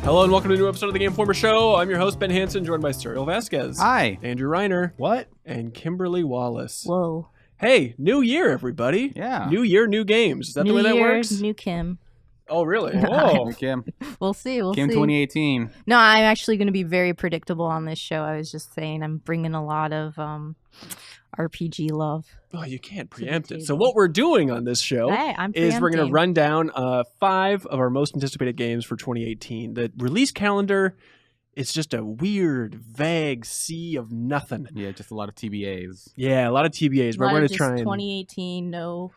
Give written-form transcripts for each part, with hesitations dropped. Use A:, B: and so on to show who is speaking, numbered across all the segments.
A: Hello and welcome to a new episode of the Game Informer Show. I'm your host, Ben Hansen, joined by Cyril Vasquez.
B: Hi.
A: Andrew Reiner.
C: What?
A: And Kimberly Wallace.
D: Whoa.
A: Hey, new year, everybody.
B: Yeah.
A: New year, new games. Is that
D: New
A: the way that
D: year,
A: works?
D: New Kim.
A: Oh, really?
C: Whoa.
B: Kim.
D: We'll see.
B: Kim 2018.
D: No, I'm actually going to be very predictable on this show. I was just saying I'm bringing a lot of RPG love.
A: Oh, you can't preempt it.
D: table.
A: So what we're doing on this show
D: Hey, I'm
A: is we're going to
D: preempting.
A: run down 5 of our most anticipated games for 2018. The release calendar is just a weird, vague sea of nothing.
B: Yeah, just a lot of TBAs.
A: Yeah, a lot of TBAs.
D: A
A: But
D: lot
A: we're going
D: of
A: to
D: just
A: try and...
D: 2018, no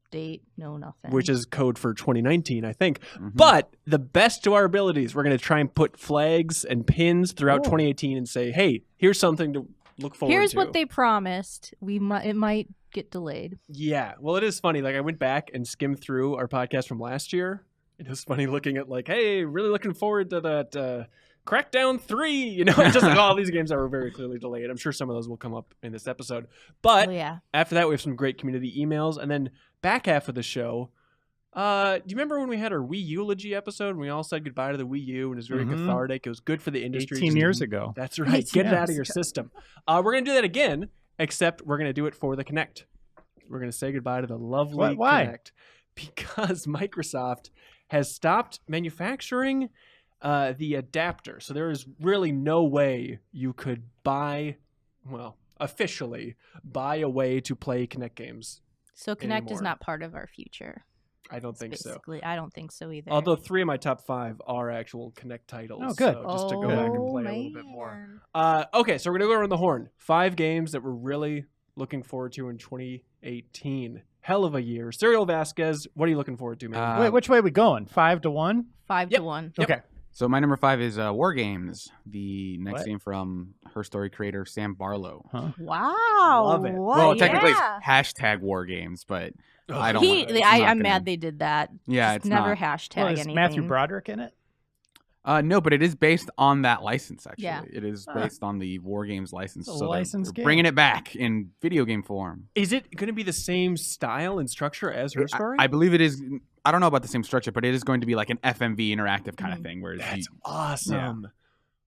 D: date, no nothing.
A: which is code for 2019, I think.
B: Mm-hmm.
A: But the best to our abilities, we're going to try and put flags and pins throughout
C: Oh.
A: 2018 and say, hey, here's something to look forward
D: Here's
A: to.
D: what they promised. It might get delayed.
A: Yeah. Well, it is funny. Like, I went back and skimmed through our podcast from last year. It was funny looking at, like, hey, really looking forward to that Crackdown 3. You know, just like all these games that were very clearly delayed. I'm sure some of those will come up in this episode. But
D: Oh, yeah.
A: after that, we have some great community emails. And then back half of the show, do you remember when we had our Wii eulogy episode and we all said goodbye to the Wii U and it was very
C: Mhm.
A: cathartic? It was good for the industry.
C: 18
A: Just-
C: years ago.
A: That's right.
D: 18
A: Get it out of
D: years
A: your
D: ago.
A: system. We're going to do that again, except we're going to do it for the Kinect. We're going to say goodbye to the lovely
C: Why?
A: Kinect because Microsoft has stopped manufacturing the adapter. So there is really no way you could officially buy a way to play Kinect games.
D: So Kinect
A: Anymore.
D: is not part of our future.
A: I don't think so.
D: Basically, I don't think so either.
A: Although 3 of my top 5 are actual Kinect titles.
C: Oh, good.
A: So just to go back and play a little bit
D: man.
A: more. Okay, so we're going to go around the horn. 5 games that we're really looking forward to in 2018. Hell of a year. Cyril Vasquez, what are you looking forward to, man?
C: Wait, which way are we going? 5 to 1?
D: 5
A: Yep.
D: to 1.
A: Yep.
C: Okay.
B: So my number 5 is WarGames, the next
C: What?
B: game from Her Story creator Sam Barlow.
C: Huh?
D: Wow.
A: Love it.
D: What?
B: Well, technically
D: Yeah.
B: it's hashtag WarGames, but I don't.
D: He,
B: it's not
D: I'm
B: gonna-
D: mad they did that.
B: Yeah,
D: Just
B: it's
D: never
B: not.
D: hashtag
C: Well, is
D: anything.
C: Matthew Broderick in it?
B: No, but it is based on that license. Actually,
D: Yeah.
B: it is
C: Huh.
B: based on the WarGames license.
C: It's a
B: So
C: licensed
B: they're
C: game.
B: bringing it back in video game form.
A: Is it going to be the same style and structure as Her Story?
B: I believe it is. I don't know about the same structure, but it is going to be like an FMV interactive kind of
D: Mhm.
B: thing. Whereas
A: That's
B: you,
A: awesome.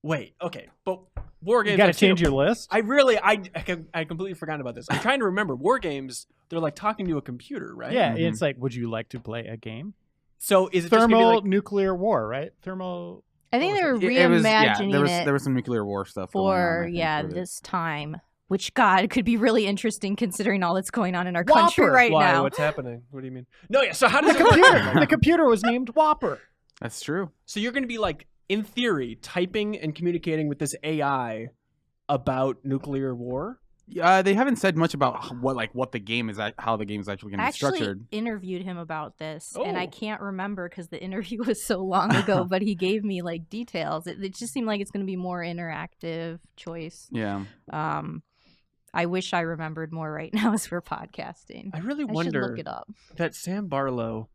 A: Wait, okay. But WarGames...
C: You got to
A: I've seen
C: change
A: it-
C: your list?
A: I completely forgot about this. I'm trying to remember. WarGames, they're like talking to a computer, right?
C: Yeah,
B: Mhm.
C: it's like, would you like to play a game?
A: So is it just going to be
C: Thermal
A: like...
C: nuclear war, right? Thermal.
D: I think they were
B: it was,
D: reimagining
B: there was some nuclear war stuff going on, I
D: for
B: think, with it.
D: this time, which God could be really interesting considering all that's going on in our country
C: Whopper.
D: right
A: Why?
D: now.
A: What's happening? What do you mean? No, yeah. So how
C: The
A: does it work?
C: computer. The computer was named Whopper.
B: That's true.
A: So you're going to be like, in theory, typing and communicating with this AI about nuclear war?
B: They haven't said much about what the game is, how the game is actually going
D: I
B: to be
D: actually
B: structured.
D: interviewed him about this, and I
A: Oh.
D: can't remember because the interview was so long ago. But he gave me like details. It just seemed like it's going to be more interactive choice.
B: Yeah.
D: I wish I remembered more right now as we're podcasting.
A: I really
D: I should
A: wonder
D: look it up.
A: that Sam Barlow,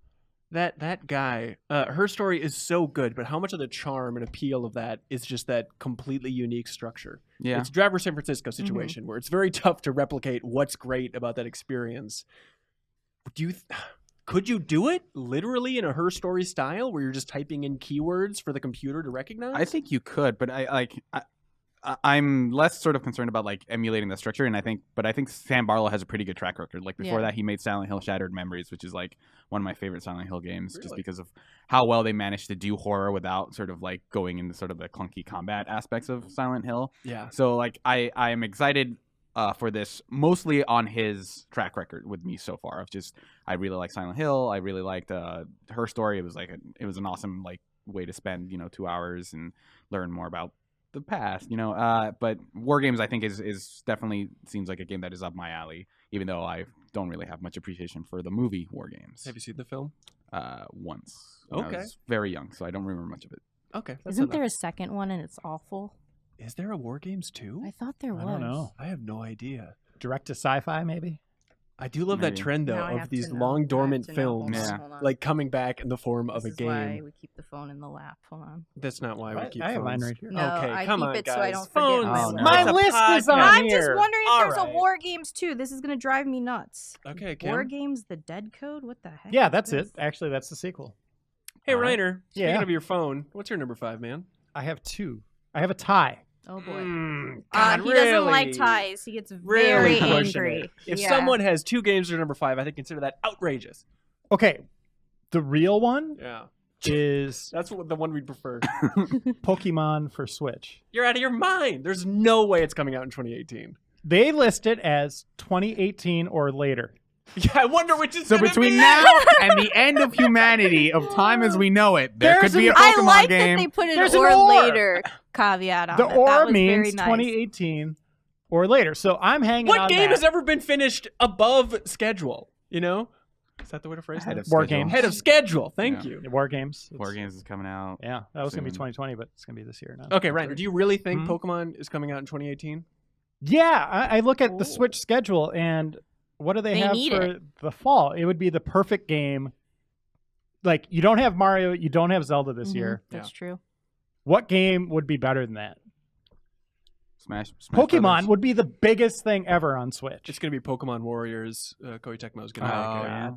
A: that guy, Her Story is so good, but how much of the charm and appeal of that is just that completely unique structure?
B: Yeah.
A: It's Driver San Francisco
D: Mm-hmm.
A: situation where it's very tough to replicate what's great about that experience. Could you do it literally in a Her Story style where you're just typing in keywords for the computer to recognize?
B: I think you could, but I'm less sort of concerned about like emulating the structure, and I think Sam Barlow has a pretty good track record. Like before
D: Yeah.
B: that, he made Silent Hill: Shattered Memories, which is like one of my favorite Silent Hill games, just
A: Really?
B: because of how well they managed to do horror without sort of like going into sort of the clunky combat aspects of Silent Hill.
A: Yeah.
B: So like I am excited for this, mostly on his track record with me so far. Of just I really like Silent Hill. I really liked Her Story. It was like it was an awesome like way to spend 2 hours and learn more about the past. But WarGames I think is definitely seems like a game that is up my alley. Even though I don't really have much appreciation for the movie WarGames.
A: Have you seen the film?
B: Once. When
A: Okay.
B: I was very young, so I don't remember much of it.
A: Okay. that's
D: Isn't
A: enough.
D: there a second one and it's awful?
A: Is there a WarGames 2?
D: I thought there was.
C: I don't know.
A: I have no idea.
C: Direct to sci-fi, maybe?
A: I do love that
B: Maybe.
A: trend though
D: Now I
A: of
D: have
A: these
D: to know.
A: long
D: I have
A: dormant
D: to know. Hold
A: films
B: Yeah.
D: Hold on.
A: like coming back in the form of
D: This
A: a
D: is why
A: game.
D: we keep the phone in the lap. Hold on.
A: That's not why we
C: What?
A: keep
C: I have mine
A: phones.
C: right here.
D: No,
A: Okay,
D: I
A: come
D: keep
A: on,
D: it
A: guys.
D: so I don't
A: Phones.
D: forget my
B: Oh,
D: list.
B: no.
C: My
A: It's a
C: list is on
A: podcast.
D: I'm
C: here.
D: just wondering if
A: All
D: there's
A: right.
D: a War Games too. This is going to drive me nuts.
A: Okay, Kim.
D: War Games, the Dead Code? What the heck?
C: Yeah,
D: is
C: that's
D: this?
C: it. Actually, that's the sequel.
A: Hey,
C: All right.
A: Reiner,
C: Yeah.
A: speaking of your phone, what's your number 5, man?
C: I have 2. I have a tie.
D: Oh boy.
A: God,
D: He doesn't like
A: really?
D: ties. He gets
A: Really
D: very
A: pushing
D: angry.
A: it. If
D: Yeah.
A: someone has 2 games that are number 5, I think consider that outrageous.
C: Okay, the real one
A: Yeah.
C: is
A: That's the one we'd prefer.
C: Pokemon for Switch.
A: You're out of your mind. There's no way it's coming out in 2018.
C: They list it as 2018 or later.
A: Yeah, I wonder which is
B: So
A: gonna
B: between
A: be.
B: now and the end of humanity, of time as we know it, there
C: There's
B: could be a
C: an-
B: Pokemon
D: I like
B: game.
D: that they put an
C: There's an
D: or
C: or.
D: later caveat on
C: The
D: it. That
C: or
D: was very
C: means
D: nice.
C: 2018 or later. So I'm hanging
A: What
C: on
A: game
C: that.
A: has ever been finished above schedule? You know? Is that the way to phrase
B: Ahead
A: that?
B: of
C: War
B: schedule.
C: games.
A: Ahead of schedule. Thank
B: Yeah.
A: you.
C: WarGames.
B: WarGames is coming out.
C: Yeah, that was going to be
B: soon.
C: 2020, but it's going to be this year now.
A: Okay, Reiner, do you really think
C: Mhm.
A: Pokemon is coming out in 2018?
C: Yeah, I look at the
D: Ooh.
C: Switch schedule, and what do they
D: They
C: have
D: need
C: for the fall? It would be the perfect game. Like, you don't have Mario, you don't have Zelda this
D: Mhm,
C: year.
D: That's true.
C: What game would be better than that?
B: Smash
C: Pokemon
B: Brothers.
C: would be the biggest thing ever on Switch.
A: It's going to be Pokemon Warriors. Koei Tecmo is going to
B: Oh,
A: make it.
B: yeah.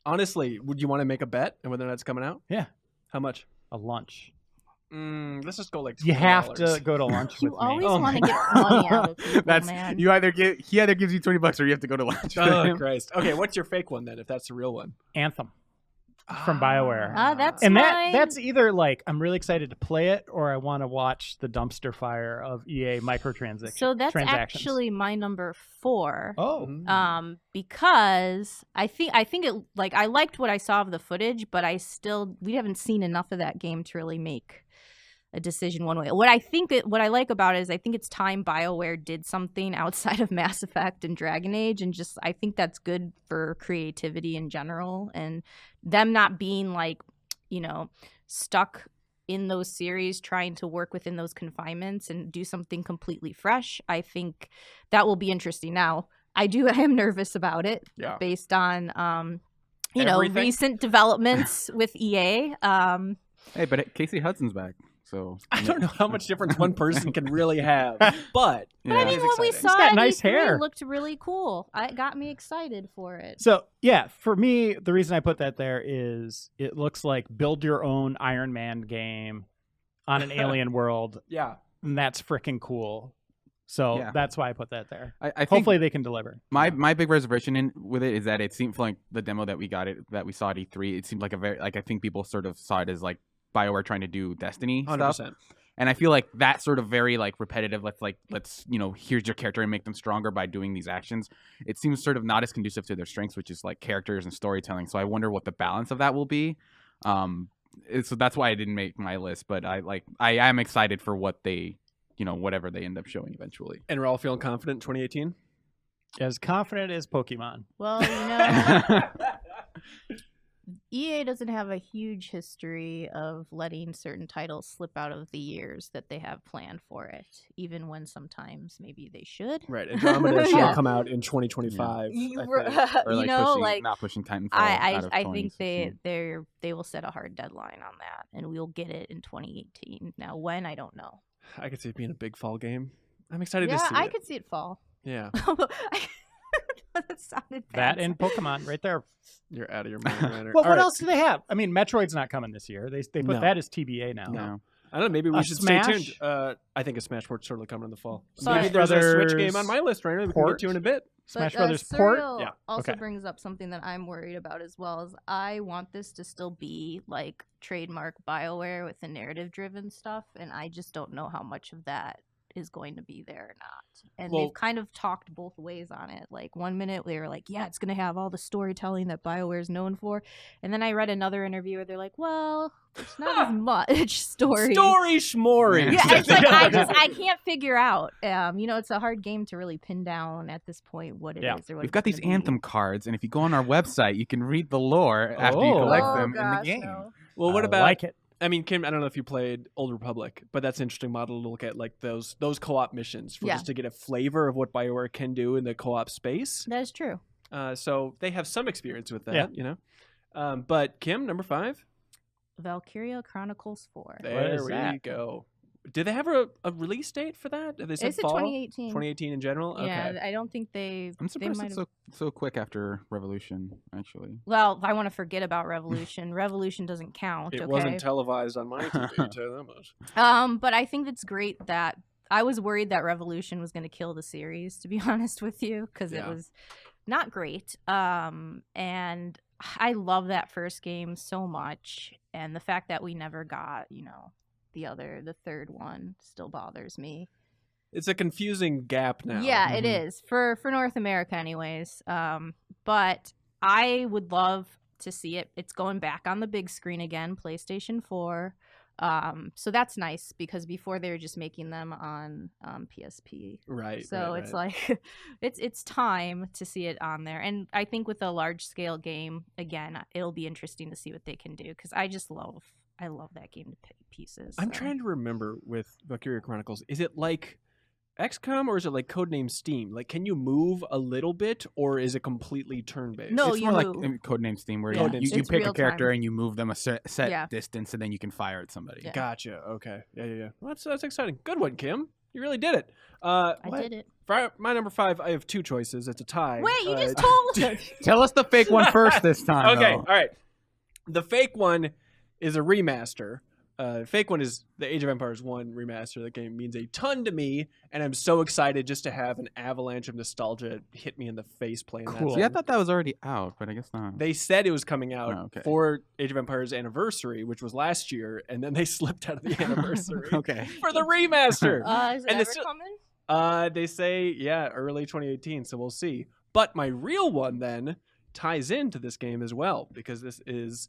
A: Honestly, would you want to make a bet on whether or not it's coming out?
C: Yeah.
A: How much?
C: A lunch.
A: Let's just go like
C: You have
A: $20.
C: to go to lunch
D: You
C: with me.
D: always
A: Oh
D: want to
A: my
D: get money out of people,
B: That's
D: man.
B: he either gives you $20 or you have to go to lunch. with
A: Oh,
B: him.
A: Christ. Okay, what's your fake one then, if that's the real one?
C: Anthem from BioWare.
D: That's
C: And
D: mine.
C: that's either like I'm really excited to play it or I want to watch the dumpster fire of EA microtransactions.
D: So that's
C: transactions.
D: actually my number 4.
C: Oh.
D: Because I think it, like, I liked what I saw of the footage, but we haven't seen enough of that game to really make a decision one way. What I like about it is I think it's time BioWare did something outside of Mass Effect and Dragon Age, and just I think that's good for creativity in general, and them not being like, stuck in those series trying to work within those confinements and do something completely fresh. I think that will be interesting. Now, I am nervous about it
A: Yeah.
D: based on
A: Everything?
D: recent developments with EA.
B: Hey, but Casey Hudson's back, so
A: I don't know how much difference one person can really have, but
D: But I
B: Yeah.
D: mean,
A: It's
D: what we
A: exciting.
D: saw
C: got
D: at
C: nice
D: E3
C: hair.
D: looked really cool. It got me excited for it.
C: So, yeah, for me, the reason I put that there is it looks like build your own Iron Man game on an alien world,
A: yeah.
C: and that's freaking cool. So
B: Yeah.
C: that's why I put that there.
B: I think
C: Hopefully they can deliver.
B: my big reservation with it is that it seemed like the demo that we saw at E3. It seemed like I think people sort of saw it as like BioWare trying to do Destiny
A: 100%.
B: stuff. And I feel like that sort of very like repetitive, let's here's your character and make them stronger by doing these actions. It seems sort of not as conducive to their strengths, which is like characters and storytelling. So I wonder what the balance of that will be. So that's why I didn't make my list, but I am excited for what they, whatever they end up showing eventually.
A: And we're all feeling confident in 2018?
C: As confident as Pokemon.
D: Well, EA doesn't have a huge history of letting certain titles slip out of the years that they have planned for it, even when sometimes maybe they should.
A: Right. Andromeda should
D: Yeah.
A: come out in 2025.
D: You,
A: I
D: were-
A: think.
B: Or
D: you
B: like
D: know,
B: pushing,
D: like
B: not pushing Titanfall.
D: I
B: out of
D: I think
B: 2016.
D: they will set a hard deadline on that, and we'll get it in 2018. Now, when, I don't know.
A: I could see it being a big fall game. I'm excited
D: Yeah,
A: to see
D: I
A: it.
D: could see it fall.
A: Yeah.
D: That sounded bad.
C: That and Pokemon right there.
A: You're out of your mind, Reiner.
C: Well,
A: All
C: what
A: right.
C: else do they have? I mean, Metroid's not coming this year. They put
A: No.
C: that as TBA now.
B: No.
A: I don't know. Maybe we
C: A
A: should
C: Smash?
A: stay tuned. I think a Smash Port's totally coming in the fall.
D: Smash
A: Maybe there's a Switch
C: Brothers
A: game on my list, Reiner, we can
C: port?
A: get to in a bit.
C: Smash
D: But,
C: Brothers port?
D: Serial
A: Yeah.
D: also
C: Okay.
D: brings up something that I'm worried about as well. Is I want this to still be like trademark BioWare with the narrative-driven stuff, and I just don't know how much of that is going to be there or not. And
A: Well-
D: they've kind of talked both ways on it. Like one minute they were like, "Yeah, it's going to have all the storytelling that BioWare is known for," and then I read another interview where they're like, "Well, it's not as much story."
A: Story schmory.
D: Yeah, it's like I can't figure out. It's a hard game to really pin down at this point what it is
C: Yeah.
D: or what
B: We've
D: it's
B: got these
D: gonna be.
B: Anthem cards, and if you go on our website, you can read the lore after you
C: Oh.
B: collect
D: Oh,
B: them in
D: gosh,
B: the game.
D: no.
A: Well, what
C: I
A: about
C: like it?
A: I mean, Kim, I don't know if you played Old Republic, but that's an interesting model to look at, like those co-op missions for
D: Yeah.
A: just to get a flavor of what BioWare can do in the co-op space.
D: That is true.
A: So they have some experience with that,
C: Yeah.
A: But Kim, number 5?
D: Valkyria Chronicles 4.
A: There
C: is
A: we
C: that?
A: go. Did they have a release date for that? They said
D: It's
A: fall?
D: 2018.
A: 2018 in general?
D: Yeah,
A: Okay.
D: I don't think they.
B: I'm surprised
D: might
B: it's
D: have-
B: so quick after Revolution. Actually,
D: Well, I want to forget about Revolution. Revolution doesn't count.
A: It
D: okay.
A: wasn't televised on my TV, tell you that much.
D: But I think it's great that I was worried that Revolution was going to kill the series, to be honest with you, because it
A: Yeah.
D: was not great. And I love that first game so much, and the fact that we never got, the third one still bothers me.
A: It's a confusing gap now.
D: Yeah, it
B: Mhm.
D: is for North America, anyways. But I would love to see it. It's going back on the big screen again, PlayStation 4. So that's nice because before they were just making them on PSP.
A: Right.
D: So
A: right,
D: it's
A: right.
D: like it's time to see it on there. And I think with a large scale game, again, it'll be interesting to see what they can do because I love that game to pieces.
A: I'm
D: so.
A: trying to remember with Valkyria Chronicles. Is it like XCOM or is it like Codename Steam? Like, can you move a little bit or is it completely turn-based?
D: No,
B: it's
D: you
B: more like
D: move.
B: Codename Steam, where
A: Yeah.
B: you
D: It's
B: pick a
D: real
B: character
D: time.
B: and you move them a set
D: Yeah.
B: distance, and then you can fire at somebody.
D: Yeah.
A: Gotcha. Okay. Yeah. Well, that's exciting. Good one, Kim. You really did it.
D: I did it.
A: For my number 5, I have 2 choices. It's a tie.
D: Wait, you just told us.
B: Tell us the fake one first this time.
A: Okay,
B: though.
A: all right. The fake one is a remaster. Fake one is the Age of Empires 1 remaster. That game means a ton to me, and I'm so excited just to have an avalanche of nostalgia hit me in the face playing that.
C: Cool.
A: thing.
B: See, I thought that was already out, but I guess not.
A: They said it was coming out
B: Oh, okay.
A: for Age of Empires anniversary, which was last year, and then they slipped out of the anniversary
B: Okay.
A: for the remaster.
D: Is it
A: And
D: ever
A: it's-
D: coming?
A: They say, yeah, early 2018, so we'll see. But my real one then ties into this game as well, because this is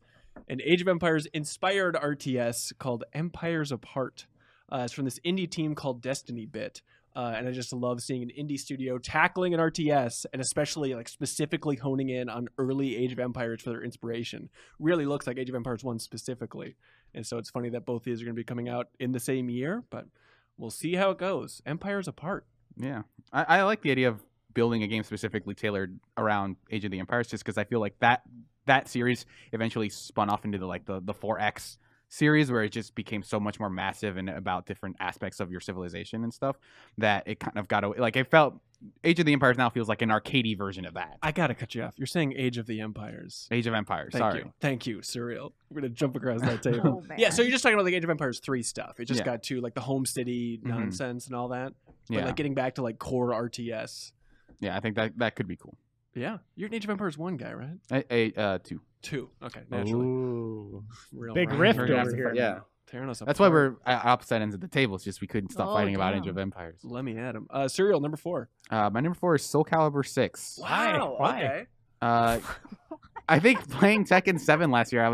A: an Age of Empires inspired RTS called Empires Apart. It's from this indie team called Destiny Bit. And I just love seeing an indie studio tackling an RTS and especially like specifically honing in on early Age of Empires for their inspiration. Really looks like Age of Empires 1 specifically. And so it's funny that both these are going to be coming out in the same year, but we'll see how it goes. Empires Apart.
B: Yeah, I like the idea of building a game specifically tailored around Age of the Empires, just because I feel like that series eventually spun off into the 4X series, where it just became so much more massive and about different aspects of your civilization and stuff that it kind of got away. Like, it felt Age of the Empires now feels like an arcadey version of that.
A: I gotta cut you off. You're saying Age of the Empires.
B: Age of Empires.
A: Thank you, Surreal. We're gonna jump across that table.
D: Oh, man.
A: Yeah, so you're just talking about like Age of Empires 3 stuff. It just
B: Yeah.
A: got to like the homesteady
B: Mhm.
A: nonsense and all that. But
B: Yeah,
A: like getting back to like core RTS.
B: yeah, I think that could be cool.
A: Yeah, you're an Age of Empires 1 guy, right?
B: 2.
A: 2. Okay, naturally.
C: Ooh.
A: Real
C: Big
A: round.
C: rift
A: We're gonna have
C: over
A: to
C: here.
A: fight
B: Yeah.
A: now. Tearing us
B: That's why
A: apart.
B: we're at opposite ends of the table. It's just we couldn't stop
D: Oh,
B: fighting about Age
D: damn.
B: of Empires.
A: Let me at him. Surreal number 4.
B: My number 4 is Soul Calibur 6.
A: Wow.
C: Why?
A: Okay.
B: I think playing Tekken 7 last year,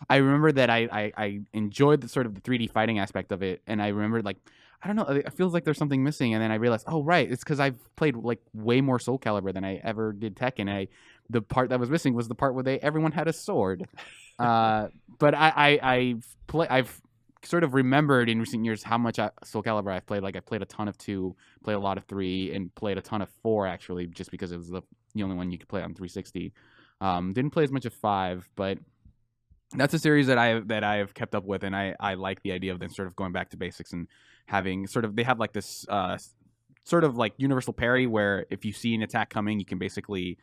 B: I remember that I enjoyed the sort of the 3D fighting aspect of it, and I remembered like, I don't know, it feels like there's something missing, and then I realized, oh right, it's because I've played like way more Soul Calibur than I ever did Tekken. The part that was missing was the part where everyone had a sword. But I've sort of remembered in recent years how much Soul Calibur I've played. Like, I played a ton of 2, played a lot of 3, and played a ton of 4 actually, just because it was the only one you could play on 360. Didn't play as much of 5, but that's a series that I have kept up with, and I like the idea of them sort of going back to basics and having they have like this sort of like universal parry where if you see an attack coming, you can basically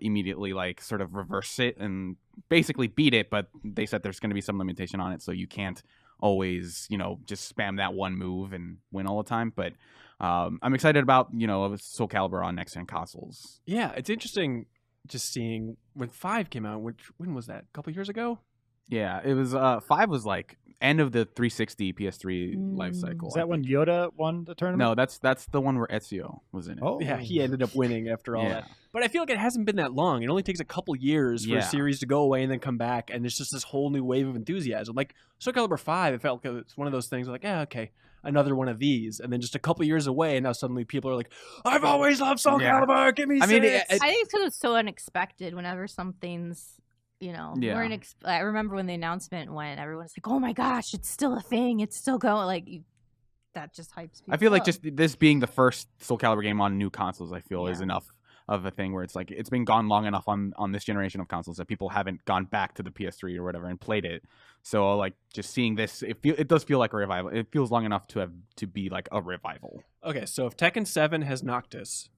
B: immediately like sort of reverse it and basically beat it, but they said there's going to be some limitation on it, so you can't always just spam that one move and win all the time. But I'm excited about Soul Calibur on next gen consoles.
A: Yeah, it's interesting just seeing when 5 came out. When was that? A couple years ago?
B: Yeah, it was 5 was like end of the 360 PS3 life
D: Mm.
B: cycle.
C: Is that when Yoda won the tournament?
B: No, that's the one where Ezio was in it.
C: Oh,
A: Yeah, he ended up winning after all
B: Yeah.
A: that. But I feel like it hasn't been that long. It only takes a couple years for
B: Yeah.
A: a series to go away and then come back, and it's just this whole new wave of enthusiasm. Like Soul Calibur 5, it felt like it's one of those things like, yeah, okay, another one of these, and then just a couple years away, and now suddenly people are like, I've always loved Soul
B: Yeah.
A: Calibur, give me
B: I mean,
A: six.
D: I think it's because it's so unexpected whenever something's,
B: Yeah.
D: I remember when the announcement went, everyone's like, oh my gosh, it's still a thing. It's still going. Like, that just hypes people
B: I feel like
D: up.
B: just this being the first Soul Calibur game on new consoles, I feel is
D: Yeah.
B: enough of a thing where it's like it's been gone long enough on this generation of consoles that people haven't gone back to the PS3 or whatever and played it. So like just seeing this, it does feel like a revival. It feels long enough to be like a revival.
A: Okay, so if Tekken 7 has Noctis,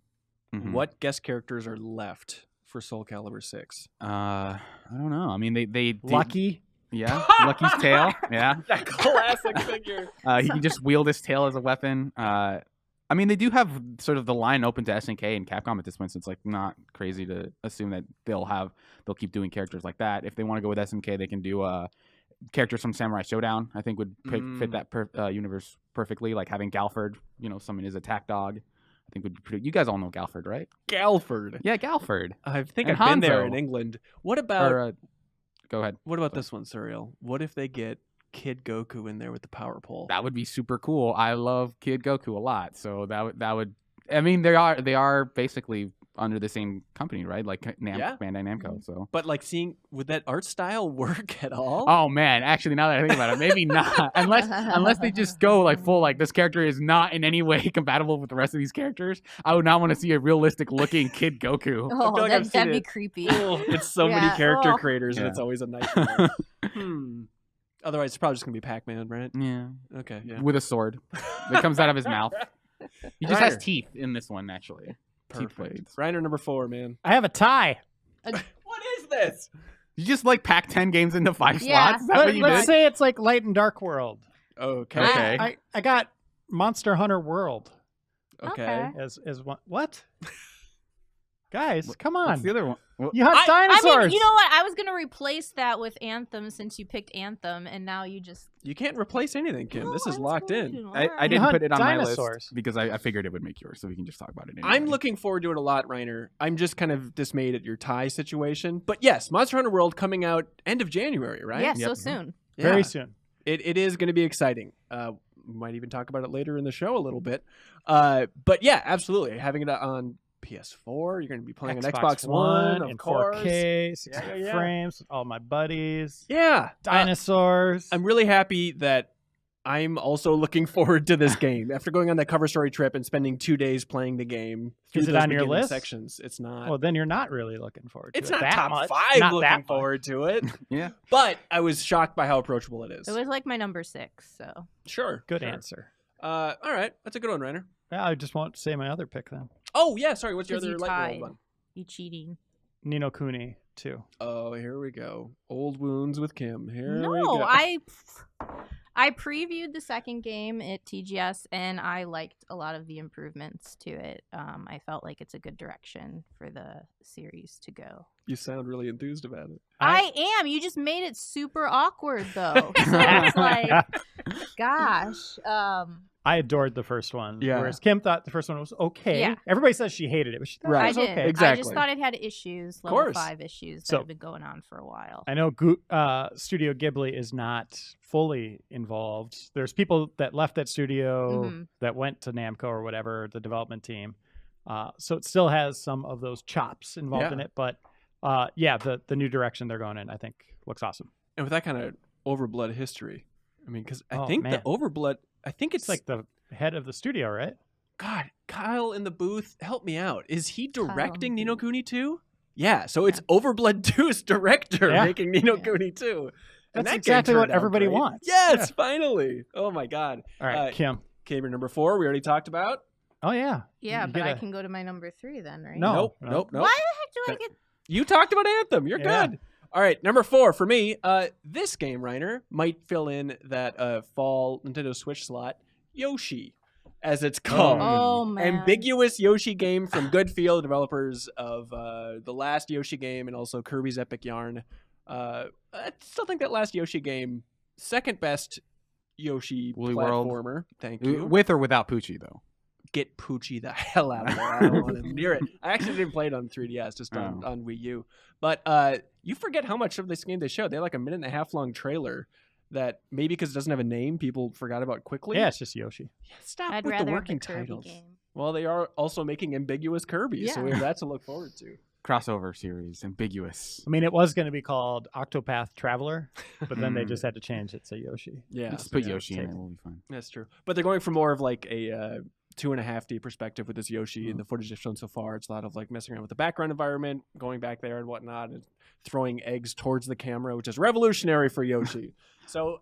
B: Mhm.
A: what guest characters are left for Soul Calibur 6?
B: I don't know. I mean, they did-
C: Lucky.
B: Yeah, Lucky's tail. Yeah,
A: That classic figure.
B: he can just wield his tail as a weapon. I mean, they do have sort of the line open to SNK and Capcom at this point, so it's like not crazy to assume that they'll keep doing characters like that. If they want to go with SNK, they can do characters from Samurai Showdown. I think would fit that universe perfectly. Like having Galford, summon his attack dog. I think would be pretty. You guys all know Galford, right?
A: Galford.
B: Yeah, Galford.
A: I think
B: And
A: I've been there
B: Hanzo.
A: in England. What about
B: Go ahead.
A: what about this one, Surreal? What if they get Kid Goku in there with the power pole?
B: That would be super cool. I love Kid Goku a lot, so that would. I mean, they are basically under the same company, right? Like
A: Yeah.
B: Bandai Namco. So.
A: But like would that art style work at all?
B: Oh man, actually, now that I think about it, maybe not. unless they just go like full like this character is not in any way compatible with the rest of these characters. I would not want to see a realistic looking Kid Goku.
D: Oh,
A: like I've
D: that'd
A: seen
D: be
A: it.
D: creepy.
A: Oh, it's so many
D: Yeah.
A: character
D: Oh.
A: creators, and
B: Yeah.
A: it's always a nightmare. Otherwise, it's probably just gonna be Pac-Man, right?
B: Yeah,
A: Okay, yeah.
B: with a sword that comes out of his mouth. He just has
A: Ryder.
B: teeth in this one, naturally. Teeth blades.
A: Reiner number 4, man.
C: I have a tie.
A: What is this?
B: You just like pack 10 games into 5
D: Yeah.
B: slots. Is that what you
C: Let's
B: did?
C: say it's like Light and Dark World.
A: Okay.
B: Okay.
C: I got Monster Hunter World
A: Okay.
C: as one. What? Guys, come on.
B: What's the other one? Well,
C: You hunt
D: I
C: dinosaurs.
D: mean, you know what? I was gonna replace that with Anthem since you picked Anthem, and now you just.
A: You can't replace anything, Kim.
D: No,
A: This is
D: I was
A: locked
D: going
A: in.
D: to.
B: I
D: Alright.
B: didn't
C: hunt
B: put it on my
C: dinosaurs.
B: list because I figured it would make yours, so we can just talk about it. Anyway.
A: I'm looking forward to it a lot, Reiner. I'm just kind of dismayed at your tie situation. But yes, Monster Hunter World coming out end of January, right?
D: Yeah,
B: Yep.
D: so soon.
C: Very
A: Yeah.
C: soon.
A: It is going to be exciting. We might even talk about it later in the show a little bit. But yeah, absolutely. Having it on PS4, you're going to be playing on Xbox One, of
C: in
A: course.
C: 4K, 60
A: Yeah, yeah.
C: frames, with all my buddies.
A: Yeah.
C: Dinosaurs.
A: I'm really happy that I'm also looking forward to this game. After going on that cover story trip and spending 2 days playing the game, through
C: Is it
A: those
C: on your
A: beginning
C: list?
A: sections, it's not.
C: Well, then you're not really looking forward to
A: It's
C: it
A: not
C: that
A: top
C: much.
A: 5
C: Not that
A: looking
C: much.
A: forward to it.
B: Yeah.
A: But I was shocked by how approachable it is.
D: It was like my number 6. So
A: Sure.
C: Good
A: sure.
C: answer.
A: All right. That's a good one, Reiner.
C: Yeah, I just won't say my other pick then.
A: Oh, yeah. Sorry. What's your
D: 'Cause
A: other
D: you
A: light
D: tied.
A: world one?
D: you cheating.
C: Ni no Kuni 2.
A: Oh, here we go. Old wounds with Kim. Here we
D: No,
A: go.
D: I previewed the second game at TGS, and I liked a lot of the improvements to it. I felt like it's a good direction for the series to go.
A: You sound really enthused about it.
D: I am. You just made it super awkward, though. So it's like, gosh.
C: I adored the first one.
A: Yeah.
C: Whereas Kim thought the first one was okay.
D: Yeah.
C: Everybody says she hated it, but she thought
A: Right.
C: it
D: I
C: was
D: did.
C: okay.
D: I
A: Exactly.
D: just thought it had issues, level
A: course.
D: 5 issues that
C: So-
D: have been going on for a while.
C: I know Studio Ghibli is not fully involved. There's people that left that studio
D: Mhm.
C: that went to Namco or whatever, the development team. So it still has some of those chops involved
A: Yeah.
C: in it. But the new direction they're going in, I think, looks awesome.
A: And with that kind of Overblood history, I mean, because I
C: Oh,
A: think
C: man.
A: the Overblood, I think
C: It's like the head of the studio, right?
A: God, Kyle in the booth, help me out. Is he directing
D: in
A: Ni
D: the
A: no
D: booth.
A: Kuni 2? Yeah, so it's Overblood 2's director
C: Yeah.
A: making Ni no
D: Yeah.
A: Kuni 2. And
C: That's
A: that game
C: exactly what
A: turned out
C: everybody
A: great.
C: wants.
A: Yes, finally. Oh my God.
C: All right, Kim.
A: Gamer number 4, we already talked about.
C: Oh, yeah.
D: Yeah,
C: You
D: but
C: get
D: I
C: a-
D: can go to my number 3 then, right?
C: No.
A: Nope.
D: Why the heck do I
A: That-
D: get...
A: You talked about Anthem. You're
C: Yeah.
A: good. All right, number 4 for me. This game, Reiner, might fill in that fall Nintendo Switch slot, Yoshi, as it's called.
D: Oh, man.
A: Ambiguous Yoshi game from Good Feel, the developers of the last Yoshi game and also Kirby's Epic Yarn. I still think that last Yoshi game, second best Yoshi
B: Woolly World.
A: platformer. Thank you.
B: With or without Poochie, though.
A: Get Poochie the hell out of there. I don't want him near it. I actually didn't play it on 3DS, just on Wii U. But you forget how much of this game they showed. They had like a 1.5 minute long trailer that maybe because it doesn't have a name, people forgot about quickly.
C: Yeah, it's just Yoshi.
A: Yeah, stop
D: I'd
A: with
D: rather
A: the
D: have
A: working
D: the Kirby
A: titles.
D: game.
A: Well, they are also making ambiguous Kirby, so we
D: Yeah.
A: have that to look forward to.
B: Crossover series, ambiguous.
C: I mean, it was going to be called Octopath Traveler, but then they just had to change it to Yoshi.
A: Yeah,
B: Just put
A: yeah,
B: Yoshi in
C: take
B: it,
C: it.
B: we'll be fine.
A: That's true. But they're going for more of like a 2.5D perspective with this Yoshi and the footage they've shown so far. It's a lot of like messing around with the background environment, going back there and whatnot, and throwing eggs towards the camera, which is revolutionary for Yoshi. So,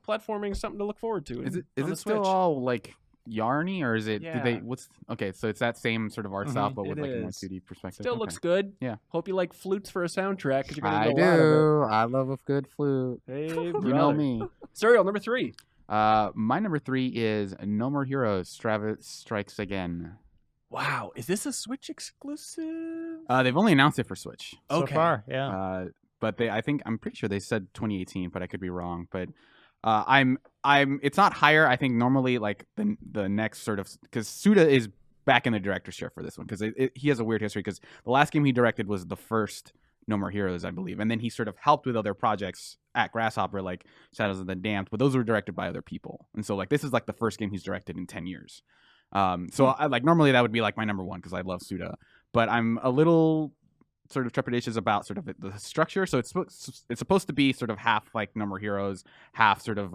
A: platforming is something to look forward to.
B: Is it still all like yarny, or is it?
A: Yeah.
B: Did they? Okay, so it's that same sort of art style, but with
A: It
B: like a more
A: is.
B: 2D perspective.
A: Still
B: Okay.
A: looks good.
B: Yeah.
A: Hope you like flutes for a soundtrack because you're gonna
B: I
A: need a lot of
B: do. I love a good flute.
A: it. Hey,
B: You know
A: brother.
B: me.
A: Serial number 3.
B: My number 3 is No More Heroes. Travis Strikes Again.
A: Wow, is this a Switch exclusive?
B: They've only announced it for Switch.
C: So far, yeah.
B: But I'm pretty sure they said 2018, but I could be wrong. But it's not higher. I think normally like the next sort of, because Suda is back in the director's chair for this one, because he has a weird history, because the last game he directed was the first No More Heroes, I believe, and then he sort of helped with other projects at Grasshopper, like Shadows of the Damned, but those were directed by other people, and so like this is like the first game he's directed in 10 years. So I like normally that would be like my number 1 because I love Suda, but I'm a little sort of trepidatious about sort of the structure. So it's supposed to be sort of half like No More Heroes, half sort of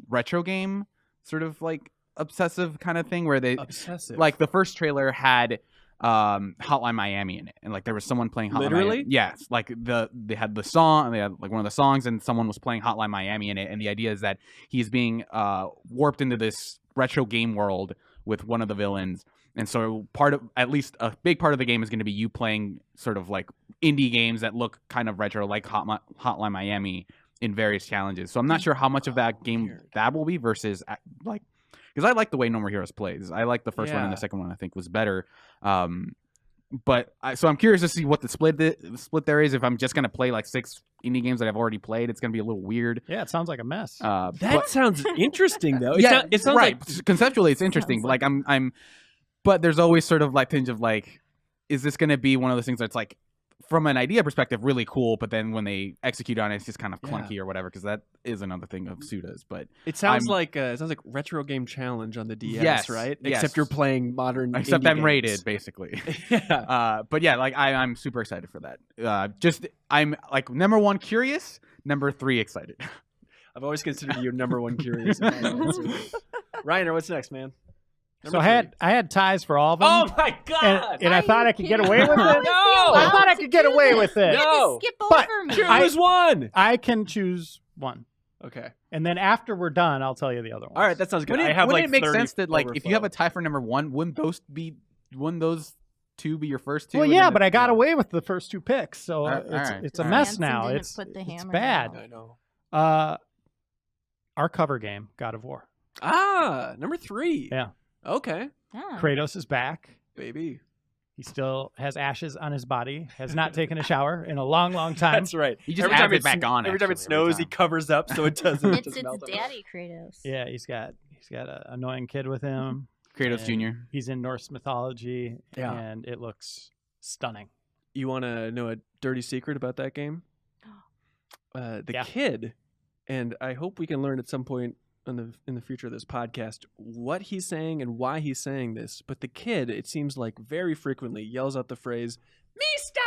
B: retro game, sort of like obsessive kind of thing, where they
A: Obsessive.
B: like the first trailer had Hotline Miami in it, and like there was someone playing Hotline
A: Literally?
B: Miami. Yes, like they had the song, they had like one of the songs, and someone was playing Hotline Miami in it, and the idea is that he's being warped into this retro game world with one of the villains. And so at least a big part of the game is going to be you playing sort of like indie games that look kind of retro, like Hotline Miami, in various challenges. So I'm not sure how much of that game that will be versus like, because I like the way No More Heroes plays. I like the first one, and the second one I think was better. So I'm curious to see what the split there is. If I'm just going to play like 6 indie games that I've already played, it's going to be a little weird.
C: Yeah, it sounds like a mess.
A: That sounds interesting though. It sounds
B: right.
A: like
B: Conceptually, it's interesting, but like I'm. But there's always sort of like tinge of like, is this going to be one of those things that's like, from an idea perspective, really cool, but then when they execute on it, it's just kind of clunky or whatever, because that is another thing of Suda's. But
A: it sounds like Retro Game Challenge on the DS,
B: Yes,
A: right?
B: yes.
A: Except you're playing modern.
B: except
A: indie
B: I'm
A: games.
B: rated, basically.
A: Yeah.
B: But yeah, like I'm super excited for that. I'm like number 1 curious, number 3 excited.
A: I've always considered you number 1 curious. Ryan, what's next, man?
C: So I had ties for all of them.
A: Oh my god!
C: And I thought I could get away with it.
A: No!
C: I thought I could get away with it.
D: You had
A: No.
D: to skip
C: But
D: over me.
A: Choose one.
C: I can choose one.
A: Okay.
C: And then after we're done, I'll tell you the other one.
A: All right, that sounds good.
B: Wouldn't
A: I have like
B: it make
A: 30
B: sense that like if you have a
A: overflow.
B: tie for number 1, wouldn't those 2 be your first 2?
C: Well,
B: and
C: yeah,
B: then
C: but I got away with the first 2 picks, so
B: All right.
C: it's a
B: All right.
C: mess
D: Hanson
C: now.
D: didn't
C: It's
D: put the hammer
C: bad.
D: down.
A: I know.
C: Our cover game, God of War.
A: Number 3.
C: Yeah.
A: Okay,
D: Yeah.
C: Kratos is back.
A: baby.
C: He still has ashes on his body. Has not taken a shower in a long, long time.
A: That's right.
B: He just
A: every time
B: adds it
A: it
B: back on,
A: Every time it
B: actually,
A: snows,
B: every
A: he covers up so it doesn't.
D: It's
A: doesn't melt up.
D: Daddy Kratos.
C: Yeah, he's got an annoying kid with him.
B: Kratos
C: and
B: Jr.
C: He's in Norse mythology,
A: Yeah.
C: and it looks stunning.
A: You want to know a dirty secret about that game? The
C: Yeah.
A: kid, and I hope we can learn at some point in the future of this podcast what he's saying and why he's saying this. But the kid, it seems like very frequently yells out the phrase "Mista,"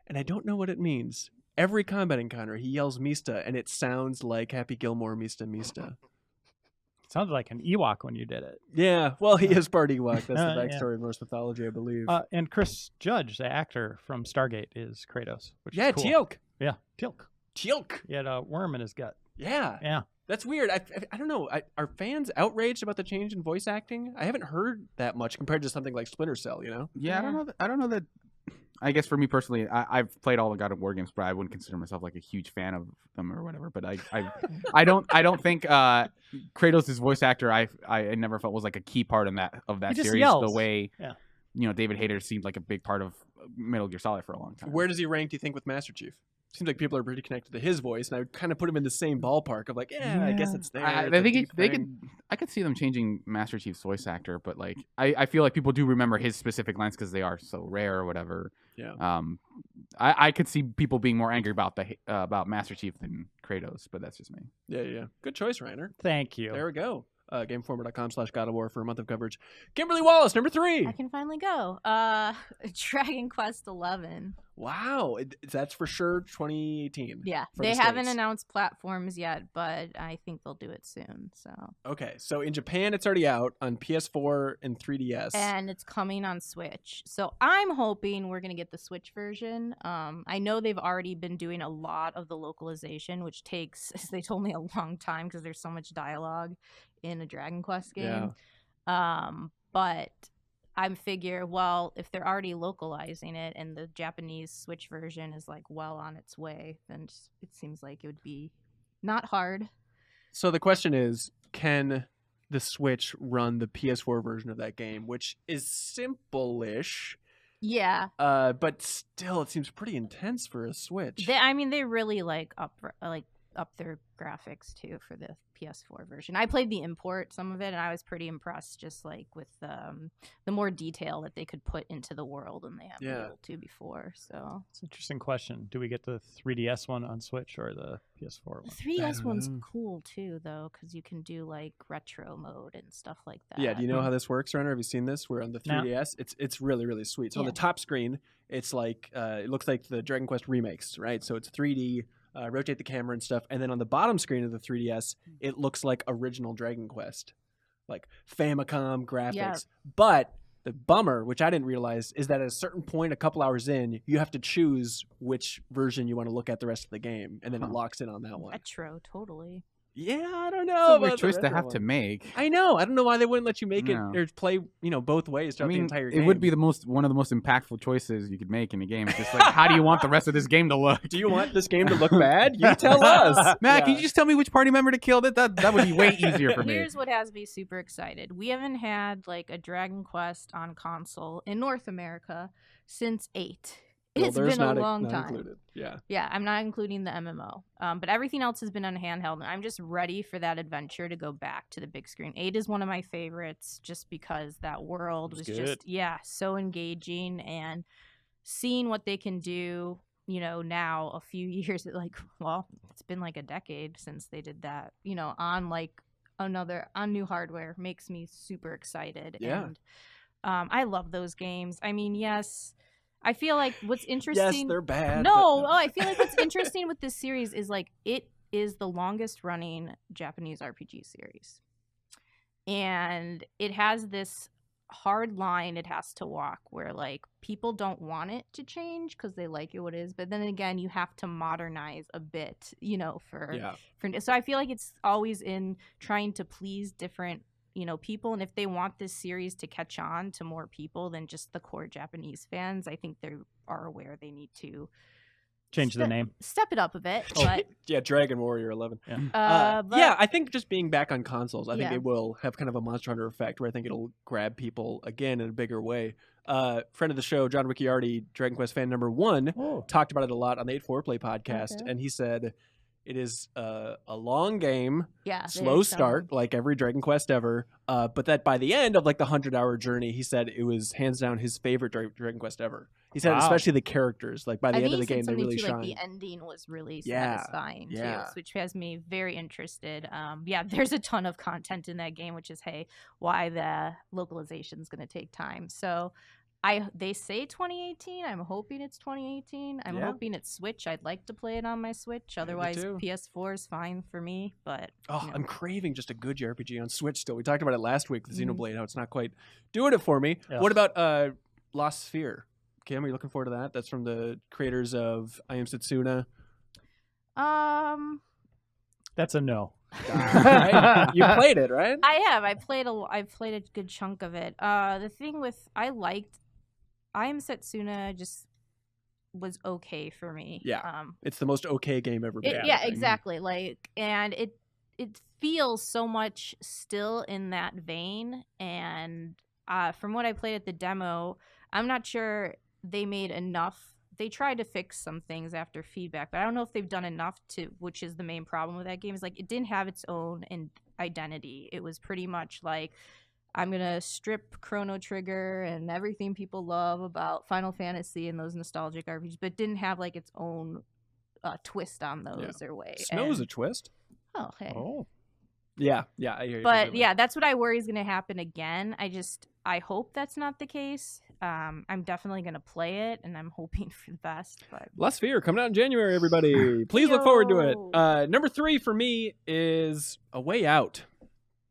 A: and I don't know what it means. Every combat encounter, he yells "Mista," and it sounds like Happy Gilmore "Mista Mista."
C: Sounded like an Ewok when you did it.
A: Yeah, well, he is part Ewok. That's the
C: Yeah.
A: backstory of Norse mythology, I believe.
C: And Chris Judge, the actor from Stargate, is Kratos. Which
A: yeah,
C: is cool.
A: Teal'c.
C: Yeah, Teal'c.
A: Teal'c.
C: He had a worm in his gut.
A: Yeah.
C: Yeah.
A: That's weird. I don't know. Are fans outraged about the change in voice acting? I haven't heard that much compared to something like Splinter Cell, you know?
B: Yeah,
D: Yeah.
B: I don't know that. I guess for me personally, I've played all the God of War games, but I wouldn't consider myself like a huge fan of them or whatever. But I don't think Kratos' voice actor I never felt was like a key part in that
C: He just
B: series.
C: yells.
B: The way
C: Yeah.
B: David Hayter seemed like a big part of Metal Gear Solid for a long time.
A: Where does he rank, do you think, with Master Chief? Seems like people are pretty connected to his voice, and I would kind of put him in the same ballpark of like, I guess it's there.
B: I
A: It's a
B: think
A: deep
B: they
A: thing.
B: could. I could see them changing Master Chief's voice actor, but like I feel like people do remember his specific lines because they are so rare or whatever.
A: Yeah.
B: I could see people being more angry about Master Chief than Kratos, but that's just me.
A: Yeah. Good choice, Reiner.
C: Thank you.
A: There we go. Gameformer.com/God of War for a month of coverage. Kimberly Wallace, number 3.
D: I can finally go. Dragon Quest 11.
A: Wow, that's for sure 2018.
D: Yeah,
A: for
D: they
A: the
D: haven't
A: States.
D: announced platforms yet, but I think they'll do it soon. So
A: Okay, so in Japan, it's already out on PS4 and 3DS.
D: and it's coming on Switch. So I'm hoping we're gonna get the Switch version. I know they've already been doing a lot of the localization, which takes, as they told me, a long time because there's so much dialogue in a Dragon Quest game. But I'm figure, well, if they're already localizing it and the Japanese Switch version is like well on its way, then it seems like it would be not hard.
A: So the question is, can the Switch run the PS4 version of that game, which is simple-ish,
D: Yeah.
A: but still it seems pretty intense for a Switch.
D: They really up their graphics too for the PS4 version. I played the import, some of it, and I was pretty impressed just like with the more detail that they could put into the world than they haven't been able to before. So
C: It's an interesting question. Do we get the 3DS one on Switch or the PS4 one?
D: the 3DS one's cool too, though, because you can do like retro mode and stuff like that.
A: Yeah, do you know how this works, Runner? Have you seen this? We're on the 3DS.
C: No.
A: It's really, really sweet. So on the top screen, it's like it looks like the Dragon Quest remakes, right? So it's 3D. Rotate the camera and stuff, and then on the bottom screen of the 3DS, it looks like original Dragon Quest, like Famicom graphics.
D: Yeah.
A: But the bummer, which I didn't realize, is that at a certain point, a couple hours in, you have to choose which version you want to look at the rest of the game, and then it locks in on that one.
D: Retro, totally.
A: Yeah, I don't
B: It's
A: know.
B: a
A: about
B: weird
A: the
B: choice to
A: retro
B: have
A: one.
B: to make.
A: I know. I don't know why they wouldn't let you make it
B: No.
A: or play, both ways throughout the entire game.
B: It would be one of the most impactful choices you could make in a game. It's just like, how do you want the rest of this game to look?
A: Do you want this game to look bad? You tell us.
B: Matt,
A: Yeah.
B: can you just tell me which party member to kill? That would be way easier for me.
D: Here's what has me super excited. We haven't had like a Dragon Quest on console in North America since 8. It's
A: Builders
D: been a
A: not
D: long time.
A: included. Yeah.
D: Yeah, I'm not including the MMO. But everything else has been on handheld, and I'm just ready for that adventure to go back to the big screen. 8 is one of my favorites just because that world was just, so engaging, and seeing what they can do, now a few years, it's been like a decade since they did that, on like on new hardware makes me super excited.
A: Yeah.
D: And I love those games. I mean, yes, I feel like what's interesting.
A: Yes, they're bad.
D: No, I feel like what's interesting with this series is like it is the longest running Japanese RPG series. And it has this hard line it has to walk where like people don't want it to change because they like it what it is, but then again you have to modernize a bit, for so I feel like it's always in trying to please different people, and if they want this series to catch on to more people than just the core Japanese fans, I think they are aware they need to
C: Change the name.
D: step it up a bit. But
A: Yeah, Dragon Warrior 11.
C: Yeah.
D: but
A: Yeah, I think just being back on consoles, I think
D: Yeah.
A: it will have kind of a Monster Hunter effect where I think it'll grab people again in a bigger way. Friend of the show, John Ricciardi, Dragon Quest fan number 1, talked about it a lot on the 8-4 Play podcast,
D: Okay.
A: and he said it is a long game,
D: yeah,
A: slow start, like every Dragon Quest ever, but that by the end of like the 100-hour journey, he said it was hands down his favorite Dragon Quest ever. He said especially the characters, like by the end of the game, they really shine.
D: Like the ending was really
A: Yeah,
D: satisfying
A: yeah.
D: too, which has me very interested. There's a ton of content in that game, which is why the localization is going to take time. So they say 2018. I'm hoping it's 2018. I'm hoping it's Switch. I'd like to play it on my Switch. Otherwise,
A: too.
D: PS4 is fine for me. But
A: I'm craving just a good JRPG on Switch still. We talked about it last week, the Xenoblade, how it's not quite doing it for me.
C: Ugh.
A: What about Lost Sphere? Kim, are you looking forward to that? That's from the creators of I Am Setsuna.
C: That's a no.
A: Right? You played it, right?
D: I have. I've played a good chunk of it. The thing with I Am Setsuna just was okay for me.
A: Yeah. It's the most okay game ever made.
D: Yeah, exactly. Like, and it feels so much still in that vein. And from what I played at the demo, I'm not sure they made enough. They tried to fix some things after feedback, but I don't know if they've done enough which is the main problem with that game, is like it didn't have its own identity. It was pretty much like, I'm going to strip Chrono Trigger and everything people love about Final Fantasy and those nostalgic RPGs, but didn't have like its own twist on those or way.
A: Snow's a twist.
D: Oh, hey.
C: Oh.
A: Yeah, I hear you.
D: But yeah, that's what I worry is going to happen again. I hope that's not the case. I'm definitely going to play it, and I'm hoping for the best. But
A: Lost Sphere coming out in January, everybody. Please look forward to it.
D: Yo.
A: Number 3 for me is A Way Out.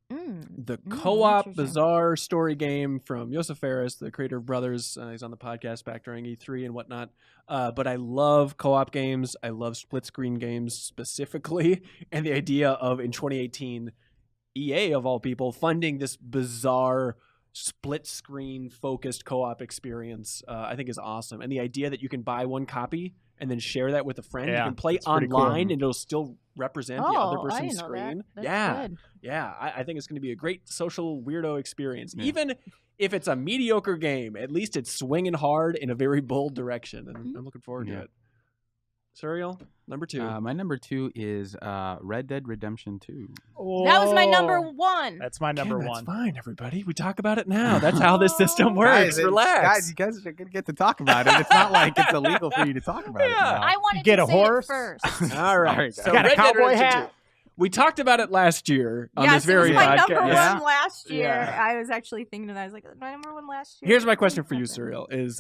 A: The co-op
D: interesting.
A: bizarre story game from Josef Fares, the creator of Brothers. He's on the podcast back during E3 and whatnot. But I love co-op games. I love split screen games specifically. And the idea of, in 2018, EA of all people, funding this bizarre split screen focused co-op experience, I think is awesome. And the idea that you can buy one copy and then share that with a friend.
C: Yeah,
A: You can play
C: that's pretty cool.
A: online and it'll still represent the other
D: I
A: person's
D: didn't know that.
A: screen.
D: That's good.
A: Yeah, I think it's going to be a great social weirdo experience.
B: Yeah.
A: Even if it's a mediocre game, at least it's swinging hard in a very bold direction, and I'm looking forward to
B: Yeah.
A: it. Serial, number 2.
B: My number 2 is Red Dead Redemption 2.
D: That was my number
C: Oh,
D: 1.
C: That's my number
A: Kim,
C: one.
A: That's fine, everybody. We talk about it now. That's how this system works. Relax.
B: you guys are gonna get to talk about it. It's not like it's illegal for you to talk about it.
A: Yeah.
B: Now.
D: I wanted
C: get
D: to
C: a
D: say
C: horse?
D: it first.
A: All right.
B: Sorry,
A: So
B: guys.
C: Got a
A: Red Dead
C: cowboy
A: Redemption
C: hat?
A: 2. We talked about it last year on
D: Yes,
A: this very
D: it was my
A: podcast.
D: number
B: Yeah.
D: one last year.
A: Yeah.
D: I was actually thinking of that. I was like, my number one last year.
A: Here's my question for you, Serial, is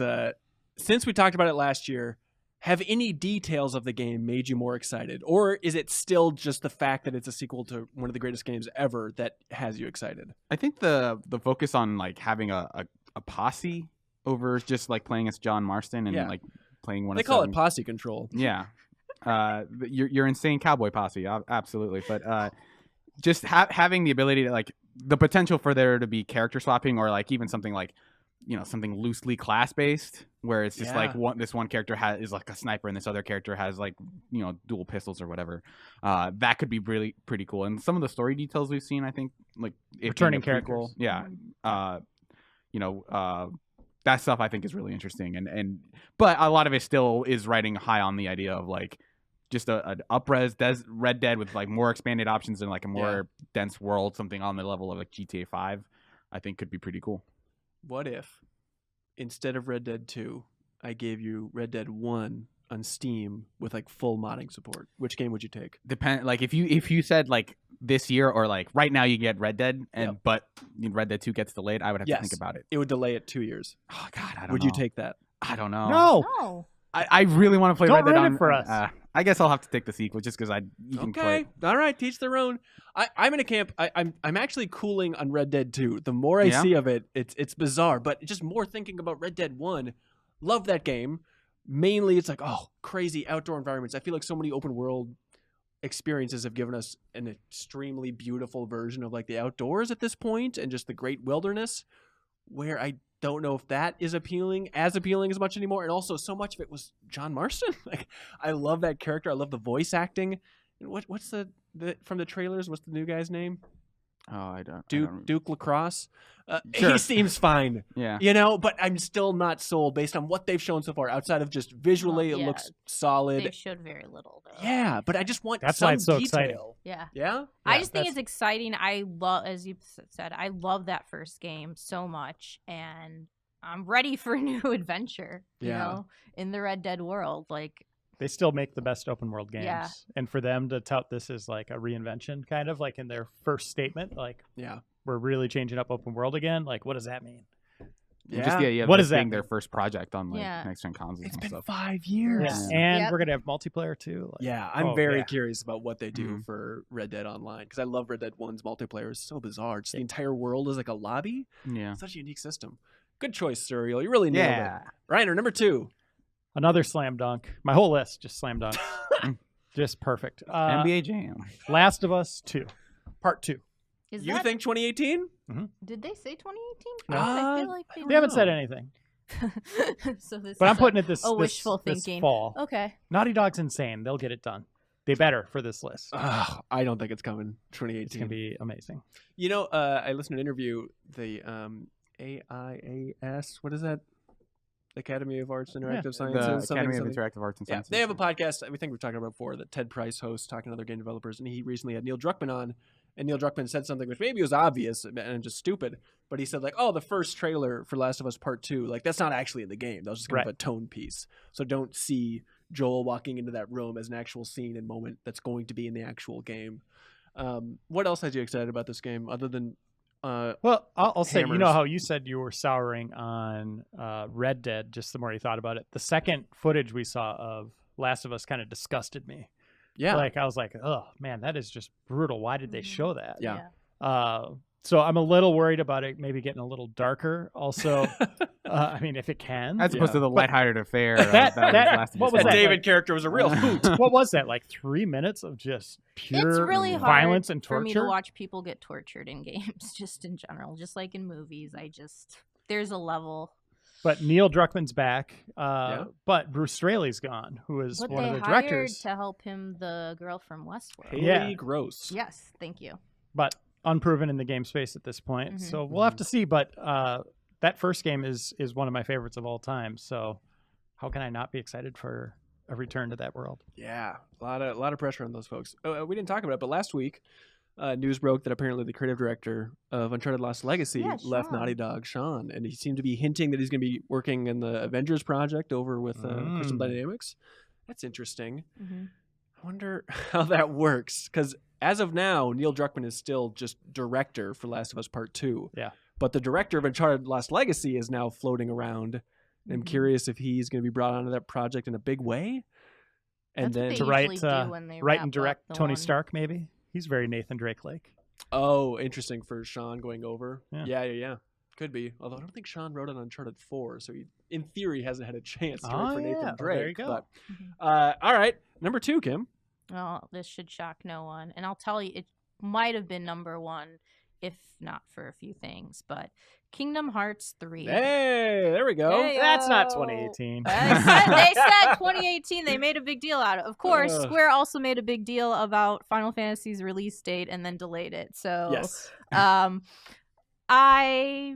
A: since we talked about it last year, have any details of the game made you more excited? Or is it still just the fact that it's a sequel to one of the greatest games ever that has you excited?
B: I think the focus on like having a posse over just like playing as John Marston and
A: Yeah.
B: like playing one
A: They
B: of
A: call
B: seven.
A: it posse control.
B: Yeah. You're insane cowboy posse, absolutely. But just having the ability to like the potential for there to be character swapping or like even something like, you know, something loosely class based where it's just like this one character is like a sniper and this other character has like, you know, dual pistols or whatever. That could be really pretty cool. And some of the story details we've seen, I think, like
C: Returning
B: being a prequel,
C: characters.
B: yeah. You know, that stuff I think is really interesting. And but a lot of it still is riding high on the idea of like just an up-res Red Dead with like more expanded options and like a more dense world, something on the level of like GTA 5, I think could be pretty cool.
A: What if, instead of Red Dead 2, I gave you Red Dead 1 on Steam with like full modding support? Which game would you take?
B: Like if you said like this year or like right now you get Red Dead and but Red Dead 2 gets delayed, I would have to think about it.
A: It would delay it 2 years.
B: Oh God, I don't know.
A: Would you take that?
B: I don't know.
C: No.
D: No.
B: I really want to play
C: Don't
B: Red Dead
C: ruin it
B: on
C: for us.
B: I guess I'll have to take the sequel just because you can play.
A: Okay, all right, teach their own. I'm in a camp. I'm actually cooling on Red Dead 2. The more I see of it, it's bizarre. But just more thinking about Red Dead 1, love that game. Mainly, it's like, oh, crazy outdoor environments. I feel like so many open world experiences have given us an extremely beautiful version of like the outdoors at this point and just the great wilderness, where I don't know if that is appealing as much anymore. And also, so much of it was John Marston. Like, I love that character. I love the voice acting. And what's the from the trailers? What's the new guy's name?
B: Oh, I don't.
A: Duke Lacrosse.
B: Sure.
A: He seems fine.
B: Yeah.
A: You know, but I'm still not sold based on what they've shown so far. Outside of just visually, it looks solid.
D: They showed very little, though.
A: Yeah, but I just want
C: That's
A: some
C: why it's so
A: detail.
C: exciting.
D: Yeah.
A: Yeah?
D: I just think it's exciting. I love, as you said, I love that first game so much, and I'm ready for a new adventure. You know, in the Red Dead world, like.
C: They still make the best open world games.
D: Yeah.
C: And for them to tout this as like a reinvention, kind of like in their first statement, like we're really changing up open world again. Like, what does that mean?
B: Yeah. Just the idea of
C: What
B: this
C: is that
B: being their first project on like next gen consoles
A: It's
B: and
A: been
B: stuff.
A: 5 years.
C: Yeah. And we're gonna have multiplayer too. Like,
A: I'm very curious about what they do for Red Dead Online, because I love Red Dead 1's multiplayer. It's so bizarre. Just the entire world is like a lobby.
B: Yeah.
A: Such a unique system. Good choice, Serial. You really nailed it. Reiner, number 2.
C: Another slam dunk. My whole list just slam dunk. Just perfect.
B: NBA Jam.
C: Last of Us 2, Part 2.
A: You think 2018?
D: Did they say 2018?
C: No.
D: I feel like
C: They haven't said anything.
D: So this
C: But
D: is
C: I'm putting it this
D: wishful
C: this
D: thinking.
C: fall.
D: Okay.
C: Naughty Dog's insane. They'll get it done. They better for this list.
A: I don't think it's coming 2018.
C: It's gonna be amazing.
A: You know, I listened to an interview. The AIAS, what is that? Academy of Arts and Interactive Sciences.
B: The Academy of Interactive Arts and Sciences.
A: They have a podcast. I think we've talked about before that Ted Price hosts, talking to other game developers, and he recently had Neil Druckmann on, and Neil Druckmann said something which maybe was obvious and just stupid, but he said like, "Oh, the first trailer for Last of Us Part 2, like that's not actually in the game. That was just kind of a tone piece. So don't see Joel walking into that room as an actual scene and moment that's going to be in the actual game." What else has you excited about this game other than
C: Well, I'll say, you know
A: hammers.
C: how you said you were souring on Red Dead just the more you thought about it. The second footage we saw of Last of Us kind of disgusted me.
A: Yeah.
C: Like, I was like, oh, man, that is just brutal. Why did they show that?
A: Yeah.
C: So I'm a little worried about it maybe getting a little darker. Also, I mean, if it can.
B: As opposed to the lighthearted affair.
C: That-
B: was
C: that-
B: Last of
C: what
B: Us
C: was
A: That
C: that?
B: One.
A: David character was a real hoot.
C: What was that? Like 3 minutes of just pure
D: It's really hard
C: violence and
D: for me
C: torture?
D: to watch people get tortured in games, just in general. Just like in movies, there's a level.
C: But Neil Druckmann's back.
A: Yeah.
C: But Bruce Straley's gone, who is
D: But
C: one
D: they
C: of the
D: hired
C: directors.
D: to help him the girl from Westworld.
A: Haley
C: Yeah.
A: Gross.
D: Yes, thank you.
C: But unproven in the game space at this point.
D: Mhm.
C: So we'll have to see. But that first game is one of my favorites of all time. So how can I not be excited for a return to that world?
A: Yeah, a lot of pressure on those folks. We didn't talk about it, but last week, news broke that apparently the creative director of Uncharted Lost Legacy
D: Yeah,
A: left
D: Sean.
A: Naughty Dog, Sean, and he seemed to be hinting that he's going to be working in the Avengers project over with Crystal Dynamics. That's interesting.
D: Hmm.
A: I wonder how that works, because as of now, Neil Druckmann is still just director for Last of Us Part 2.
C: Yeah.
A: But the director of Uncharted Lost Legacy is now floating around. I'm
D: Mhm.
A: curious if he's going to be brought onto that project in a big way. And
D: That's what
A: then
D: they
C: To write,
D: usually do when they
C: write
D: wrap
C: and direct
D: up the
C: Tony
D: one.
C: Stark, maybe? He's very Nathan Drake-like.
A: Oh, interesting for Sean going over.
C: Yeah.
A: Yeah. Could be. Although I don't think Sean wrote on Uncharted 4, so he, in theory, hasn't had a chance to write for Nathan
C: Well,
A: Drake.
C: there you go.
A: But,
D: Mhm.
A: all right, number 2, Kim.
D: Well, this should shock no one. And I'll tell you, it might have been number one, if not for a few things. But Kingdom Hearts 3.
A: Hey, there we go.
D: Hey,
C: That's not
D: yo.
C: 2018.
D: They said 2018. They made a big deal out of it. Of course,
A: Ugh.
D: Square also made a big deal about Final Fantasy's release date and then delayed it. So,
A: Yes.
D: I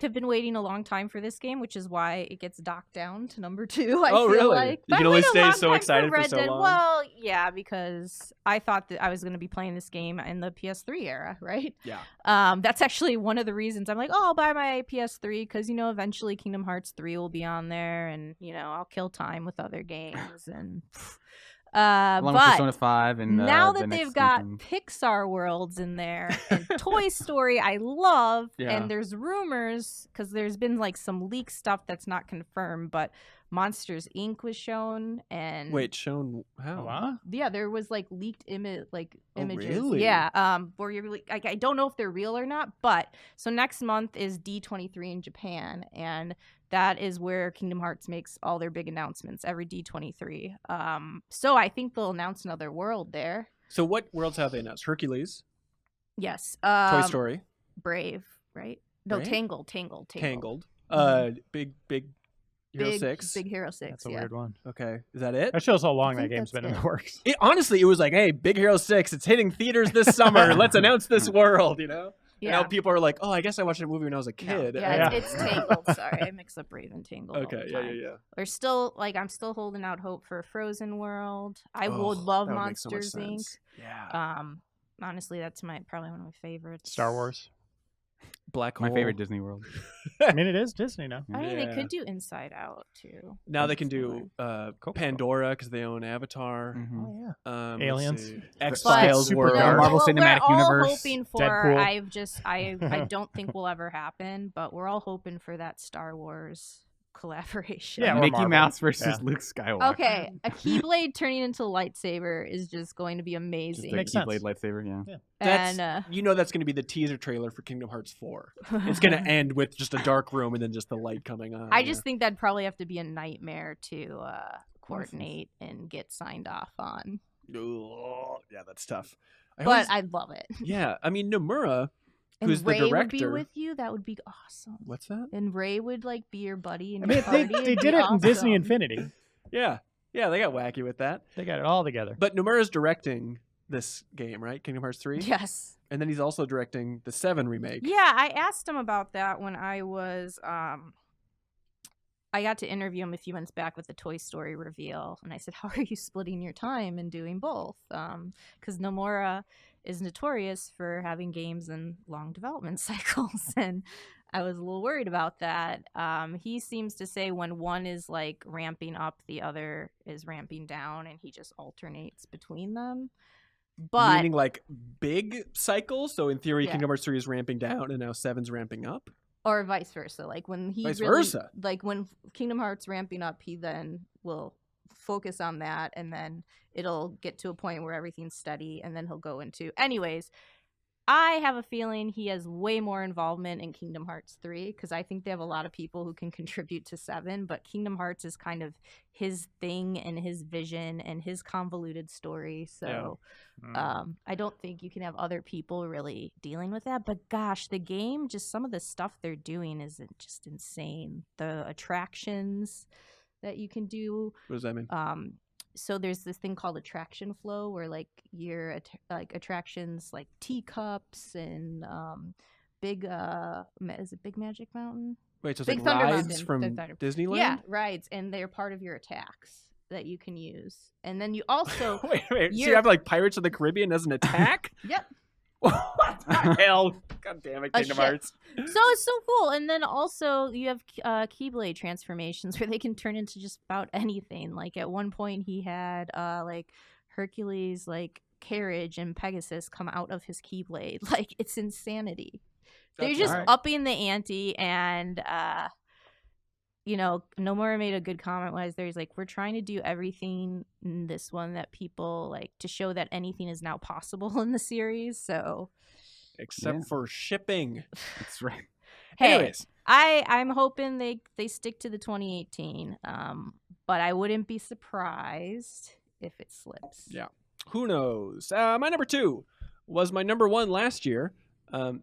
D: have been waiting a long time for this game, which is why it gets docked down to number 2. I
A: Oh,
D: feel
A: really?
D: like.
A: You
D: But
A: can
D: I
A: only
D: waited a
A: stay
D: long
A: so
D: time
A: excited for
D: Red
A: so
D: Dead.
A: long?
D: Well, yeah, because I thought that I was going to be playing this game in the PS3 era, right?
A: Yeah.
D: That's actually one of the reasons I'm like, oh, I'll buy my PS3 because, eventually Kingdom Hearts 3 will be on there and, I'll kill time with other games. And
B: Along with
D: but
B: Persona 5 and
D: now
B: the
D: that
B: next
D: they've got
B: Anthem.
D: Pixar worlds in there and Toy Story, I love,
A: Yeah.
D: and there's rumors because there's been like some leak stuff that's not confirmed, but Monsters Inc. was shown and
A: Wait, shown how?
C: Huh?
D: yeah, there was like leaked
A: Oh,
D: images.
A: really?
D: Yeah, where you're really, I don't know if they're real or not, but so next month is D23 in Japan, and that is where Kingdom Hearts makes all their big announcements every D23. So I think they'll announce another world there.
A: So what worlds have they announced? Hercules,
D: Yes.
A: Toy Story,
D: Brave, right? No,
A: Brave?
D: Tangled.
A: Tangled,
D: Mhm.
A: Big Hero 6.
D: Big Hero 6.
C: That's a
D: yeah.
C: weird one.
A: Okay, is that it?
C: That shows how long
D: I
C: that
D: think
C: game's
D: that's
C: been in
D: it.
C: the works.
A: Honestly, it was like, hey, Big Hero 6, it's hitting theaters this summer. Let's announce this world, And
D: Yeah.
A: now people are like, oh, I guess I watched a movie when I was a
D: No,
A: kid.
D: yeah,
C: Yeah.
D: It's Tangled. Sorry, I mix up Brave and Tangled. all
A: Okay,
D: the
A: yeah.
D: time. There's still I'm still holding out hope for a Frozen World. I
A: Oh,
D: would love
A: that would make so much
D: Monsters Inc.
A: sense. Yeah.
D: Honestly, that's probably one of my favorites.
C: Star Wars.
A: Black Hole.
B: My favorite Disney World.
C: I mean, it is Disney now.
D: I mean,
A: Yeah.
D: they could do Inside Out too.
A: Now they
D: That's
A: can do
C: Cool.
A: Pandora because they own Avatar.
B: Mhm.
C: Oh, yeah.
A: Let's
C: Aliens.
A: see.
B: But-
A: X-Files
C: Supergirl.
A: World.
B: Marvel
D: what
B: Cinematic
D: we're
B: Universe,
D: all hoping for,
C: Deadpool.
D: I don't think will ever happen, but we're all hoping for that Star Wars collaboration.
C: Yeah, or
B: Mickey
C: Marvel.
B: Mouse versus
C: Yeah.
B: Luke Skywalker.
D: Okay, a Keyblade turning into a lightsaber is just going to be
B: Just
D: amazing.
B: a
C: Makes sense.
B: Keyblade lightsaber, yeah.
A: That's,
D: and
A: that's going to be the teaser trailer for Kingdom Hearts 4. It's going to end with just a dark room and then just the light coming on.
D: I just think that'd probably have to be a nightmare to coordinate and get signed off on.
A: Yeah, that's tough.
D: But I'd love it.
A: Yeah, I mean, Nomura,
D: And
A: who's
D: Ray
A: the
D: would be
A: director.
D: with you. That would be awesome.
A: What's that?
D: And Ray would be your buddy. And
C: I mean,
D: your party.
C: they
D: It'd
C: did
D: be
C: it in Disney
D: awesome.
C: Infinity.
A: Yeah, they got wacky with that.
C: They got it all together.
A: But Nomura's directing this game, right? Kingdom Hearts 3?
D: Yes.
A: And then he's also directing the 7 remake.
D: Yeah, I asked him about that when I was I got to interview him a few months back with the Toy Story reveal, and I said, "How are you splitting your time and doing both?" Because Nomura is notorious for having games in long development cycles, and I was a little worried about that. He seems to say when one is ramping up, the other is ramping down, and he just alternates between them. But
A: meaning like big cycles. So in theory,
D: Yeah.
A: Kingdom Hearts 3 is ramping down, and now 7's ramping up.
D: or vice versa. Like when he
A: Vice
D: really,
A: versa.
D: like when Kingdom Hearts ramping up, he then will focus on that, and then it'll get to a point where everything's steady, and then he'll go into. Anyways, I have a feeling he has way more involvement in Kingdom Hearts 3 because I think they have a lot of people who can contribute to 7, but Kingdom Hearts is kind of his thing and his vision and his convoluted story. So I don't think you can have other people really dealing with that. But gosh, the game, just some of the stuff they're doing is just insane. The attractions that you can do.
A: What does that mean?
D: So there's this thing called attraction flow where like your like attractions like teacups and big is it Big Magic Mountain?
A: Wait, so it's
D: Big
A: like
D: Thunder
A: rides
D: Mountain.
A: from
D: Big Thunder-
A: Disneyland?
D: Yeah, rides, and they're part of your attacks that you can use. And then you also
A: wait. So you
D: You're-
A: have like Pirates of the Caribbean as an attack?
D: Yep.
A: What the hell? God damn it,
D: A
A: Kingdom
D: ship.
A: Hearts.
D: So it's so cool. And then also you have Keyblade transformations where they can turn into just about anything. Like at one point he had like Hercules like carriage and Pegasus come out of his Keyblade. Like it's insanity. They're
A: That's
D: just
B: alright.
D: upping the ante, and you know, Nomura made a good comment was there's like we're trying to do everything in this one that people like to show that anything is now possible in the series. So
A: Except
B: Yeah.
A: for shipping.
B: That's right.
D: hey,
A: Anyways,
D: I'm hoping they stick to the 2018, but I wouldn't be surprised if it slips.
A: Yeah. Who knows? My number 2 was my number 1 last year.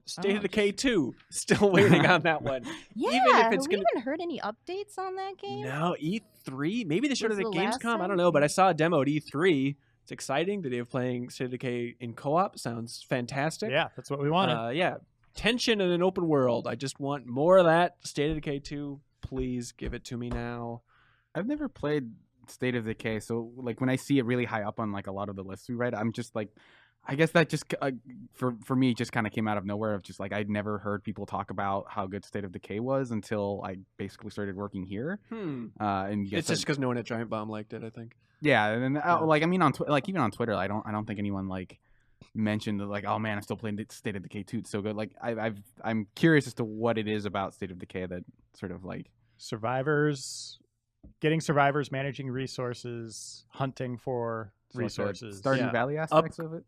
A: State
D: Oh,
A: of Decay 2. Still waiting on that one.
D: Yeah,
A: Even if
D: have
A: it's
D: we
A: gonna-
D: even heard any updates on that game?
A: No, E3. Maybe they showed
D: Was
A: it at
D: the last
A: Gamescom. I
D: time?
A: don't know, but I saw a demo at E3. It's exciting. The idea of playing State of Decay in co-op sounds fantastic.
C: Yeah, that's what we wanted.
A: Yeah. Tension in an open world. I just want more of that. State of Decay 2. Please give it to me now.
B: I've never played State of Decay, so like when I see it really high up on like a lot of the lists we read, I'm just like, I guess that just for me just kind of came out of nowhere. Of just like I'd never heard people talk about how good State of Decay was until I basically started working here. And
A: It's just because no one at Giant Bomb liked it, I think.
B: yeah, and then
A: Yeah.
B: like I mean on like even on Twitter, I don't think anyone like mentioned that, like, oh man, I'm still playing State of Decay 2. It's so good. Like I'm curious as to what it is about State of Decay that sort of like
C: Getting survivors, managing resources, hunting for resources.
B: Stardew
A: Yeah.
B: Valley aspects of it.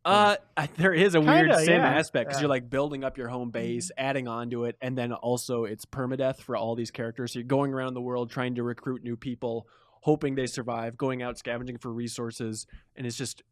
A: There is a weird
C: Kinda,
A: sim
C: yeah.
A: aspect because
C: Yeah.
A: you're like building up your home base, adding on to it, and then also it's permadeath for all these characters. So you're going around the world trying to recruit new people, hoping they survive, going out scavenging for resources, and it's just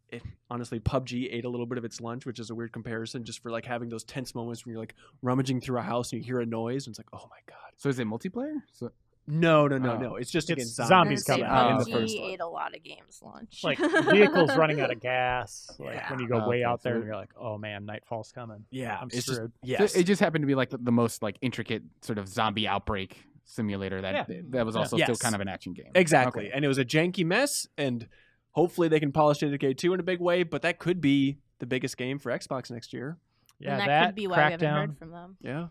A: honestly, PUBG ate a little bit of its lunch, which is a weird comparison, just for like having those tense moments when you're like rummaging through a house and you hear a noise and it's like, oh my god.
B: So is it multiplayer? So
A: No.
B: Oh.
A: It's just
C: It's
A: against
C: zombies
A: zombies.
C: coming
B: in the
D: PUBG
B: first
D: ate a lot of games lunch.
C: Like vehicles running out of gas. Like
A: Yeah.
C: when you go way
B: Okay,
C: out there
B: so-
C: and you're like, oh man, nightfall's coming.
A: Yeah,
C: I'm
A: it's just
C: screwed.
A: yes.
B: it just happened to be like the most like intricate sort of zombie outbreak simulator that
C: Yeah.
B: that was also
A: Yeah.
B: still
A: Yes.
B: kind of an action game.
A: Exactly.
B: Okay.
A: And it was a janky mess, and hopefully they can polish State of Decay 2 in a big way, but that could be the biggest game for Xbox next year.
C: Yeah,
D: and that could be why we haven't
C: Crackdown,
D: heard from them.
A: Yeah.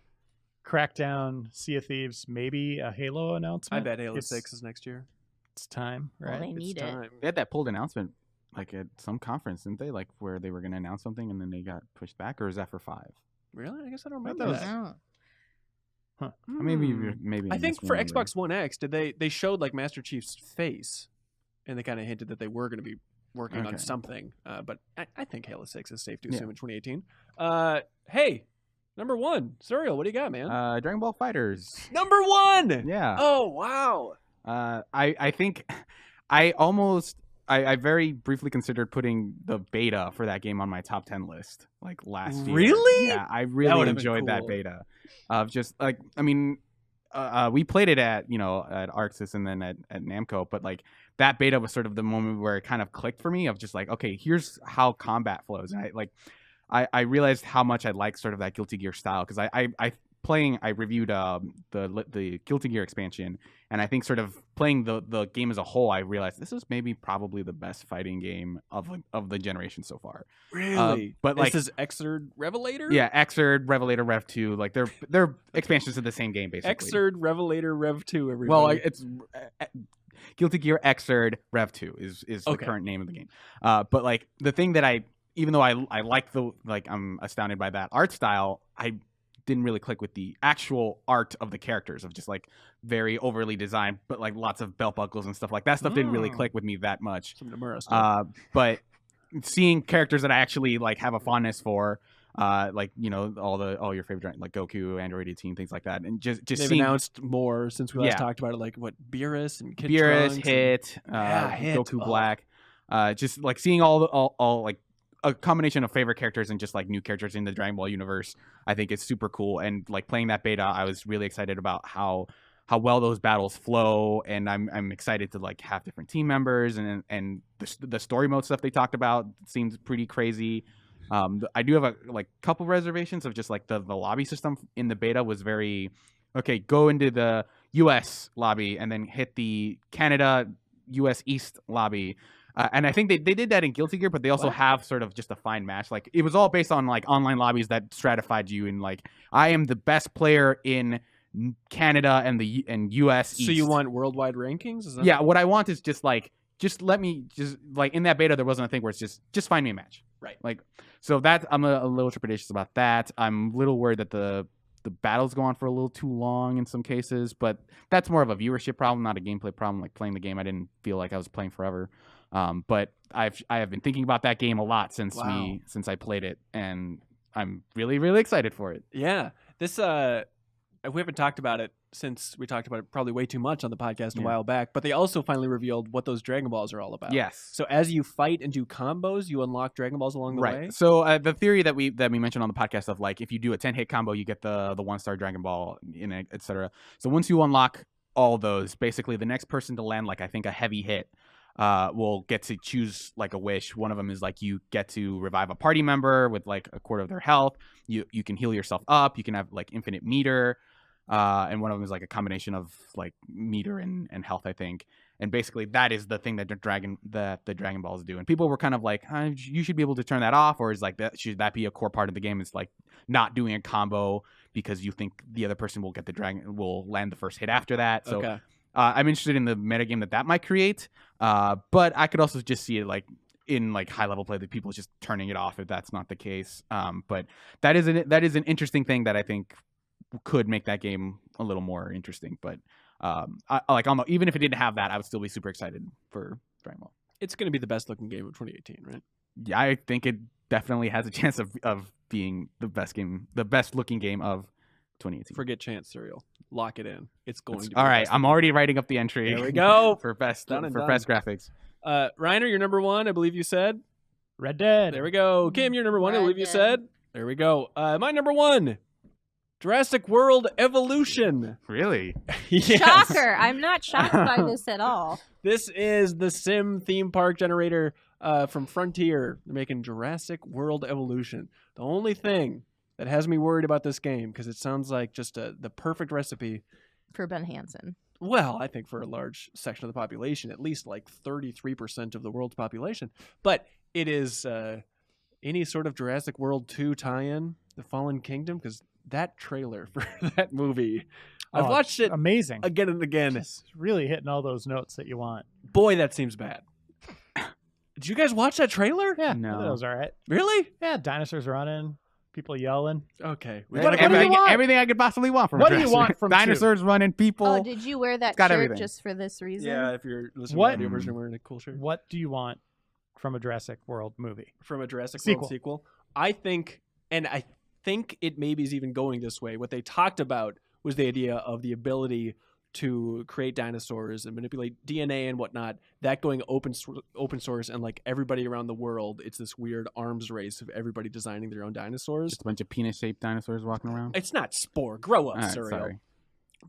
C: Crackdown, Sea of Thieves, maybe a Halo
A: I
C: announcement.
A: bet Halo
C: It's-
A: 6 is next year.
C: It's time,
D: Well,
C: right?
D: they
A: It's
D: need it.
A: time.
B: They had that pulled announcement like at some conference, didn't they? Like where they were going to announce something and then they got pushed back, or is that for 5?
A: Really? I guess I don't
C: I
A: remember
C: thought it
A: that.
C: was-
D: Oh.
B: Or maybe
A: Hmm.
B: maybe
A: I think for
B: misremembering.
A: Xbox One X, they showed like Master Chief's face, and they kind of hinted that they were going to be working on
B: Okay.
A: something. But I think Halo 6 is safe to
B: Yeah.
A: assume in 2018. Hey, number 1, Suriel, what do you got, man?
B: Dragon Ball Fighters.
A: Number 1.
B: Yeah.
A: Oh wow.
B: I think I very briefly considered putting the beta for that game on my top 10 list like last year.
A: Really?
B: Yeah, I
A: That
B: really
A: would've been
B: enjoyed that
A: cool.
B: beta. Of just like, I mean, we played it at at Arxis and then at Namco, but like that beta was sort of the moment where it kind of clicked for me of just like, okay, here's how combat flows, and I realized how much I like sort of that Guilty Gear style, because I reviewed the Guilty Gear expansion, and I think sort of playing the game as a whole, I realized this is maybe probably the best fighting game of the generation so far.
A: Really?
B: but, like-
A: this is Xrd Revelator?
B: Yeah, Xrd, Revelator, Rev 2, like they're expansions to the same game basically.
A: Xrd Revelator Rev 2, everybody.
B: Well, it's Guilty Gear Xrd Rev 2 is the
A: Okay.
B: current name of the game. But like the thing that I even though I like I'm astounded by that art style, I didn't really click with the actual art of the characters, of just like very overly designed, but like lots of belt buckles and stuff like that. Stuff didn't really click with me that much.
A: Some Nomura stuff.
B: But seeing characters that I actually like have a fondness for, like, you know, all your favorite, like Goku, Android 18, things like that, and just
A: They've
B: seeing
A: announced more since we last talked about it, like what Beerus and Kid
B: Beerus,
A: Trunks
B: Hit,
A: Hit.
B: Goku Black, just like seeing all like a combination of favorite characters and just like new characters in the Dragon Ball universe, I think is super cool. And like playing that beta, I was really excited about how well those battles flow, and I'm excited to like have different team members, and the story mode stuff they talked about seems pretty crazy. I do have a couple reservations of just like the lobby system in the beta was very okay. Go into the U.S. lobby and then hit the Canada U.S. East lobby. And I think they did that in Guilty Gear, but they also have sort of just a fine match. Like it was all based on like online lobbies that stratified you in like, I am the best player in Canada and US East.
A: So you want worldwide rankings? Is that
B: what I want is just let me like in that beta there wasn't a thing where it's just find me a match.
A: Right.
B: Like so that I'm a little trepidatious about that. I'm a little worried that the battles go on for a little too long in some cases, but that's more of a viewership problem, not a gameplay problem. Like playing the game, I didn't feel like I was playing forever. But I have been thinking about that game a lot since I played it, and I'm really, really excited for it.
A: Yeah. This we haven't talked about it since we talked about it probably way too much on the podcast a while back, but they also finally revealed what those Dragon Balls are all about.
B: Yes.
A: So as you fight and do combos, you unlock Dragon Balls along the way?
B: So the theory that we mentioned on the podcast of like if you do a 10-hit combo, you get the 1-star Dragon Ball, in it, etc. So once you unlock all those, basically the next person to land like I think a heavy hit will get to choose like a wish. One of them is like you get to revive a party member with like a quarter of their health. You can heal yourself up. You can have like infinite meter. And one of them is like a combination of like meter and health, I think. And basically that is the thing that the Dragon Balls do. And people were kind of like, you should be able to turn that off, or is like that should that be a core part of the game? It's like not doing a combo because you think the other person will land the first hit after that. So
A: okay.
B: I'm interested in the metagame that might create, but I could also just see it like in like high level play that people just turning it off if that's not the case. But that is an interesting thing that I think could make that game a little more interesting. But even if it didn't have that, I would still be super excited for Dragon Ball.
A: It's going to be the best looking game of 2018, right?
B: Yeah, I think it definitely has a chance of being the best looking game of 2018.
A: Forget chance, Serial. Lock it in. It's going to be
B: all right. I'm already writing up the entry.
A: There we go.
B: for best
A: Done.
B: best graphics.
A: Reiner, you're number one, I believe you said.
C: Red Dead.
A: There we go. Kim, you're number one, I
D: Red
A: believe you
D: Dead.
A: said. There we go. My number one, Jurassic World Evolution.
B: Really?
A: Yes.
D: Shocker. I'm not shocked by this at all.
A: This is the sim theme park generator from Frontier. They're making Jurassic World Evolution. The only thing that has me worried about this game, because it sounds like just the perfect recipe.
D: For Ben Hansen.
A: Well, I think for a large section of the population, at least like 33% of the world's population. But it is any sort of Jurassic World 2 tie-in, The Fallen Kingdom, because that trailer for that movie, I've watched it
C: amazing
A: again and again.
C: Just really hitting all those notes that you want.
A: Boy, that seems bad. Did you guys watch that trailer?
C: Yeah,
B: No.
C: that was all right.
A: Really?
C: Yeah, dinosaurs running, people yelling.
A: Okay.
B: Everything I could possibly want from
C: What do you
B: Jurassic.
C: want from
B: dinosaurs running, people?
D: Oh, did you wear that
B: got
D: shirt
B: everything.
D: just for this reason?
A: Yeah, if you're listening
C: What?
A: to the audio version, wearing a cool shirt.
C: What do you want from a Jurassic World movie?
A: From a Jurassic
C: Sequel.
A: World sequel. I think it maybe is even going this way. What they talked about was the idea of the ability to create dinosaurs and manipulate DNA and whatnot. That going open source, and like everybody around the world, it's this weird arms race of everybody designing their own dinosaurs.
B: Just a bunch of penis-shaped dinosaurs walking around.
A: It's not Spore. Grow up,
B: All right,
A: Serial.
B: sorry.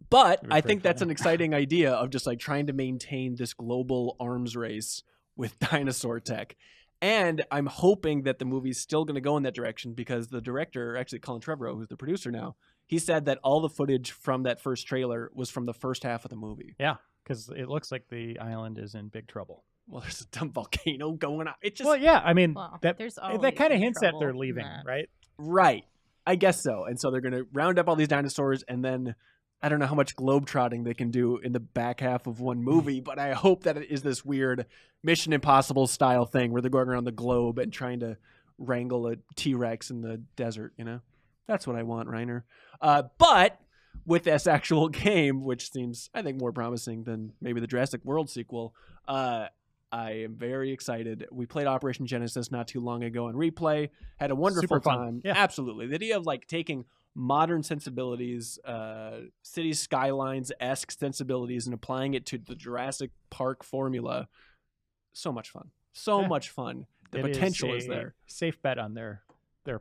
A: But
C: Very
A: I think that's
C: funny.
A: an exciting idea of just like trying to maintain this global arms race with dinosaur tech. And I'm hoping that the movie's still going to go in that direction, because the director, actually Colin Trevorrow, who's the producer now, he said that all the footage from that first trailer was from the first half of the movie.
C: Yeah, because it looks like the island is in big trouble.
A: Well, there's a dumb volcano going on. It just
C: Well, yeah, I mean,
D: Well,
C: that
D: there's
C: kind
D: always
C: of hints at
D: trouble
C: they're
D: in
C: leaving,
D: that.
C: right?
A: right. I guess so. And so they're going to round up all these dinosaurs, and then I don't know how much globetrotting they can do in the back half of one movie, but I hope that it is this weird Mission Impossible style thing where they're going around the globe and trying to wrangle a T-Rex in the desert. You know, that's what I want, Reiner. But with this actual game, which seems, I think, more promising than maybe the Jurassic World sequel, I am very excited. We played Operation Genesis not too long ago on Replay. Had a wonderful
C: Super fun.
A: time.
C: Yeah.
A: Absolutely. The idea of like taking modern sensibilities, city skylines-esque sensibilities, and applying it to the Jurassic Park formula. So much fun. So much fun. The potential is there.
C: Safe bet on their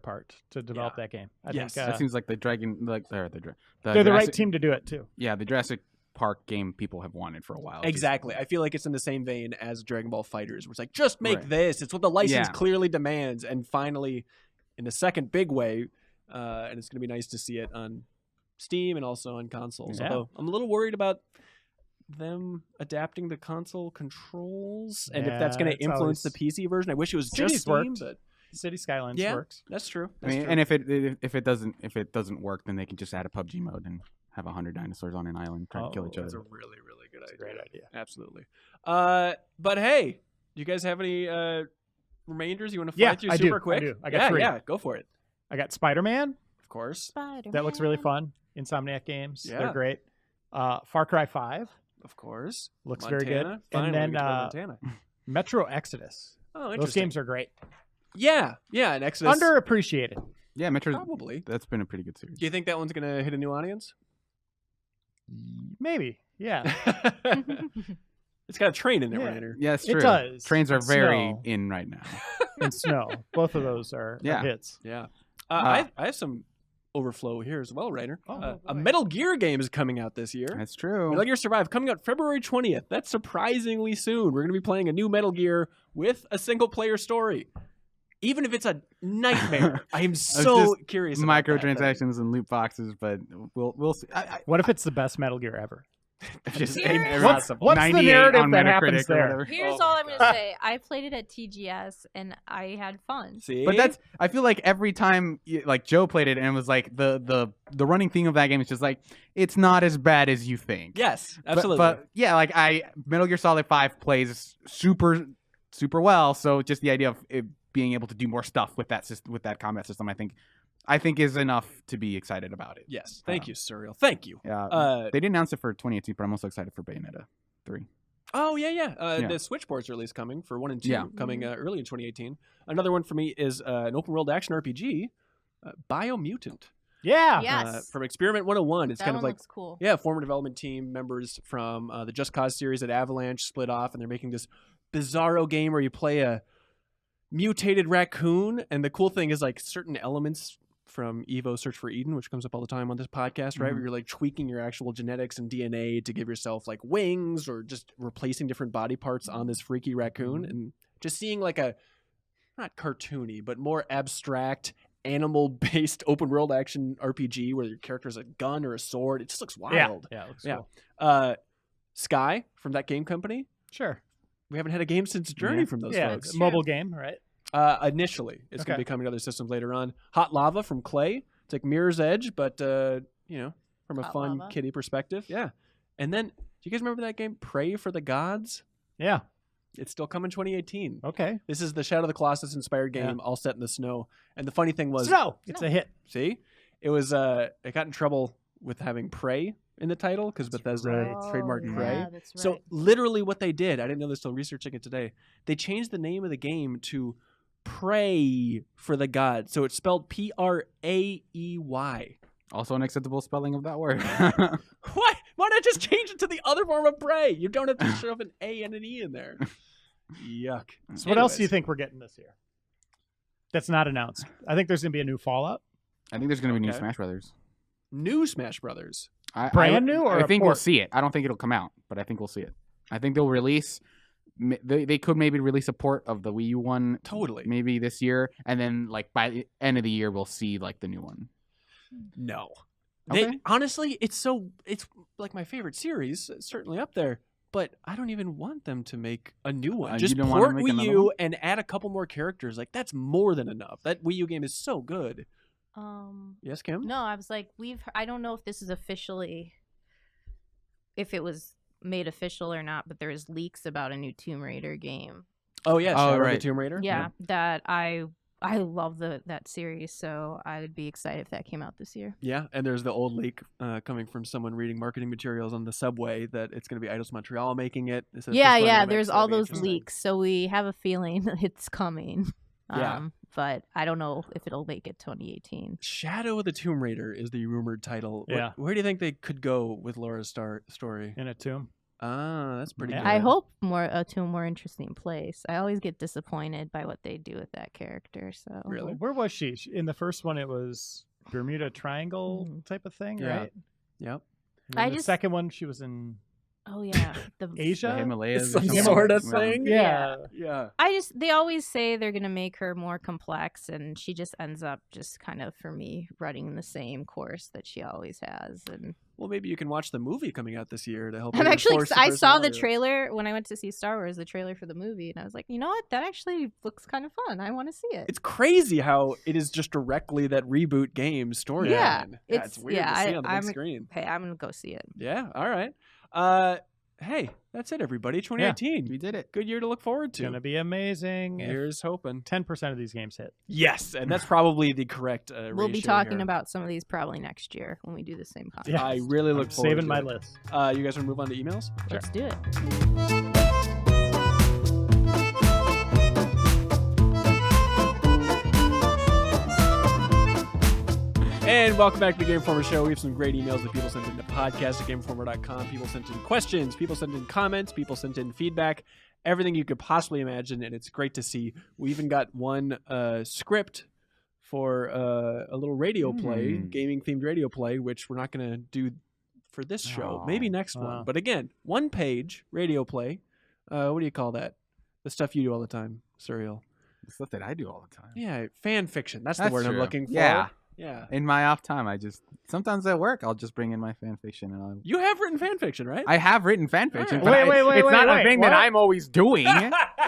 C: part to develop that game. I
A: Yes.
C: think
B: That seems like the Dragon, like
C: they're the
B: Jurassic,
C: right team to do it too.
B: Yeah, the Jurassic Park game people have wanted for a while.
A: Exactly. I feel like it's in the same vein as Dragon Ball FighterZ, where it's like, just make
B: Right.
A: this. It's what the license
B: Yeah.
A: clearly demands. And finally, in the second big way, and it's going to be nice to see it on Steam and also on consoles.
C: Yeah.
A: Although I'm a little worried about them adapting the console controls and if that's
C: Yeah,
A: going to
C: it's
A: influence
C: always-
A: the PC version. I wish it was just
C: Cities
A: Steam,
C: worked.
A: but
C: City Skylines
A: yeah,
C: works.
A: that's true.
B: I mean, and if it doesn't work, then they can just add a PUBG mode and have 100 dinosaurs on an island trying to kill each
A: that's a
B: other.
A: really, really good idea.
C: Great idea.
A: Absolutely. But hey, do you guys have any remainders you want to fly through
C: I
A: super
C: do.
A: quick?
C: I do. I got 3.
A: Yeah, go for it.
C: I got Spider-Man.
A: Of course.
D: Spider-Man.
C: That looks really fun. Insomniac games.
A: Yeah.
C: They're great. Far Cry 5
A: Of course.
C: looks
A: Montana.
C: very good.
A: Finally,
C: And then
A: we get to Montana.
C: Metro Exodus.
A: Oh,
C: Those
A: interesting.
C: games are great.
A: Yeah, and Exodus.
C: Underappreciated.
B: Yeah, Metro's
A: Probably.
B: that's been a pretty good series.
A: Do you think that one's going to hit a new audience?
C: Maybe. Yeah.
A: It's got a train in there,
C: Yeah.
A: Rainer.
B: Yeah, it's
C: It
B: true.
C: does.
B: Trains are
C: It's
B: very
C: snow.
B: in right now.
C: And Snow. Both of those are hits.
A: Yeah. I have some overflow here as well, Rainer.
C: Oh,
A: a
C: boy.
A: Metal Gear game is coming out this year.
B: That's true.
A: Metal Gear Survive coming out February 20th. That's surprisingly soon. We're going to be playing a new Metal Gear with a single player story. Even if it's a nightmare. I am so
B: just
A: curious about that thing.
B: Microtransactions and loot boxes, but we'll see.
C: What if it's the best Metal Gear ever?
B: Just
D: Here's-
C: What's the
B: 98
C: narrative
B: on
C: that
B: Metacritic
C: happens
B: or
C: there?
B: whatever.
D: Here's
A: Oh
D: all
A: my
D: I'm going to say. I played it at TGS, and I had fun.
A: See?
B: But that's I feel like every time like Joe played it and it was like the running theme of that game is just like it's not as bad as you think.
A: Yes,
B: But-
A: absolutely.
B: But yeah, like Metal Gear Solid 5 plays super well, so just the idea of it being able to do more stuff with that with that combat system I think is enough to be excited about it.
A: yes. Thank you, Surreal. Thank you.
B: Yeah. They didn't announce it for 2018, but I'm also excited for Bayonetta 3.
A: Oh, yeah.
B: Yeah.
A: The Switchboard's release coming for 1 and 2,
B: Yeah.
A: coming early in 2018. Another one for me is an open world action RPG, Biomutant.
C: Yeah.
D: Yes.
A: From Experiment 101. It's
D: that
A: kind
D: one
A: of like
D: looks cool.
A: yeah, former development team members from the Just Cause series at Avalanche split off, and they're making this bizarro game where you play a mutated raccoon. And the cool thing is like certain elements from Evo Search for Eden, which comes up all the time on this podcast, right?
B: Mhm.
A: Where you're like tweaking your actual genetics and DNA to give yourself like wings or just replacing different body parts on this freaky raccoon. And just seeing like a, not cartoony, but more abstract animal-based open world action RPG where your character has a gun or a sword. It just looks wild.
C: Yeah. It looks
A: Yeah.
C: cool.
A: Sky from that game company.
C: Sure.
A: We haven't had a game since Journey
B: Yeah.
A: from those
C: Yeah.
A: folks.
C: It's a mobile game, right?
A: Initially, it's going
C: Okay.
A: to be coming to other systems later on. Hot Lava from Clay. It's like Mirror's Edge, but from a
D: Hot
A: fun
D: Lava.
A: kiddie perspective. Yeah. And then, do you guys remember that game, Pray for the Gods?
C: Yeah.
A: It's still coming 2018.
C: Okay.
A: This is the Shadow of the Colossus inspired game, all set in the snow. And the funny thing was,
C: Snow. It's a hit.
A: see, it was it got in trouble with having Prey in the title because Bethesda trademarked Prey.
D: Yeah, that's right.
A: So literally what they did, I didn't know this till researching it today. They changed the name of the game to Pray for the Gods. So it's spelled Praey.
B: Also an acceptable spelling of that word.
A: What? Why not just change it to the other form of pray? You don't have to shove an A and an E in there. Yuck.
C: So what else do you
A: Anyways.
C: think we're getting this year? That's not announced. I think there's going to be a new Fallout.
B: I think there's going to be new
A: Okay.
B: Smash Brothers.
A: New Smash Brothers.
C: Brand new or
B: I
C: a
B: think we'll
C: port?
B: see it. I don't think it'll come out, but I think we'll see it. I think they'll release. They could maybe release a port of the Wii U one,
A: Totally.
B: maybe this year, and then like by the end of the year we'll see like the new one.
A: No.
B: Okay.
A: Honestly, it's like my favorite series, it's certainly up there. But I don't even want them to make a new one.
B: You
A: Just
B: don't wanna
A: port
B: make
A: Wii
B: another
A: U
B: one?
A: and add a couple more characters. Like that's more than enough. That Wii U game is so good. Yes, Kim?
D: No, I was like, I don't know if this is officially, if it was made official or not, but there's leaks about a new Tomb Raider game.
A: Oh yeah,
B: Oh,
A: Shadow of
B: right.
A: the Tomb Raider.
D: Yeah, that I I love that series, so I'd be excited if that came out this year.
A: Yeah, and there's the old leak coming from someone reading marketing materials on the subway that it's going to be Eidos Montreal making it. Instead of
D: Yeah,
A: Fistful
D: yeah.
A: Dynamics,
D: There's
A: so
D: all
A: it'll be
D: those
A: interesting.
D: leaks, so we have a feeling it's coming.
A: Yeah.
D: But I don't know if it'll make it 2018.
A: Shadow of the Tomb Raider is the rumored title.
C: Yeah.
A: Where do you think they could go with Laura's story?
C: In a tomb.
A: Ah, that's pretty
C: Yeah.
A: good.
D: I hope to a more interesting place. I always get disappointed by what they do with that character. So
A: Really?
C: Where was she? In the first one, it was Bermuda Triangle type of thing,
A: Yeah.
C: right?
A: Yep.
C: And
D: I
C: the
D: just-
C: second one, she was in
D: Oh yeah, the
C: Asia.
B: The Himalayas.
A: Some
B: or something.
A: sort of
B: Yeah.
A: thing.
C: Yeah.
A: Yeah.
D: they always say they're gonna make her more complex, and she just ends up just kind of, for me, running the same course that she always has. And
A: Well, maybe you can watch the movie coming out this year to help.
D: I'm actually
A: reinforce
D: I saw the
A: personality.
D: trailer when I went to see Star Wars, the trailer for the movie, and I was like, you know what, that actually looks kind of fun. I want to see it.
A: It's crazy how it is just directly that reboot game storyline.
D: Yeah,
A: It's
D: it's-
A: weird
D: yeah,
A: to see
D: I-
A: on the
D: I'm-
A: big screen.
D: Okay, I'm gonna go see it.
A: Yeah. All right. Hey, that's it, everybody. 2018.
B: We did it.
A: Good year to look forward to.
C: Gonna be amazing. If
A: Here's hoping.
C: 10% of these games hit.
A: Yes, and that's probably the correct
D: We'll be
A: ratio
D: talking
A: here.
D: about some of these probably next year when we do the same podcast.
C: Yeah.
A: I really look forward
C: Saving
A: to
C: my
A: it.
C: list.
A: You guys want to move on to emails?
D: Let's do it.
A: And welcome back to the Game Informer Show. We have some great emails that people sent in to podcast@GameInformer.com. People sent in questions. People sent in comments. People sent in feedback. Everything you could possibly imagine, and it's great to see. We even got one script for a little radio play, gaming-themed radio play, which we're not going to do for this show. Maybe next one.
C: wow.
A: But again, one-page radio play. What do you call that? The stuff you do all the time, Surreal.
B: The stuff that I do all the time.
A: Yeah, fan fiction. That's the
B: That's
A: word I'm
B: true.
A: looking for.
B: Yeah.
A: Yeah.
B: In my off time, sometimes at work, I'll just bring in my fan fiction and
A: You have written fan fiction, right?
B: I have written fan fiction.
A: Alright.
B: but
C: Wait,
B: it's not
C: wait,
B: a thing
C: what?
B: that I'm always doing.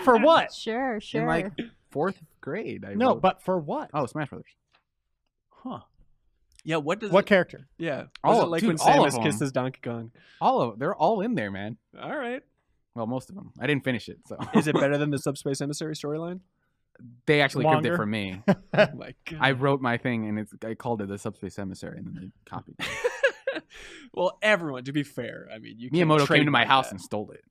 C: For what?
D: Sure.
B: In like fourth grade. I
C: No,
B: wrote-
C: but for what?
B: oh, Smash Brothers.
C: Huh.
A: Yeah, what does
C: What
A: it,
C: character?
A: yeah.
B: All
A: Was it
B: of-
A: like
B: dude,
A: when
B: all of
A: Samus
B: them.
A: kisses Donkey Kong?
B: They're all in there, man.
A: All right.
B: Well, most of them. I didn't finish it, so
A: Is it better than the Subspace Emissary storyline?
B: they actually cribbed
C: Longer?
B: it from me.
A: Oh my god.
B: I wrote my thing and I called it the Subspace Emissary, and then they copied it.
A: Well, everyone, to be fair, I mean, you can't
B: Miyamoto came to my
A: trademark
B: house
A: that.
B: and stole it.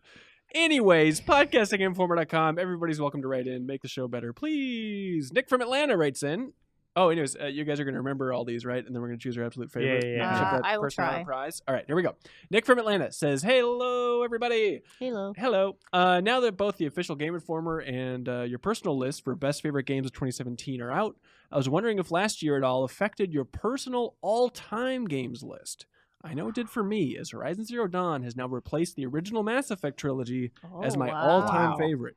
A: Anyways, podcastinginformer.com. Everybody's welcome to write in, make the show better, please. Nick from Atlanta writes in. Oh, anyways, you guys are going to remember all these, right? And then we're going to choose your absolute favorite.
C: Yeah, yeah,
A: and
C: yeah.
A: ship that
D: I will
A: person out a
D: try.
A: prize. All right, here we go. Nick from Atlanta says, hello, everybody.
D: Halo.
A: Hello. Now that both the official Game Informer and your personal list for best favorite games of 2017 are out, I was wondering if last year at all affected your personal all-time games list. I know it did for me, as Horizon Zero Dawn has now replaced the original Mass Effect trilogy as my all-time
C: Wow.
A: favorite.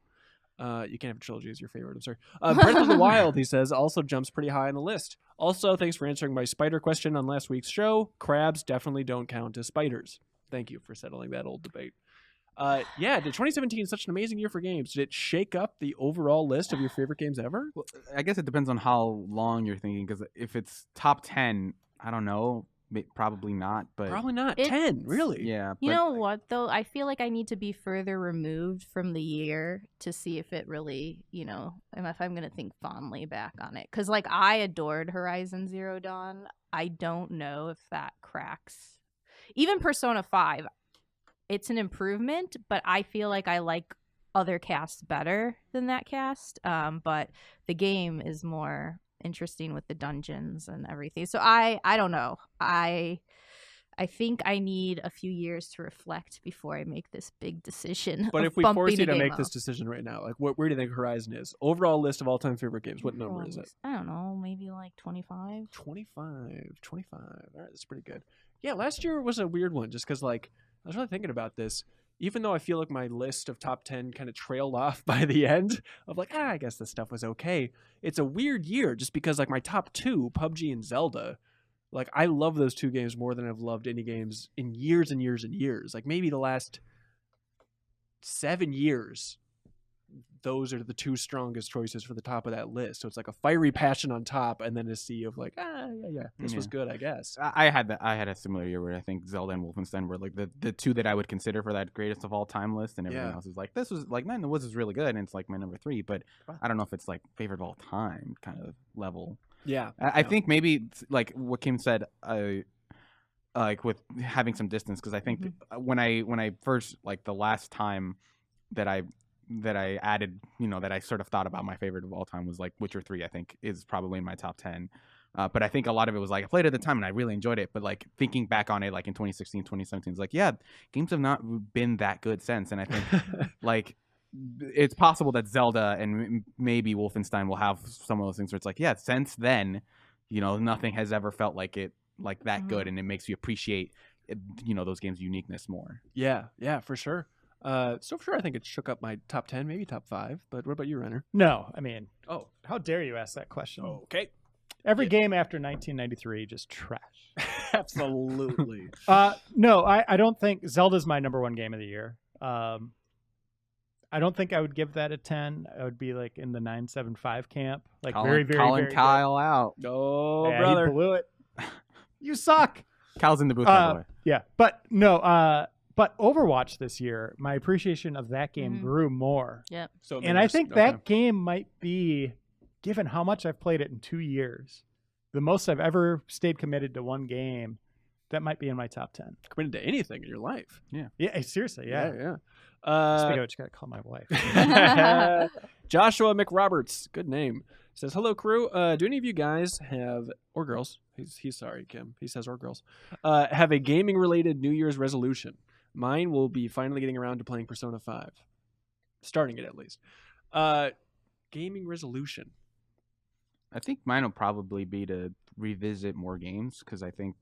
A: You can't have a trilogy as your favorite. I'm sorry. Breath of the Wild, he says, also jumps pretty high on the list. Also, thanks for answering my spider question on last week's show. Crabs definitely don't count as spiders. Thank you for settling that old debate. Yeah, did 2017 such an amazing year for games? Did it shake up the overall list of your favorite games ever?
B: Well, I guess it depends on how long you're thinking, because if it's top 10, I don't know, probably not. But
A: Probably not.
D: It's-
A: 10, really?
B: yeah,
D: You
B: but
D: know what, though? I feel like I need to be further removed from the year to see if it really, and if I'm going to think fondly back on it. Because, I adored Horizon Zero Dawn. I don't know if that cracks. Even Persona 5, it's an improvement, but I feel like I like other casts better than that cast. But the game is more interesting with the dungeons and everything. So I don't know. I think I need a few years to reflect before I make this big decision.
A: But
D: of
A: if we force
D: bumping
A: you
D: a
A: to
D: game
A: make
D: up.
A: this decision right now, where do you think Horizon is? Overall list of all-time favorite games. What number is it?
D: I don't know, maybe 25.
A: 25. All right, that's pretty good. Yeah, last year was a weird one just because, I was really thinking about this. Even though I feel like my list of top 10 kind of trailed off by the end of I guess this stuff was okay. It's a weird year just because, my top two, PUBG and Zelda, I love those two games more than I've loved any games in years and years and years. Maybe the last 7 years, those are the two strongest choices for the top of that list. So it's like a fiery passion on top, and then a sea of like, this was good, I guess.
B: I had a similar year where I think Zelda and Wolfenstein were like the two that I would consider for that greatest of all time list, and everything else is like, this was like Night in the Woods is really good, and it's like my number 3, but I don't know if it's like favorite of all time kind of level.
A: Yeah,
B: I think maybe like what Kim said, like with having some distance, because I think when I first, like the last time that I added, that I sort of thought about my favorite of all time was like Witcher 3, I think is probably in my top 10. But I think a lot of it was like I played it at the time and I really enjoyed it. But like thinking back on it, like in 2016, 2017, it's like, yeah, games have not been that good since. And I think like it's possible that Zelda and maybe Wolfenstein will have some of those things where it's like, yeah, since then, nothing has ever felt like it like that good, and it makes you appreciate those games' uniqueness more.
A: Yeah, for sure. So for sure, I think it shook up my top 10, maybe top 5. But what about you, Renner?
C: No, I mean, how dare you ask that question?
A: Okay.
C: Every game after 1993 just trash.
A: Absolutely.
C: No, I don't think Zelda's my number 1 game of the year. I don't think I would give that a 10. I would be like in the 9.75 camp. Like very
B: calling Kyle out.
A: Oh,
C: yeah,
A: brother.
C: He blew it. You suck.
B: Kyle's in the booth, by the way.
C: Yeah, but no. But Overwatch this year, my appreciation of that game grew more.
D: Yep.
A: So
C: I think that game might be, given how much I've played it in 2 years, the most I've ever stayed committed to one game. That might be in my top 10.
A: Committed to anything in your life.
C: Yeah, seriously, yeah.
A: Yeah.
C: Speaking of which, gotta call my wife.
A: Joshua McRoberts, good name, says, hello, crew. Do any of you guys have, or girls, he's sorry, Kim, he says, or girls, have a gaming-related New Year's resolution? Mine will be finally getting around to playing Persona 5. Starting it, at least. Gaming resolution.
B: I think mine will probably be to revisit more games, because I think,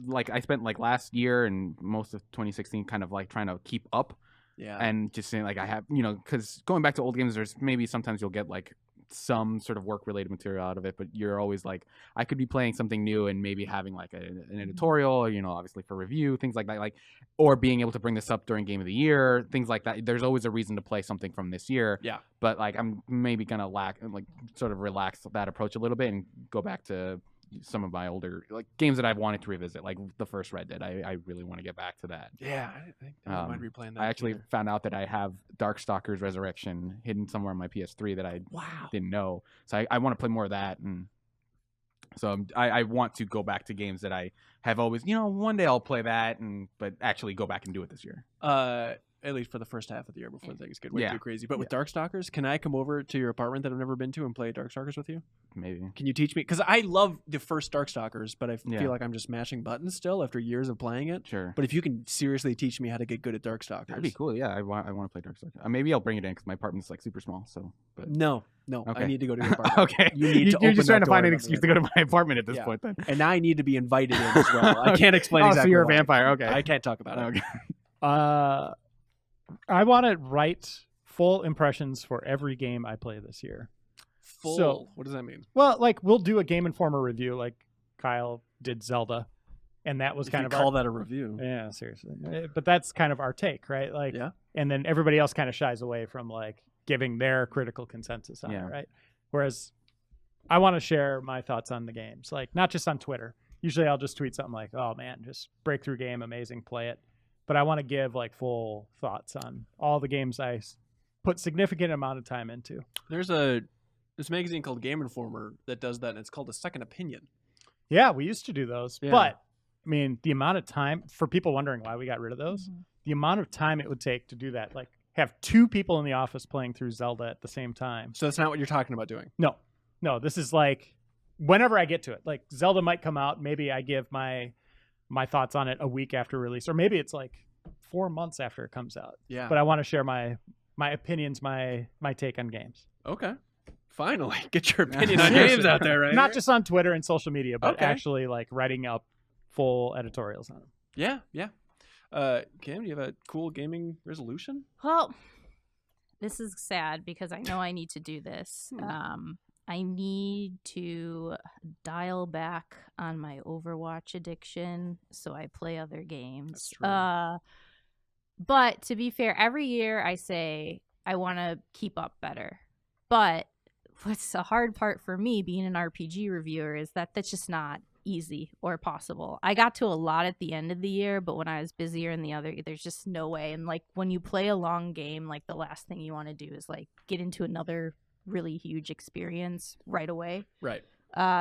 B: like, I spent, like, last year and most of 2016 kind of, like, trying to keep up.
A: Yeah.
B: And just saying, like, I have, because going back to old games, there's maybe sometimes you'll get, like, some sort of work-related material out of it, but you're always like, I could be playing something new and maybe having like an editorial, or, obviously for review, things like that, like, or being able to bring this up during Game of the Year, things like that. There's always a reason to play something from this year.
A: Yeah.
B: But like, I'm maybe gonna sort of relax that approach a little bit and go back to some of my older like games that I've wanted to revisit, like the first Red Dead. I really want to get back to that.
A: Yeah, I think I might be playing that.
B: I actually found out that I have Darkstalkers Resurrection hidden somewhere on my PS3 that I didn't know. So I want to play more of that, and so I want to go back to games that I have always, one day I'll play that, but actually go back and do it this year.
A: At least for the first half of the year before things get way too crazy. But with Darkstalkers, can I come over to your apartment that I've never been to and play Darkstalkers with you?
B: Maybe.
A: Can you teach me? Because I love the first Darkstalkers, but I feel like I'm just mashing buttons still after years of playing it.
B: Sure.
A: But if you can seriously teach me how to get good at Darkstalkers,
B: that'd be cool. Yeah, I want to play Darkstalkers. Maybe I'll bring it in because my apartment's like super small. So, but
A: no,
B: okay.
A: I need to go to your apartment.
B: Okay,
A: you need to.
B: You're just trying to find an
A: door
B: excuse to go to my apartment at this point, then.
A: And now I need to be invited in as well. I can't explain exactly.
B: So you're
A: why.
B: a vampire. Okay,
A: I can't talk about it.
C: Okay. I want to write full impressions for every game I play this year.
A: Full?
C: So,
A: what does that mean?
C: Well, like we'll do a Game Informer review, like Kyle did Zelda, and that was kind of
A: call that a review.
C: Yeah, seriously. But that's kind of our take, right? Like,
A: yeah.
C: And then everybody else kind of shies away from like giving their critical consensus on it, right? Whereas I want to share my thoughts on the games, like not just on Twitter. Usually I'll just tweet something like, "Oh man, just breakthrough game, amazing, play it." But I want to give like full thoughts on all the games I put significant amount of time into.
A: There's this magazine called Game Informer that does that, and it's called A Second Opinion.
C: Yeah, we used to do those.
A: Yeah.
C: But, I mean, the amount of time, for people wondering why we got rid of those, the amount of time it would take to do that, like have 2 people in the office playing through Zelda at the same time.
A: So that's not what you're talking about doing?
C: No, this is like whenever I get to it. Like Zelda might come out, maybe I give my thoughts on it a week after release, or maybe it's like 4 months after it comes out.
A: Yeah.
C: But I want to share my opinions, my take on games.
A: Okay. Finally, get your opinion on games out there, right?
C: Not just on Twitter and social media, but actually like writing up full editorials on them.
A: Yeah. Kim, do you have a cool gaming resolution?
D: Well, this is sad because I know I need to do this. I need to dial back on my Overwatch addiction so I play other games.
A: That's true.
D: But to be fair, every year I say I want to keep up better. But what's the hard part for me being an RPG reviewer is that that's just not easy or possible. I got to a lot at the end of the year, but when I was busier in the other, there's just no way. And like when you play a long game, like the last thing you want to do is like get into another really huge experience right away.
A: Right.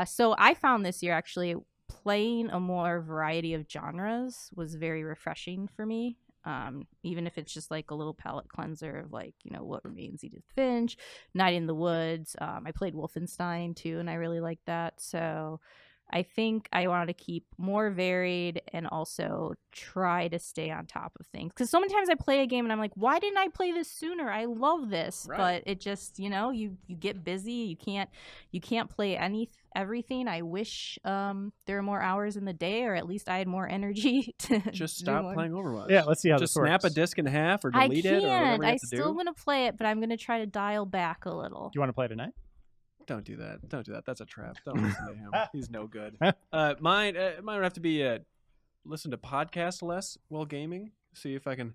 D: So I found this year actually playing a more variety of genres was very refreshing for me. Even if it's just like a little palate cleanser of like, you know, What Remains Edith Finch, Night in the Woods. I played Wolfenstein too, and I really liked that. So I think I want to keep more varied and also try to stay on top of things. Because so many times I play a game and I'm like, why didn't I play this sooner? I love this.
A: Right.
D: But it just, you know, you get busy. You can't play everything. I wish there were more hours in the day, or at least I had more energy to
A: Just
D: do
A: stop
D: more.
A: playing Overwatch.
C: Yeah, let's see how
A: Just
C: this works.
A: snap a disc in half or
D: I
A: delete it or whatever
D: can't.
A: you have
D: I'm
A: to
D: still
A: do.
D: going to play it, but I'm going to try to dial back a little.
C: Do you want to play tonight?
A: Don't do that. Don't do that. That's a trap. Don't listen to him. He's no good. Mine would have to be listen to podcasts less while gaming. See if I can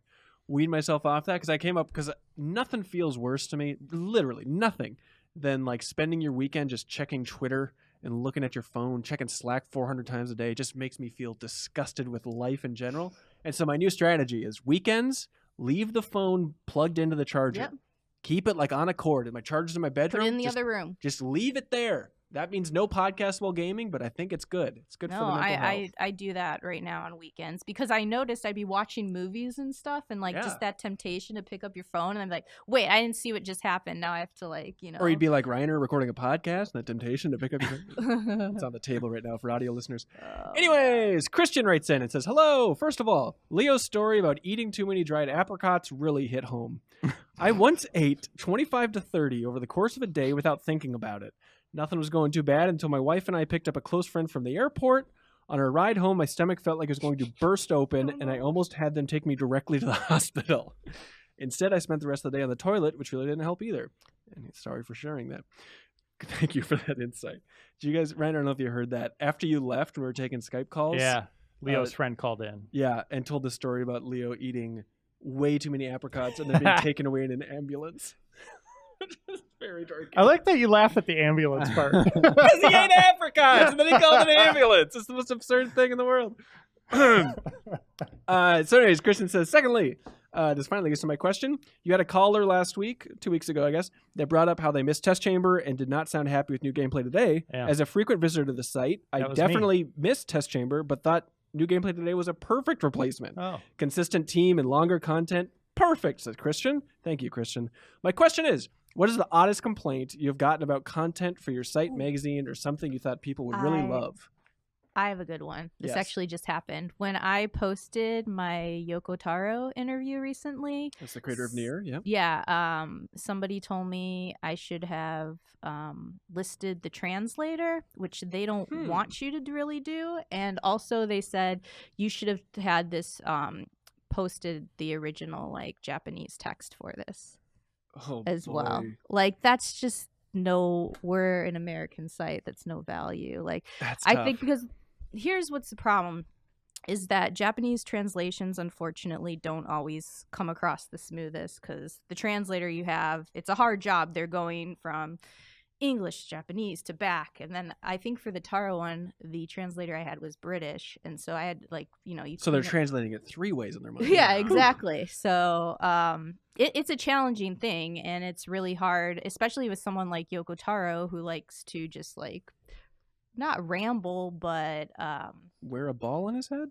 A: weed myself off that, because nothing feels worse to me, literally nothing, than like spending your weekend just checking Twitter and looking at your phone, checking Slack 400 times a day. It just makes me feel disgusted with life in general. And so my new strategy is weekends, leave the phone plugged into the charger.
D: Yep.
A: Keep it like on a cord. And my charger's in my bedroom.
D: Put it in the
A: just
D: other room.
A: just leave it there. That means no podcast while gaming, but I think it's good. It's good for the mental health.
D: I do that right now on weekends because I noticed I'd be watching movies and stuff, and like
A: Yeah.
D: just that temptation to pick up your phone, and I'm like, wait, I didn't see what just happened. Now I have to like, you know.
A: Or you'd be like Reiner recording a podcast and the temptation to pick up your phone. It's on the table right now for audio listeners. Anyways, Christian writes in and says, hello. First of all, Leo's story about eating too many dried apricots really hit home. I once ate 25 to 30 over the course of a day without thinking about it. Nothing was going too bad until my wife and I picked up a close friend from the airport. On our ride home, my stomach felt like it was going to burst open, and I almost had them take me directly to the hospital. Instead, I spent the rest of the day on the toilet, which really didn't help either. And sorry for sharing that. Thank you for that insight. Did you guys, Ryan, I don't know if you heard that. After you left, we were taking Skype calls.
C: Yeah. Leo's friend called in.
A: Yeah, and told the story about Leo eating way too many apricots and then being taken away in an ambulance. Very dark.
C: I like that you laugh at the ambulance part.
A: Because he ate apricots and then he called an ambulance. It's the most absurd thing in the world. So anyways, Christian says, secondly, this finally gets to my question. You had a caller last week, 2 weeks ago, I guess, that brought up how they missed Test Chamber and did not sound happy with new gameplay today.
C: Yeah.
A: As a frequent visitor to the site, I
C: was
A: definitely missed Test Chamber, but thought new gameplay today was a perfect replacement.
C: Oh.
A: Consistent team and longer content. Perfect, says Christian. Thank you, Christian. My question is, what is the oddest complaint you've gotten about content for your site, magazine, or something you thought people would really love?
D: I have a good one. This
A: Yes.
D: actually just happened. When I posted my Yoko Taro interview recently.
A: That's the creator of Nier, yeah.
D: Yeah, somebody told me I should have listed the translator, which they don't want you to really do. And also they said you should have had this posted the original like Japanese text for this as well. Like that's just we're an American site, that's no value. Like
A: That's
D: I
A: tough.
D: think because here's what's the problem is that Japanese translations unfortunately don't always come across the smoothest because the translator you have, it's a hard job. They're going from English, Japanese to back. And then I think for the Taro one, the translator I had was British. And so I had like, you know,
A: So they're translating it 3 ways in their mind.
D: yeah, exactly. So it's a challenging thing, and it's really hard, especially with someone like Yoko Taro who likes to just like not ramble, but
A: Wear a ball on his head?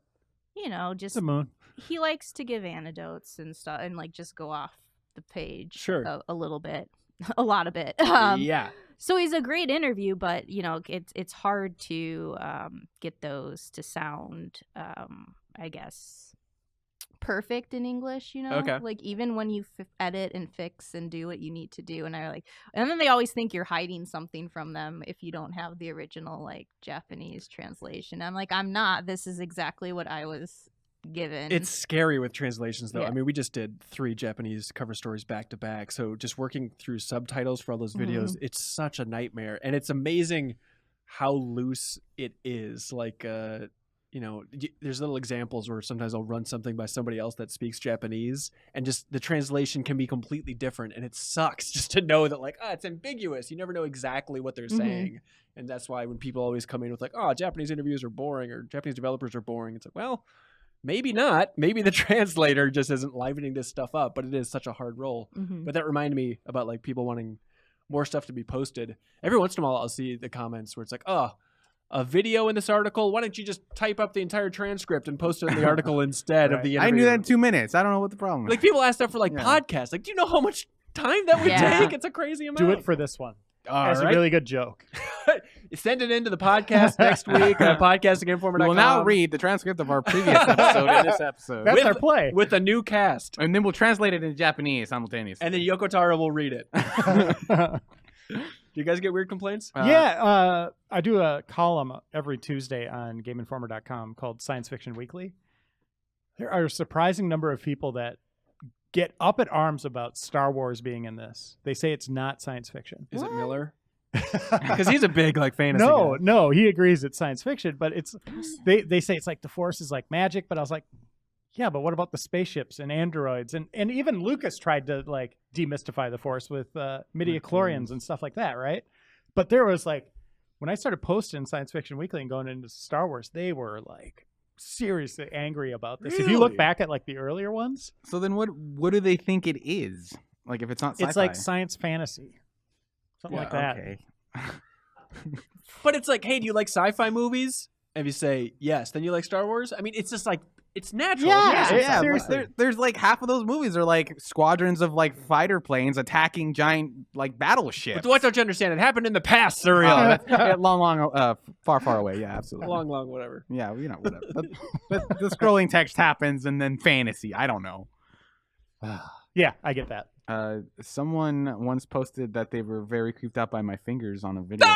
D: you know, just
C: The moon.
D: he likes to give anecdotes and stuff and like just go off the page
A: Sure.
D: a little bit, a lot of it.
A: Yeah.
D: So he's a great interview, but you know, it's hard to get those to sound, I guess, perfect in English. You know,
A: Okay.
D: like even when you edit and fix and do what you need to do, and then they always think you're hiding something from them if you don't have the original like Japanese translation. I'm like, I'm not. This is exactly what I was given.
A: It's scary with translations, though.
D: Yeah.
A: I mean, we just did 3 Japanese cover stories back to back. So just working through subtitles for all those videos, it's such a nightmare. And it's amazing how loose it is. Like, there's little examples where sometimes I'll run something by somebody else that speaks Japanese, and just the translation can be completely different, and it sucks just to know that, like, it's ambiguous. You never know exactly what they're saying, and that's why when people always come in with like, Japanese interviews are boring or Japanese developers are boring, it's like, well, maybe not. Maybe the translator just isn't livening this stuff up, but it is such a hard role. But that reminded me about like people wanting more stuff to be posted. Every once in a while, I'll see the comments where it's like, a video in this article. Why don't you just type up the entire transcript and post it in the article instead of the interview?
B: I knew that in 2 minutes. I don't know what the problem is.
A: Like people ask that for like podcasts. Like, do you know how much time that would take? It's a crazy amount.
C: Do it for this one. That's a really good joke.
A: Send it into the podcast next week. Podcastinginformer.com.
B: We will now read the transcript of our previous episode in this episode.
C: That's our play.
A: With a new cast.
B: And then we'll translate it into Japanese simultaneously.
A: And then Yoko Taro will read it. Do you guys get weird complaints?
C: I do a column every Tuesday on GameInformer.com called Science Fiction Weekly. There are a surprising number of people that get up at arms about Star Wars being in this. They say it's not science fiction.
A: Is it Miller? Because he's a big like fantasy guy.
C: No, he agrees it's science fiction, but it's they say it's like the Force is like magic, but I was like, yeah, but what about the spaceships and androids? And even Lucas tried to like demystify the Force with midi-chlorians and stuff like that, right? But there was like, when I started posting Science Fiction Weekly and going into Star Wars, they were like seriously angry about this. If you look back at like the earlier ones.
B: So then what do they think it is? Like if it's not sci-fi?
C: It's like science fantasy. Something like that.
B: Okay.
A: But it's like, hey, do you like sci-fi movies? And if you say yes, then you like Star Wars? I mean, it's just like, it's natural.
C: Yeah,
B: seriously. There's like half of those movies are like squadrons of like fighter planes attacking giant like battleships.
A: But what don't you understand? It happened in the past, Surreal.
B: Far away. Yeah, absolutely.
A: Long, whatever.
B: Yeah, whatever. But the scrolling text happens and then fantasy. I don't know.
C: Yeah, I get that.
B: Someone once posted that they were very creeped out by my fingers on a video.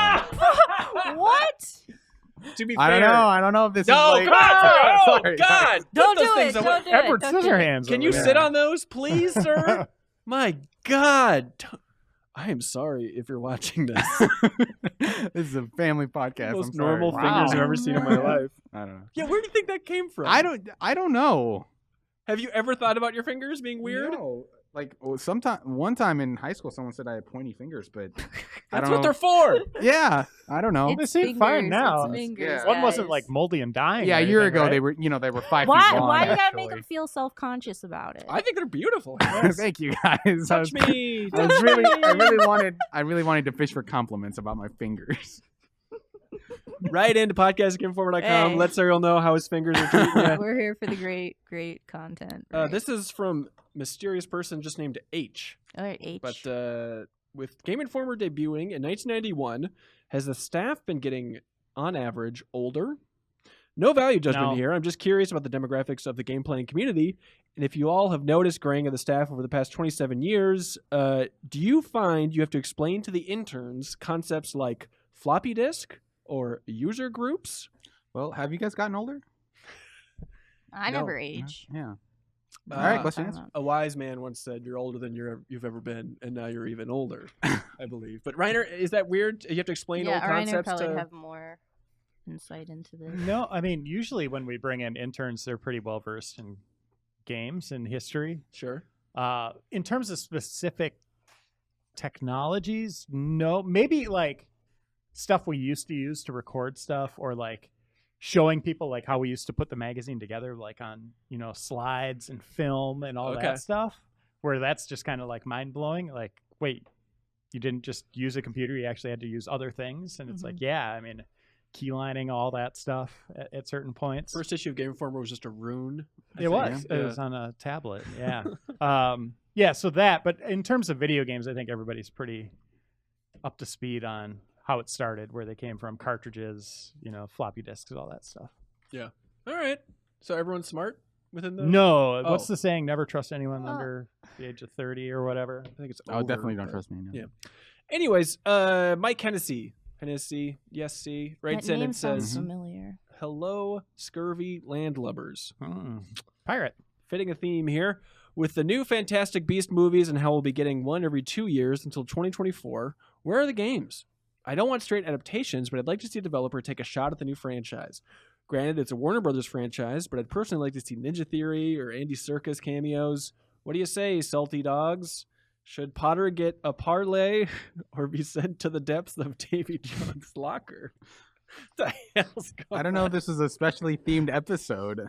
D: What?
A: To be fair,
B: I don't know if this is like...
A: Sorry. God!
D: Don't do it. Don't do it.
C: Edward
D: Don't do it.
C: Scissorhands.
A: Can you sit on those, please, sir? My God. I am sorry if you're watching this.
B: This is a family podcast.
A: Most
B: I'm sorry.
A: normal fingers I've ever seen in my life.
B: I don't know.
A: Yeah, where do you think that came from?
B: I don't know.
A: Have you ever thought about your fingers being weird?
B: No. Like one time in high school, someone said I had pointy fingers, but I
A: That's
B: don't
A: what
B: know.
A: they're for.
B: Yeah, I don't know.
C: They seem fine now.
D: Fingers,
C: One wasn't
D: guys.
C: like moldy and dying.
B: Yeah,
C: or
B: a year
C: anything,
B: ago
C: right?
B: they were 5 feet
D: Why?
B: long.
D: Why you gotta make
B: actually.
D: them feel self-conscious about it?
A: I think they're beautiful.
B: Thank you guys.
A: Touch me.
B: I really wanted to fish for compliments about my fingers.
A: Right into podcastinginformer.com.
D: Hey.
A: Let Serial know how his fingers are treating you.
D: We're here for the great content. Right?
A: This is from mysterious person just named H.
D: All right, H.
A: But with Game Informer debuting in 1991, has the staff been getting, on average, older? No value judgment here. I'm just curious about the demographics of the game playing community. And if you all have noticed graying of the staff over the past 27 years, do you find you have to explain to the interns concepts like floppy disk or user groups?
B: Well, have you guys gotten older?
D: I
A: No.
D: never age.
B: Yeah. All right, question
D: I
B: answer.
D: don't know.
A: A wise man once said, "You're older than you've ever been, and now you're even older." I believe. But Reiner, is that weird? You have to explain old
D: Yeah, Ryan
A: concepts
D: probably
A: to.
D: have more insight into this.
C: No, I mean, usually when we bring in interns, they're pretty well versed in games and history.
A: Sure.
C: In terms of specific technologies, no. Maybe like stuff we used to use to record stuff, or like showing people like how we used to put the magazine together, like on slides and film and all that stuff. Where that's just kind of like mind blowing. Like, wait, you didn't just use a computer; you actually had to use other things. And it's like, yeah, I mean, keylining, all that stuff at certain points.
A: First issue of Game Informer was just a rune.
C: It was on a tablet. Yeah. Yeah. So that, but in terms of video games, I think everybody's pretty up to speed on how it started, where they came from, cartridges, floppy disks, all that stuff.
A: Yeah. All right. So everyone's smart within the.
C: No. What's the saying? Never trust anyone under the age of 30 or whatever.
A: I think it's.
B: Oh,
A: over,
B: definitely don't
A: but-
B: trust me. No.
A: Yeah. Anyways, Mike Hennessy, yes, C, writes
D: That
A: in
D: name
A: and
D: sounds
A: says,
D: familiar.
A: "Hello, scurvy landlubbers."
C: Pirate.
A: Fitting a theme here. With the new Fantastic Beast movies and how we'll be getting one every 2 years until 2024, where are the games? I don't want straight adaptations, but I'd like to see a developer take a shot at the new franchise. Granted, it's a Warner Brothers franchise, but I'd personally like to see Ninja Theory or Andy Serkis cameos. What do you say, salty dogs? Should Potter get a parlay or be sent to the depths of Davy Jones' locker? The hell's going
B: I don't know if this is a specially themed episode.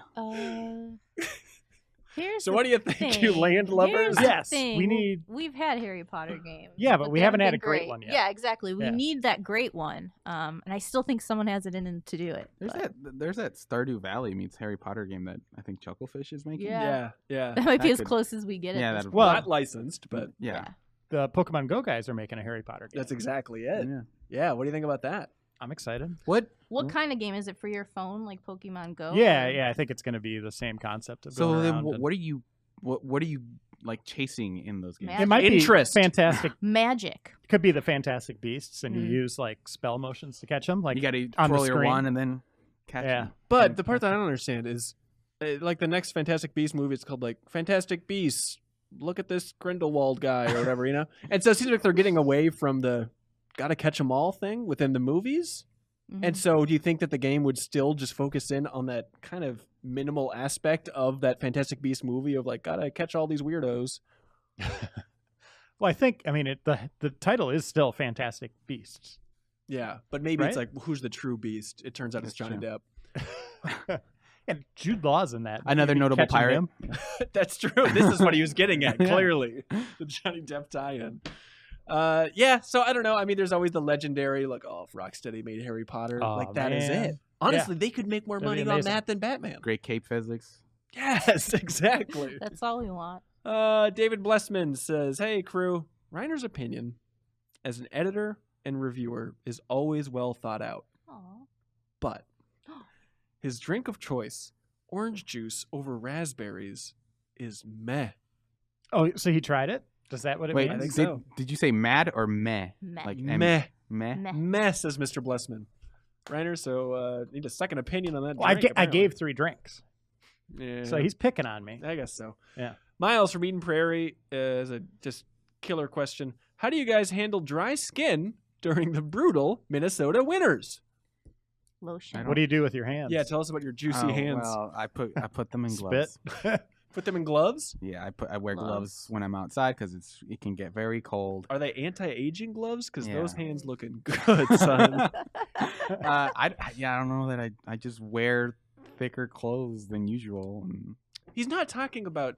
D: Here's
A: So
D: the
A: what do you think, you
D: thing.
A: land lovers?
D: Here's the
C: Yes,
D: thing.
C: we need-
D: We've had Harry Potter games.
C: Yeah, but we
D: they
C: haven't had
D: been
C: a great one yet.
D: Yeah, exactly. We
C: Yeah.
D: need that great one. And I still think someone has it in them to do it. but-
B: There's that Stardew Valley meets Harry Potter game that I think Chucklefish is making.
D: Yeah.
A: Yeah.
D: That might be
B: That
D: as
B: could-
D: close as we get.
B: Yeah,
D: at this
B: that'd-
D: point.
C: Well,
A: Not licensed, but
B: Yeah.
C: The Pokemon Go guys are making a Harry Potter game.
A: that's exactly it.
B: Yeah.
A: Yeah, what do you think about that?
C: I'm excited.
B: What?
D: What kind of game is it for your phone, like Pokemon Go?
C: Yeah,
D: or-
C: yeah. I think it's going to be the same concept of
B: So
C: going
B: then,
C: around and-
B: what are you? What are you like chasing in those games?
D: Man.
C: It might
A: Interest.
C: be fantastic.
D: Magic.
C: Could be the Fantastic Beasts, and you
D: Mm.
C: use like spell motions to catch them. Like
B: you got to
C: on the
B: twirl your
C: screen.
B: wand and then catch
C: Yeah.
B: them.
A: But the part that I don't understand is, like the next Fantastic Beast movie, it's called like Fantastic Beasts. Look at this Grindelwald guy or whatever, you know? And so it seems like they're getting away from the gotta catch 'em all thing within the movies.
D: Mhm.
A: And so do you think that the game would still just focus in on that kind of minimal aspect of that Fantastic Beast movie of like, gotta catch all these weirdos?
C: Well, I mean, the title is still Fantastic Beasts.
A: Yeah, but maybe it's
C: Right?
A: like, who's the true beast? It turns out it's
B: That's
A: Johnny
B: true.
A: Depp.
C: And Jude Law's in that.
B: Another
C: Maybe
B: notable
C: catching
B: pirate.
C: him.
A: That's true. This is what he was getting at,
C: Yeah.
A: clearly. The Johnny Depp tie-in. Yeah, so I don't know. I mean, there's always the legendary, like, oh, if Rocksteady made Harry Potter,
C: Oh,
A: like, that is
C: man.
A: it. Honestly, they could make more
C: That'd be
A: money on
C: amazing.
A: that than Batman.
B: Great cape physics.
A: Yes, exactly.
D: That's all we want.
A: David Blessman says, hey, crew, Reiner's opinion as an editor and reviewer is always well thought out.
D: Aw.
A: But his drink of choice, orange juice over raspberries, is meh.
C: Oh, so he tried it? Is that what it
B: Wait,
A: I
C: means?
A: think so.
B: did you say mad or meh?
D: Meh.
B: Like
A: Meh.
B: Meh.
D: Meh.
A: Meh, says Mr. Blessman. Reiner, so need a second opinion on that.
C: Well,
A: drink,
C: I
A: apparently.
C: gave 3 drinks,
A: Yeah.
C: so he's picking on me.
A: I guess so.
C: Yeah.
A: Miles from Eden Prairie is a just killer question. How do you guys handle dry skin during the brutal Minnesota winters?
D: Lotion.
C: What do you do with your hands?
A: Yeah, tell us about your juicy
B: Oh,
A: hands.
B: Well, I put them in
C: Spit.
B: gloves.
A: Put them in gloves?
B: Yeah, I wear
D: Gloves.
B: gloves when I'm outside because it can get very cold.
A: Are they anti-aging gloves? Because those
B: Yeah.
A: hands looking good, son.
B: I don't know that I just wear thicker clothes than usual. And,
A: He's talking about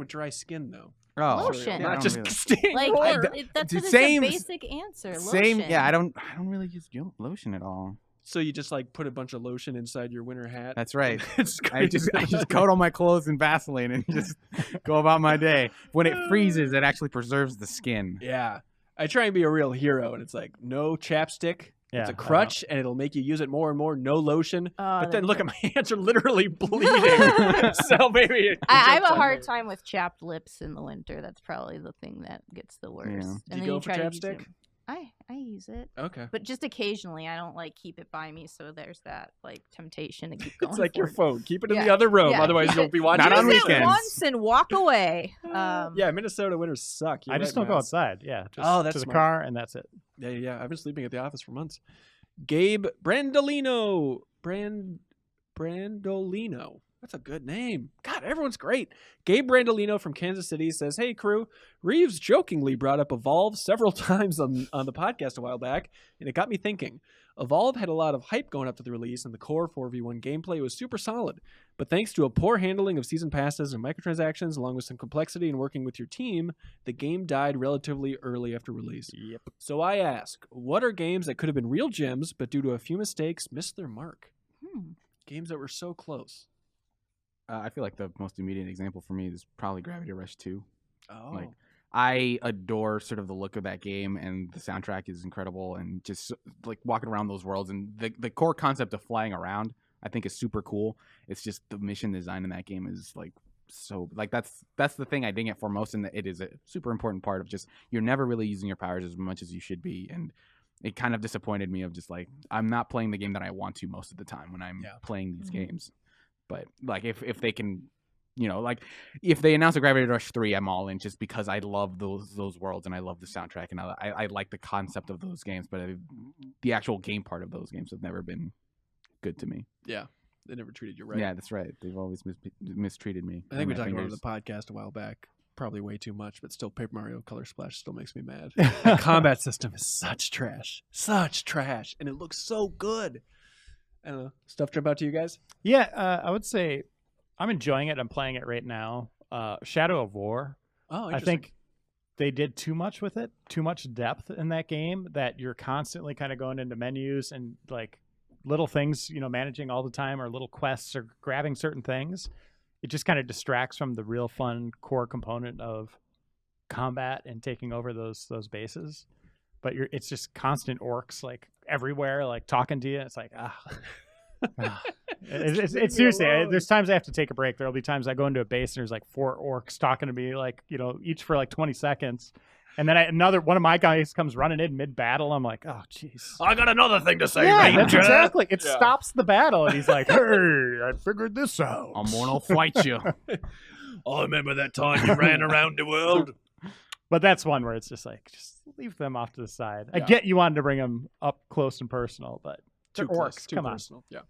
A: dry skin, though.
B: oh,
D: Lotion.
A: Not
B: I don't
A: just
B: really-
A: staying
D: Like
A: warm.
D: that's
B: Dude,
D: what
B: same-
D: it's a basic answer.
B: Same.
D: Lotion.
B: Yeah, I don't really use lotion at all.
A: So you just like put a bunch of lotion inside your winter hat?
B: That's right.
A: It's
B: I just coat all my clothes in Vaseline and just go about my day. When it freezes, it actually preserves the skin.
A: Yeah. I try and be a real hero, and it's like, no chapstick.
C: Yeah,
A: It's a
C: I know.
A: crutch, and it'll make you use it more and more. No lotion.
D: Oh,
A: But then
D: that's
A: look
D: it.
A: at my hands are literally bleeding. So maybe it
D: I have
A: jumps
D: a
A: on
D: hard
A: there.
D: time with chapped lips in the winter. That's probably the thing that gets the worst.
B: Yeah.
A: Do
D: And
A: you
D: then
A: go for
D: try to use
A: chapstick?
D: it- I use it,
A: Okay.
D: but just occasionally. I don't like keep it by me, so there's that like temptation to keep going.
A: It's like your
D: for it.
A: phone. Keep it in
D: Yeah.
A: the other room.
D: Yeah.
A: Otherwise, you'll be watching
B: Not on
D: Use it
B: weekends.
D: once and walk away.
A: Yeah, Minnesota winters suck. You're
C: I just
A: right,
C: don't go
A: Miles.
C: outside. Yeah, just
A: Oh, that's
C: to the
A: smart.
C: car, and that's it.
A: Yeah. I've been sleeping at the office for months. Gabe Brandolino. Brandolino. That's a good name. God, everyone's great. Gabe Brandolino from Kansas City says, hey, crew, Reeves jokingly brought up Evolve several times on the podcast a while back, and it got me thinking. Evolve had a lot of hype going up to the release, and the core 4v1 gameplay was super solid. But thanks to a poor handling of season passes and microtransactions, along with some complexity in working with your team, the game died relatively early after release.
C: Yep.
A: So I ask, what are games that could have been real gems, but due to a few mistakes, missed their mark? Games that were so close.
B: I feel like the most immediate example for me is probably Gravity Rush 2.
A: Oh.
B: Like, I adore sort of the look of that game, and the soundtrack is incredible, and just like walking around those worlds and the core concept of flying around, I think is super cool. It's just the mission design in that game is like so like that's the thing I ding it for most, and it is a super important part of just you're never really using your powers as much as you should be, and it kind of disappointed me of just like I'm not playing the game that I want to most of the time when I'm playing these games. But like if they can, you know, like if they announce a Gravity Rush 3, I'm all in just because I love those worlds and I love the soundtrack and I like the concept of those games, but the actual game part of those games have never been good to me.
A: Yeah. They never treated you right.
B: Yeah, that's right. They've always mistreated me.
A: I think
B: on
A: we
B: my
A: talked about it on
B: fingers.
A: the podcast a while back. Probably way too much, but still, Paper Mario Color Splash still makes me mad. The combat system is such trash, and it looks so good. I don't know. Stuff jump out to you guys?
C: Yeah, I would say I'm enjoying it. I'm playing it right now. Shadow of War.
A: Oh,
C: I
A: interesting.
C: think they did too much with it, too much depth in that game that you're constantly kind of going into menus and like little things, managing all the time or little quests or grabbing certain things. It just kind of distracts from the real fun core component of combat and taking over those bases. But it's just constant orcs like everywhere, like talking to you. It's like, It's seriously, there's times I have to take a break. There'll be times I go into a base and there's like 4 orcs talking to me, like, each for like 20 seconds. And then another one of my guys comes running in mid-battle. I'm like, oh, jeez.
A: I got another thing to say,
C: Yeah,
A: Ranger.
C: that's exactly. It stops the battle. And he's like, hey, I figured this out.
B: I'm gonna fight you.
A: I remember that time you ran around the world.
C: But that's one where it's just like, just leave them off to the side. I
A: Yeah.
C: get you wanted to bring them up close and personal, but they're
A: Too close,
C: orcs.
A: too
C: Come
A: personal. Yeah.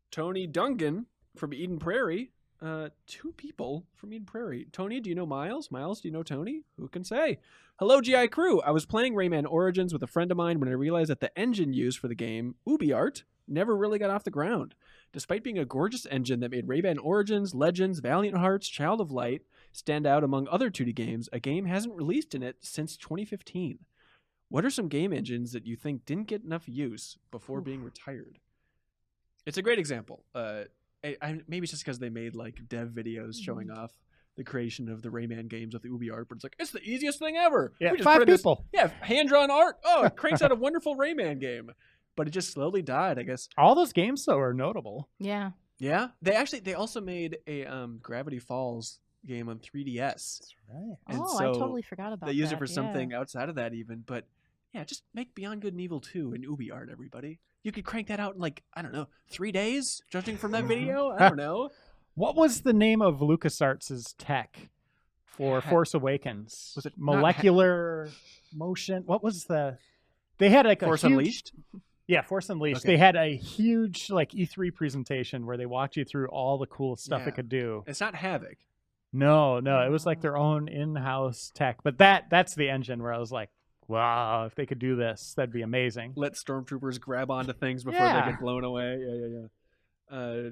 A: Tony Dungan from Eden Prairie. 2 people from Eden Prairie. Tony, do you know Miles? Miles, do you know Tony? Who can say? Hello, GI crew. I was playing Rayman Origins with a friend of mine when I realized that the engine used for the game, UbiArt, never really got off the ground. Despite being a gorgeous engine that made Rayman Origins, Legends, Valiant Hearts, Child of Light stand out among other 2D games, a game hasn't released in it since 2015. What are some game engines that you think didn't get enough use before being retired? It's a great example. Maybe it's just because they made like dev videos showing off the creation of the Rayman games with the UbiArt, but it's like, it's the easiest thing ever.
C: yeah,
A: We just
C: 5
A: put in this-
C: people.
A: hand-drawn art. Oh, it cranks out a wonderful Rayman game. But it just slowly died, I guess.
C: All those games, though, are notable.
D: Yeah.
A: Yeah. They also made a Gravity Falls game on 3DS.
C: Right.
A: And
D: I
A: so
D: totally forgot about that.
A: They used it for
D: yeah.
A: something outside of that even. But yeah, just make Beyond Good and Evil 2 in UbiArt, everybody. You could crank that out in like, I don't know, 3 days, judging from that video. I don't know.
C: What was the name of LucasArts' tech for Force Awakens?
A: Was it
C: Molecular Motion? What was the... They had like
A: Force
C: a huge...
A: Unleashed?
C: Yeah, Force Unleashed.
A: Okay.
C: They had a huge like E3 presentation where they walked you through all the cool stuff
A: Yeah.
C: it could do.
A: It's not Havoc.
C: No, it was like their own in-house tech. But that's the engine where I was like, wow, if they could do this, that'd be amazing.
A: Let stormtroopers grab onto things before
C: Yeah.
A: they get blown away. Yeah.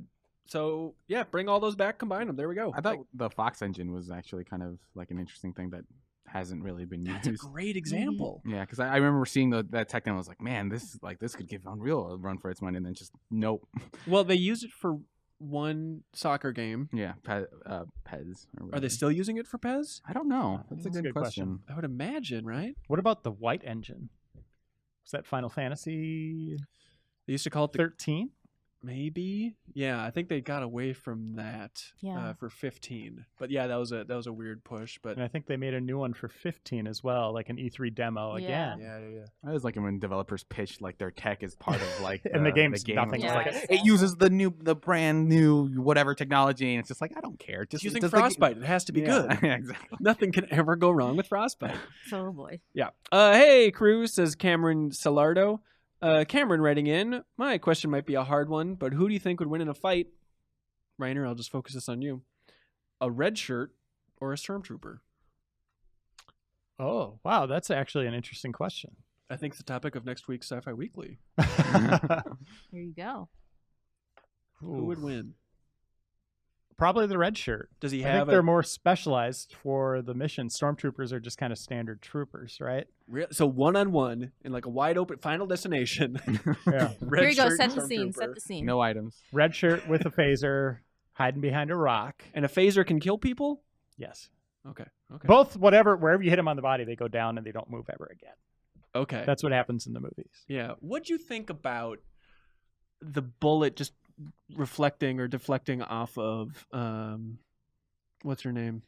A: So yeah, bring all those back, combine them. There we go.
B: I thought the Fox engine was actually kind of like an interesting thing that hasn't really been
A: that's a
B: used.
A: great example.
B: Yeah, because I remember seeing that tech and I was like, man, this could give Unreal a run for its money, and then just nope.
A: Well, they used it for one soccer game.
B: Yeah, Pez. Or
A: Are they
B: whatever.
A: still using it for PES?
B: I don't know. That's a
C: That's
B: good question.
A: I would imagine, right?
C: What about the white engine? Was that Final Fantasy
A: They used to call it the
C: 13?
A: maybe. Yeah, I think they got away from that
D: Yeah.
A: for 15. But yeah, that was a weird push. But
C: And I think they made a new one for 15 as well, like an E3 demo
D: Yeah.
C: again.
A: yeah.
B: I always like it when developers pitch like their tech is part of like
C: And the game's
B: game.
C: nothing
B: It's
D: like
B: like
D: it.
B: it uses the brand new whatever technology, and it's just like I don't care.
A: Just
B: Just
A: using
B: does the g-
A: Frostbite, it has to be good.
B: Yeah, exactly.
A: Nothing can ever go wrong with Frostbite.
D: Oh boy.
A: Yeah. Hey, crew, says Cameron Salardo. Cameron writing in, my question might be a hard one, but who do you think would win in a fight? Rainer, I'll just focus this on you. A red shirt or a stormtrooper?
C: Oh, wow. That's actually an interesting question.
A: I think it's the topic of next week's Sci-Fi Weekly.
D: Here you go.
A: Who would win?
C: Probably the red shirt.
A: Does he
C: I
A: have
C: think they're more specialized for the mission. Stormtroopers are just kind of standard troopers, right?
A: so one-on-one in like a wide open Final Destination?
C: Yeah.
A: Red
D: Here you go.
A: shirt
D: Set the scene.
A: stormtrooper.
D: Set the scene.
B: No items.
C: Red shirt with a phaser, hiding behind a rock.
A: And a phaser can kill people?
C: Yes.
A: Okay.
C: Both, wherever you hit them on the body, they go down and they don't move ever again.
A: Okay.
C: That's what happens in the movies.
A: Yeah. What'd you think about the bullet just reflecting or deflecting off of what's her name?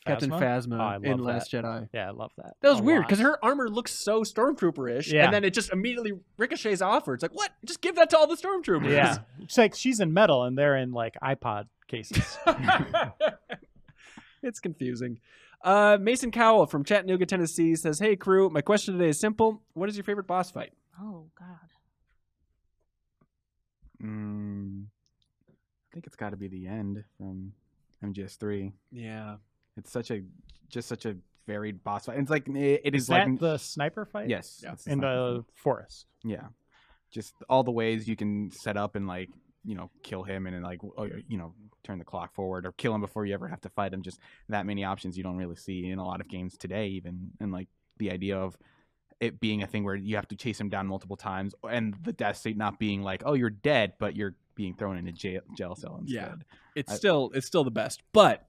A: Captain
C: Oh, I
A: Phasma in
C: love
A: Last
C: that.
A: Jedi.
C: Yeah, I love that.
A: That was
C: a
A: weird
C: lot.
A: because her armor looks so stormtrooper-ish,
C: Yeah.
A: and then it just immediately ricochets off her. It's like, what? Just give that to all the stormtroopers.
C: Yeah. It's like she's in metal and they're in like iPod cases.
A: It's confusing. Mason Cowell from Chattanooga, Tennessee says, hey, crew, my question today is simple. What is your favorite boss fight?
D: Oh God.
B: I think it's got to be the end from MGS3.
A: Yeah.
B: It's such a varied boss fight. It's like it is
C: that
B: like
C: the sniper fight?
B: yes,
A: Yeah.
B: it's the
C: In
B: sniper
C: the
B: fight.
C: forest.
B: Yeah, just all the ways you can set up and like kill him and then like turn the clock forward or kill him before you ever have to fight him. Just that many options you don't really see in a lot of games today, even. And like the idea of it being a thing where you have to chase him down multiple times, and the death state not being like, oh, you're dead, but you're being thrown in a jail cell instead.
A: Yeah. It's still the best, but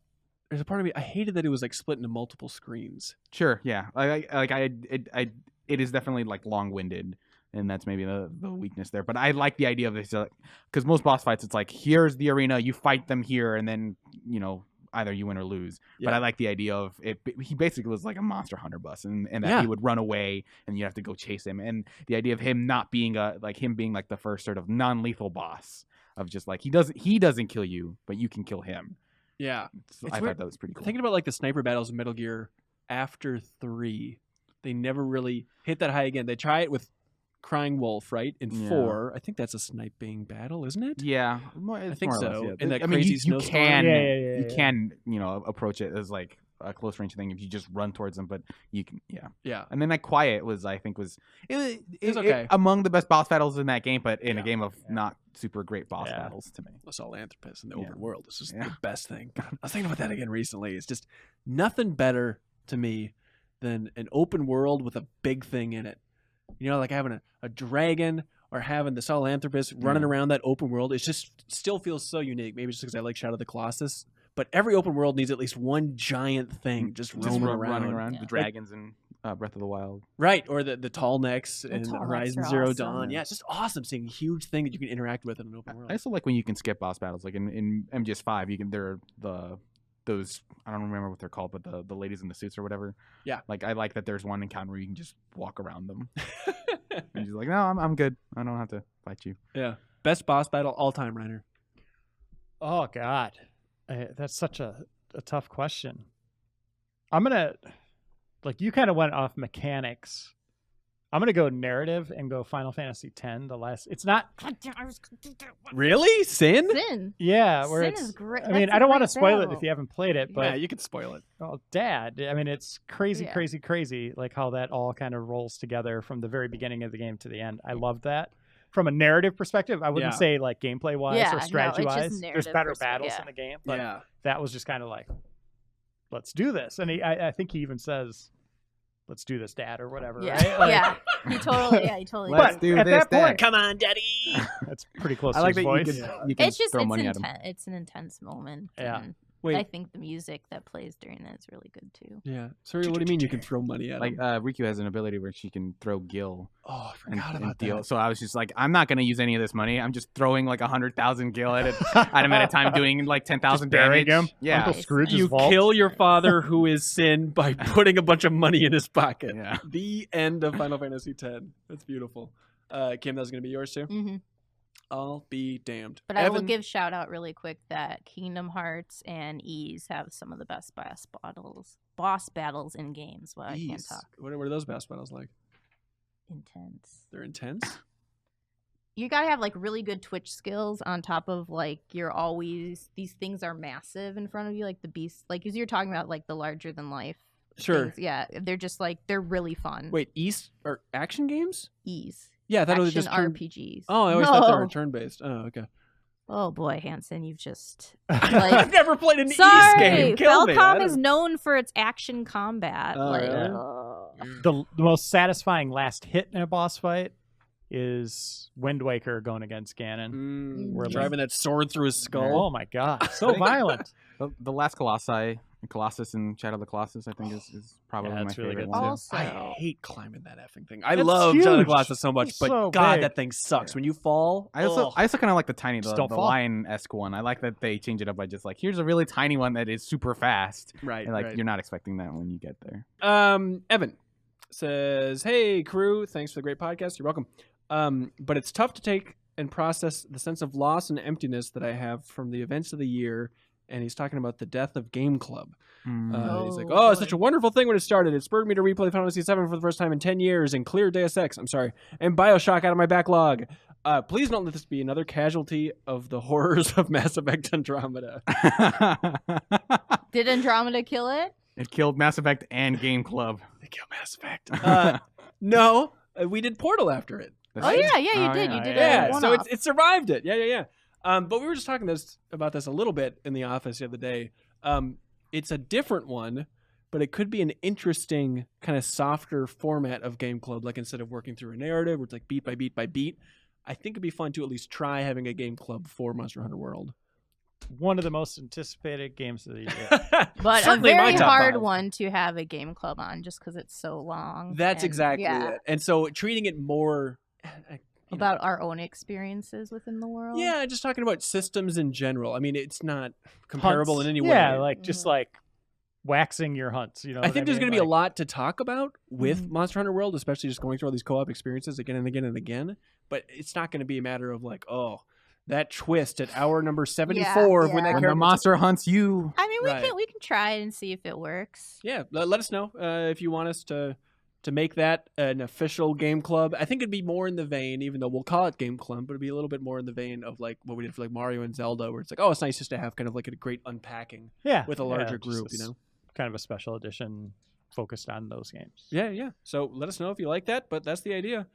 A: there's a part of me I hated that it was like split into multiple screens.
B: Sure, yeah. It is definitely like long-winded, and that's maybe the weakness there. But I like the idea of this because most boss fights, it's like here's the arena, you fight them here, and then either you win or lose. Yeah. But I like the idea of it. He basically was like a Monster Hunter boss, and that he would run away, and you have to go chase him. And the idea of him not being him being like the first sort of non-lethal boss of just like he doesn't kill you, but you can kill him.
A: Yeah,
B: so I thought that was pretty cool.
A: Thinking about like the sniper battles in Metal Gear after 3, they never really hit that high again. They try it with Crying Wolf, right? In 4, I think that's a sniping battle, isn't it?
B: Yeah,
A: I think so.
B: Less, yeah.
A: In that crazy snowstorm.
B: You can approach it as like a close range thing if you just run towards them, but you can and then that Quiet was it was okay. Among the best boss battles in that game, but in a game of not super great boss battles to me.
A: Sahelanthropus in the open world is just the best thing. God, I was thinking about that again recently. It's just nothing better to me than an open world with a big thing in it. Like having a dragon or having the Sahelanthropus running around that open world. It just still feels so unique. Maybe just because I like Shadow of the Colossus. But every open world needs at least one giant thing just roaming around.
B: The dragons in Breath of the Wild.
A: Right, or the tall necks in Horizon Zero Dawn.
B: Yeah,
A: it's just awesome seeing a huge thing that you can interact with in an open world.
B: I also like when you can skip boss battles. Like in MGS5, there are those, I don't remember what they're called, but the ladies in the suits or whatever. Yeah. Like I like that there's one encounter where you can just walk around them. And you're like, no, I'm good. I don't have to fight you.
A: Yeah. Best boss battle all time, Reiner.
C: Oh, God. That's such a tough question. I'm going to, you kind of went off mechanics. I'm going to go narrative and go Final Fantasy X. It's not.
A: Really? Sin?
C: Yeah.
D: Sin is great.
C: I mean, I don't want to spoil it if you haven't played it, but.
A: Yeah, you can spoil it.
C: Oh, Dad. I mean, it's crazy, crazy, like how that all kind of rolls together from the very beginning of the game to the end. I love that. From a narrative perspective, I wouldn't say like gameplay wise or strategy wise. There's better battles in the game, but that was just kind of like, let's do this. And I think he even says, let's do this, Dad, or whatever.
D: Yeah,
C: right?
D: He totally.
B: Let's do
C: at
B: this,
C: that point,
B: Dad.
A: Come on, Daddy.
C: That's pretty close.
B: I like
C: to his
B: that
C: voice.
B: you can
D: It's just
B: throw money at him.
D: It's an intense moment.
C: Yeah.
A: Wait.
D: I think the music that plays during that is really good too.
A: Yeah. Sorry, what do you mean you can throw money at him?
B: Riku has an ability where she can throw gil.
A: Oh, I forgot about that.
B: So I was just like, I'm not going to use any of this money. I'm just throwing like 100,000 gil at him at a time, doing like 10,000 damage.
C: Him.
B: Yeah.
C: Uncle Scrooge's
A: You
C: vault.
A: kill your father, who is Sin, by putting a bunch of money in his pocket.
B: Yeah.
A: The end of Final Fantasy X. That's beautiful. Kim, that was going to be yours too?
D: Mm-hmm.
A: I'll be damned.
D: But I will give shout out really quick that Kingdom Hearts and Ys have some of the best boss battles in games. Well, I can't talk.
A: What are those boss battles like?
D: Intense.
A: They're intense?
D: You gotta have like really good Twitch skills on top of like these things are massive in front of you, like the beast, like as you're talking about like the larger than life.
A: Sure.
D: Things. Yeah, they're just like they're really fun.
A: Wait, Ys are action games?
D: Ys.
A: Yeah, I thought it was just
D: RPGs.
A: Oh, I always thought they were turn-based. Oh, okay.
D: Oh boy, Hanson, you've just
A: I've never played an Ys game.
D: Falcom is known for its action combat.
C: The most satisfying last hit in a boss fight is Wind Waker going against Ganon.
A: Driving that sword through his skull.
C: Oh my god, so violent.
B: The last Colossus and Shadow of the Colossus, I think, is probably my favorite
C: really
B: one.
D: Also,
A: I hate climbing that effing thing. I love Shadow of the Colossus so much,
C: It's
A: but
C: so
A: God,
C: big.
A: that thing sucks. When you fall,
B: I also kind of like the
C: don't fall.
B: lion-esque one. I like that they change it up by just like, here's a really tiny one that is super fast.
A: Right,
B: And
A: right.
B: you're not expecting that when you get there.
A: Evan says, "Hey crew, thanks for the great podcast. You're welcome. But it's tough to take and process the sense of loss and emptiness that I have from the events of the year." And he's talking about the death of Game Club. He's like, it's such a wonderful thing when it started. It spurred me to replay Final Fantasy VII for the first time in 10 years and clear Deus Ex, and BioShock out of my backlog. Please don't let this be another casualty of the horrors of Mass Effect Andromeda.
D: Did Andromeda kill it?
B: It killed Mass Effect and Game Club.
A: They killed Mass Effect. No, we did Portal after it.
D: Oh yeah, you did. You did
A: Yeah,
D: a
A: so
D: one-off.
A: it survived it. Yeah. But we were just talking about this a little bit in the office the other day. It's a different one, but it could be an interesting kind of softer format of Game Club. Like instead of working through a narrative, where it's like beat by beat by beat. I think it'd be fun to at least try having a Game Club for Monster Hunter World.
C: One of the most anticipated games of the year.
D: But
A: Certainly
D: a
A: my
D: very
A: top
D: hard
A: 5.
D: one to have a game club on, just because it's so long.
A: That's
D: and,
A: exactly
D: yeah,
A: it. And so treating it more
D: about our own experiences within the world.
A: Yeah, just talking about systems in general. I mean, it's not comparable
C: Hunts.
A: in any way.
C: Yeah, like just like waxing your hunts. You know,
A: I think there's going to be a
C: like,
A: lot to talk about with Monster Hunter World, especially just going through all these co-op experiences again and again and again. But it's not going to be a matter of like, oh, that twist at hour number 74 of when that
B: When
A: character
B: the monster hunts you.
D: I mean,
A: Right.
D: we can try it and see if it works.
A: Yeah, let us know if you want us to make that an official game club. I think it'd be more in the vein, even though we'll call it game club, but it'd be a little bit more in the vein of like what we did for like Mario and Zelda, where it's like, oh, it's nice just to have kind of like a great unpacking with a larger group, you know?
C: Kind of a special edition focused on those games.
A: Yeah. So let us know if you like that, but that's the idea.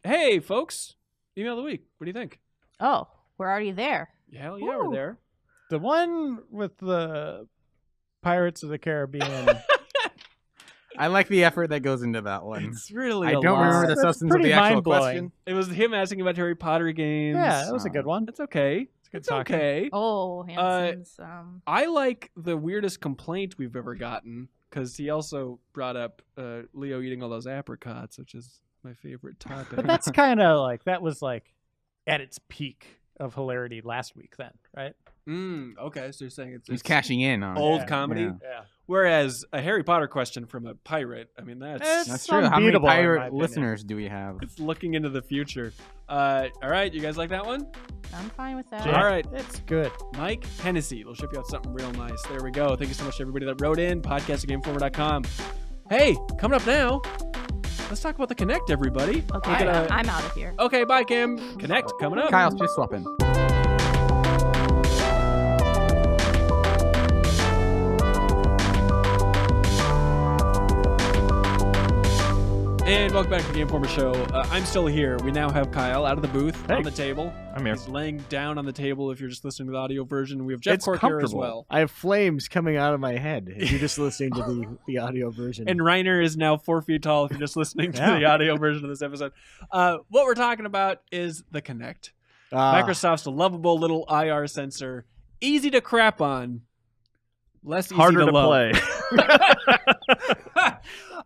A: Hey, folks, email of the week. What do you think?
D: Oh, we're already there.
A: Hell yeah, we're there.
C: The one with the Pirates of the Caribbean.
B: I like the effort that goes into that one.
A: It's really
B: I
A: a
B: don't
A: lot.
B: remember the
C: That's
B: substance of
C: pretty
B: the actual
C: mind-blowing.
B: question.
A: It was him asking about Harry Potter games.
C: Yeah, that was a good one.
A: It's okay. It's
C: talking.
A: okay.
D: Oh, Hanson's.
A: I like the weirdest complaint we've ever gotten because he also brought up Leo eating all those apricots, which is my favorite topic.
C: But that's kind of like, that was like at its peak of hilarity last week then, right?
A: Okay, so you're saying
B: He's
A: it's
B: cashing in on
A: old
B: it.
A: comedy.
C: Yeah.
A: Whereas a Harry Potter question from a pirate, I mean, that's
B: That's true. How many
C: unbeatable, in my
B: pirate
C: opinion.
B: listeners do we have?
A: it's looking into the future. All right, you guys like that one?
D: I'm fine with that.
C: Yeah.
A: All right.
C: It's good.
A: Mike Hennessy. We'll ship you out something real nice. There we go. Thank you so much to everybody that wrote in. Podcast@gameforward.com. Hey, coming up now, let's talk about the Kinect, everybody.
D: Okay,
A: We're gonna-
D: I'm out of here.
A: Okay, bye, Cam. Kinect coming up.
B: Kyle's just swapping.
A: And welcome back to the Game Informer Show. I'm still here. We now have Kyle out of the booth
E: Hey.
A: on the table.
E: I'm here.
A: He's laying down on the table if you're just listening to the audio version. We have Jeff
E: It's
A: Cork here as
E: comfortable.
A: well.
E: I have flames coming out of my head if you're just listening to the audio version.
A: And Reiner is now 4 feet tall if you're just listening to
C: Yeah.
A: the audio version of this episode. What we're talking about is the Kinect. Microsoft's lovable little IR sensor. Easy to crap on. Less easy
E: harder to
A: love.
E: play.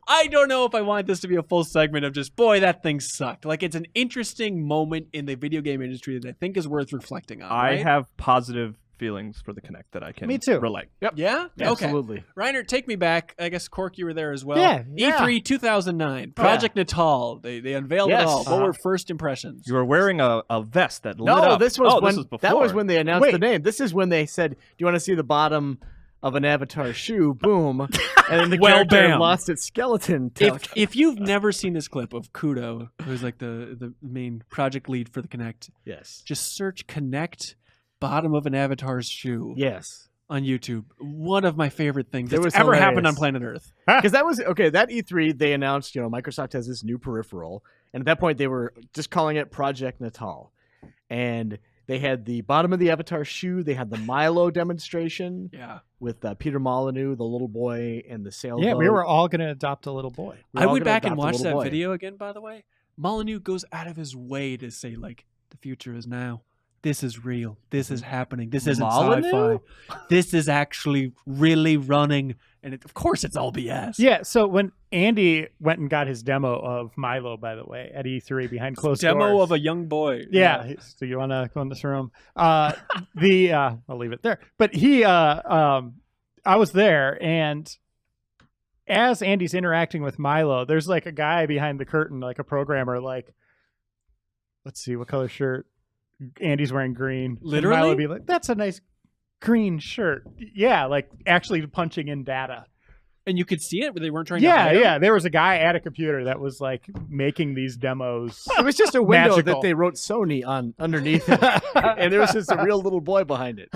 A: I don't know if I want this to be a full segment of just, boy, that thing sucked. Like, it's an interesting moment in the video game industry that I think is worth reflecting on.
E: I
A: right?
E: have positive feelings for the Kinect that I can
C: Me too.
E: relate.
A: Yeah? Okay.
E: Absolutely.
A: Reiner, take me back. I guess, Cork, you were there as well.
C: Yeah.
A: E3 2009. Project Natal. They unveiled
E: Yes.
A: it all. What
E: Uh-huh.
A: were first impressions?
E: You were wearing a vest that lit No, up. this was when
A: before.
E: that was when they announced
C: Wait.
E: the name. This is when they said, "Do you want to see the bottom of an Avatar shoe?" Boom, and then the
A: Well,
E: character
A: bam.
E: lost its skeleton.
A: If you've never seen this clip of Kudo, who's like the main project lead for the Kinect,
E: yes,
A: just search Kinect bottom of an Avatar's shoe
E: yes,
A: on YouTube. One of my favorite things
E: It
A: that's
E: was
A: ever happened on
E: hilarious.
A: planet Earth.
E: because that was okay. That E3 they announced, Microsoft has this new peripheral, and at that point they were just calling it Project Natal, and they had the bottom of the Avatar shoe. They had the Milo demonstration
A: Yeah.
E: with Peter Molyneux, the little boy, and the sailboat.
C: Yeah, we were all going to adopt a little boy.
E: We were
A: I
E: all
A: went
E: gonna
A: back and
E: adopt a
A: watched
E: little
A: that
E: boy.
A: video again, by the way. Molyneux goes out of his way to say, like, the future is now. This is real. This is happening. This isn't
E: Molyneux?
A: sci-fi. This is actually really running. And of course, it's all BS.
C: Yeah, so when Andy went and got his demo of Milo, by the way, at E3 behind closed
A: Demo
C: doors.
A: of a young boy.
C: Yeah. So you want to go in this room? I'll leave it there. But I was there, and as Andy's interacting with Milo, there's like a guy behind the curtain, like a programmer, like, let's see, what color shirt? Andy's wearing green. And
A: Literally?
C: Milo would be like, that's a nice green shirt. Yeah, like actually punching in data.
A: And you could see it, but they weren't trying to hide
C: Yeah.
A: them?
C: There was a guy at a computer that was like making these demos.
E: It was just a window
C: Magical.
E: that they wrote Sony on underneath it, and there was just a real little boy behind it.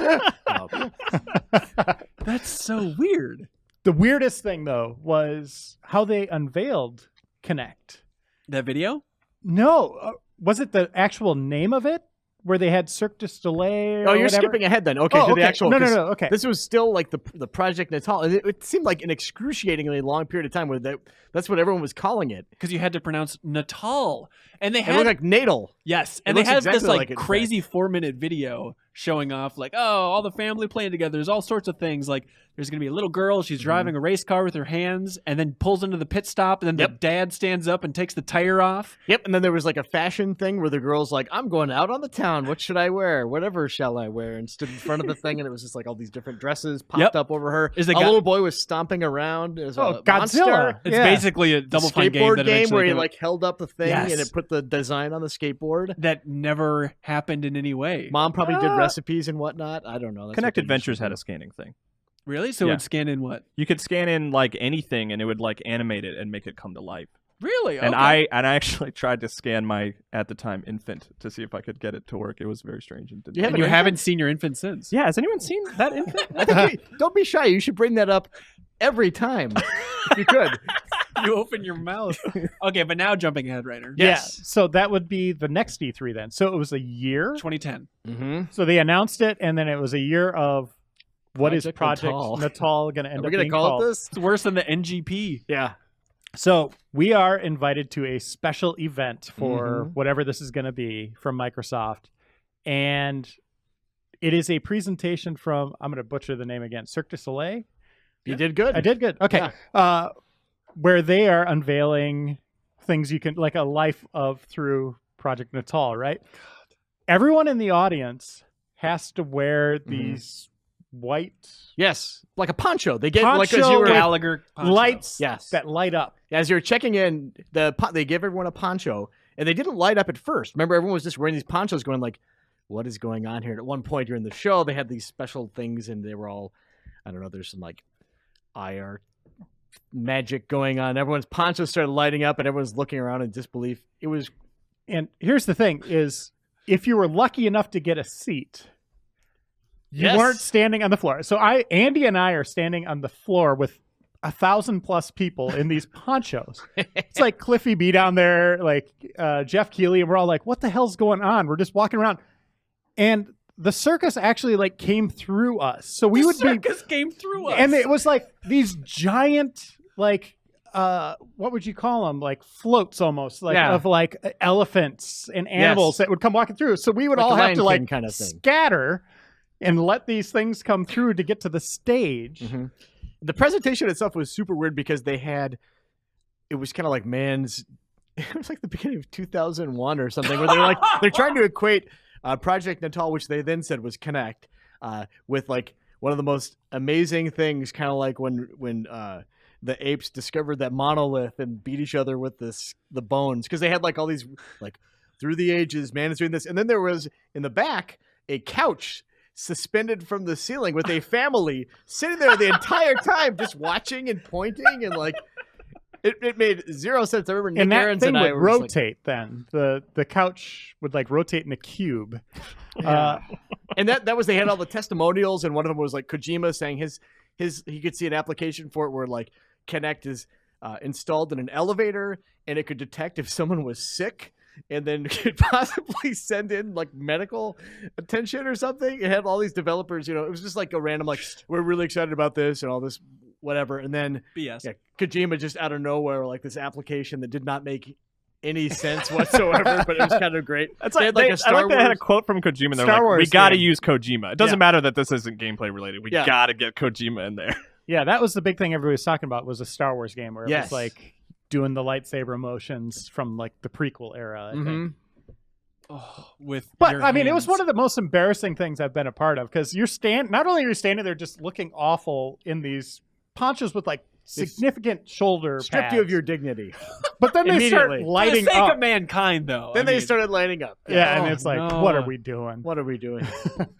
A: That's so weird.
C: The weirdest thing, though, was how they unveiled Kinect.
A: That video?
C: No. Was it the actual name of it? Where they had Cirque du Soleil?
E: Oh, you're
C: whatever?
E: skipping ahead then. Okay,
C: Oh,
E: to
C: okay.
E: the actual.
C: No.
E: 'cause
C: Okay.
E: This was still like the Project Natal. And it seemed like an excruciatingly long period of time where that's what everyone was calling it.
A: Because you had to pronounce Natal. And they
E: It
A: had
E: looked like natal.
A: yes,
E: It
A: and they
E: looks
A: had
E: exactly
A: this like
E: like it, in
A: crazy 4-minute video showing off like, oh, all the family playing together. There's all sorts of things. Like there's gonna be a little girl, she's driving a race car with her hands, and then pulls into the pit stop, and then the dad stands up and takes the tire off.
E: Yep, and then there was like a fashion thing where the girl's like, I'm going out on the town. What should I wear? Whatever shall I wear? And stood in front of the thing, and it was just like all these different dresses popped up over her.
A: Is
E: a
A: the guy-
E: little boy was stomping around. There's a
C: Godzilla.
E: monster.
A: It's
C: Yeah.
A: basically a
E: The
A: Double Fine game
E: skateboard
A: that
E: game
A: eventually
E: where he
A: came out.
E: like held up the thing
A: Yes.
E: and it put the design on the skateboard.
A: That never happened in any way.
E: Mom probably did recipes and whatnot. I don't know. That's what
F: Connect
E: they
F: Adventures
E: used to
F: had
E: do.
F: a scanning thing.
A: Really? So
F: Yeah.
A: it'd scan in what?
F: You could scan in like anything, and it would like animate it and make it come to life.
A: Really?
F: And
A: Okay.
F: I actually tried to scan my at the time infant to see if I could get it to work. It was very strange and didn't.
E: You have
A: And
E: an
A: you
E: infant?
A: haven't seen your infant since.
F: Yeah, has anyone seen that infant?
E: I think don't be shy. You should bring that up every time if you could.
A: You open your mouth. Okay, but now jumping ahead, Ryder.
E: Yes.
C: Yeah. So that would be the next E3 then. So it was a year.
A: 2010.
E: Mm-hmm.
C: So they announced it, and then it was a year of what is
E: Project
C: Project
E: Natal.
C: Natal going to end
E: Are we
C: up
E: gonna
C: being
E: call
C: called?
E: it this?
A: It's worse than the NGP.
E: Yeah.
C: So we are invited to a special event for whatever this is going to be from Microsoft, and it is a presentation from, I'm going to butcher the name again, Cirque du Soleil.
E: You did good.
C: I did good. Okay. Where they are unveiling things you can, like a life of through Project Natal, right? Everyone in the audience has to wear these white
E: Yes. Like a poncho. They get like as
C: Poncho
E: you were
C: with
A: Gallagher poncho.
C: lights
E: Yes.
C: that light up.
E: As you're checking in, they give everyone a poncho, and they didn't light up at first. Remember, everyone was just wearing these ponchos, going like, "What is going on here?" And at one point during the show, they had these special things, and they were all, I don't know, there's some like IR magic going on. Everyone's ponchos started lighting up, and everyone's looking around in disbelief. It was
C: And here's the thing is, if you were lucky enough to get a seat, you
E: Yes.
C: weren't standing on the floor. So Andy and I are standing on the floor with 1,000+ people in these ponchos. It's like Cliffy B down there, like Jeff Keighley, and we're all like, what the hell's going on? We're just walking around. And the circus actually like came through us. So we would be,
A: Circus came through us.
C: and it was like these giant, like, what would you call them? Like floats almost, like
E: Yeah.
C: of like elephants and animals that would come walking through. So we would
E: Like
C: all
E: the
C: have to
E: Lion King
C: like
E: kind of thing.
C: scatter and let these things come through to get to the stage.
E: The presentation itself was super weird because it was kind of like it was like the beginning of 2001 or something, where they're trying to equate Project Natal, which they then said was Kinect, with like one of the most amazing things, kind of like when the apes discovered that monolith and beat each other with the bones, because they had like all these like through the ages, man is doing this, and then there was in the back a couch suspended from the ceiling with a family sitting there the entire time just watching and pointing, and like it made zero sense. I remember Nick
C: And that
E: Aarons
C: thing
E: and I
C: would
E: were just like,
C: rotate then. The couch would like rotate in a cube.
E: and that was, they had all the testimonials, and one of them was like Kojima saying his he could see an application for it where like Kinect is installed in an elevator, and it could detect if someone was sick, and then could possibly send in like medical attention or something. It had all these developers, it was just like a random like, we're really excited about this and all this whatever, and then
A: BS.
E: yeah, Kojima just out of nowhere, like this application that did not make any sense whatsoever, but it was kind of great.
F: That's
E: They
F: like,
E: had, like, a
F: I
E: Star
F: like they had a
E: Wars-
F: quote from Kojima. They're
C: Star
F: like,
C: Wars
F: we got to
C: game.
F: use Kojima. It doesn't
E: Yeah.
F: matter that this isn't gameplay related. We
E: Yeah.
F: got to get Kojima in there.
C: Yeah, that was the big thing everybody was talking about, was a Star Wars game where it
E: Yes.
C: was like doing the lightsaber motions from like the prequel era, I think.
A: Oh, with
C: But
A: your
C: I mean, it was
A: hands.
C: one of the most embarrassing things I've been a part of, because not only are you standing there just looking awful in these ponchos with like significant shoulder
E: stripped
C: pads.
E: you of your dignity.
C: But then they start
E: Immediately.
C: lighting
A: For the sake
C: up.
A: of mankind, though.
E: Then they started lighting up.
C: Yeah,
A: Oh,
C: and it's like,
A: no.
C: what are we doing?
E: What are we doing?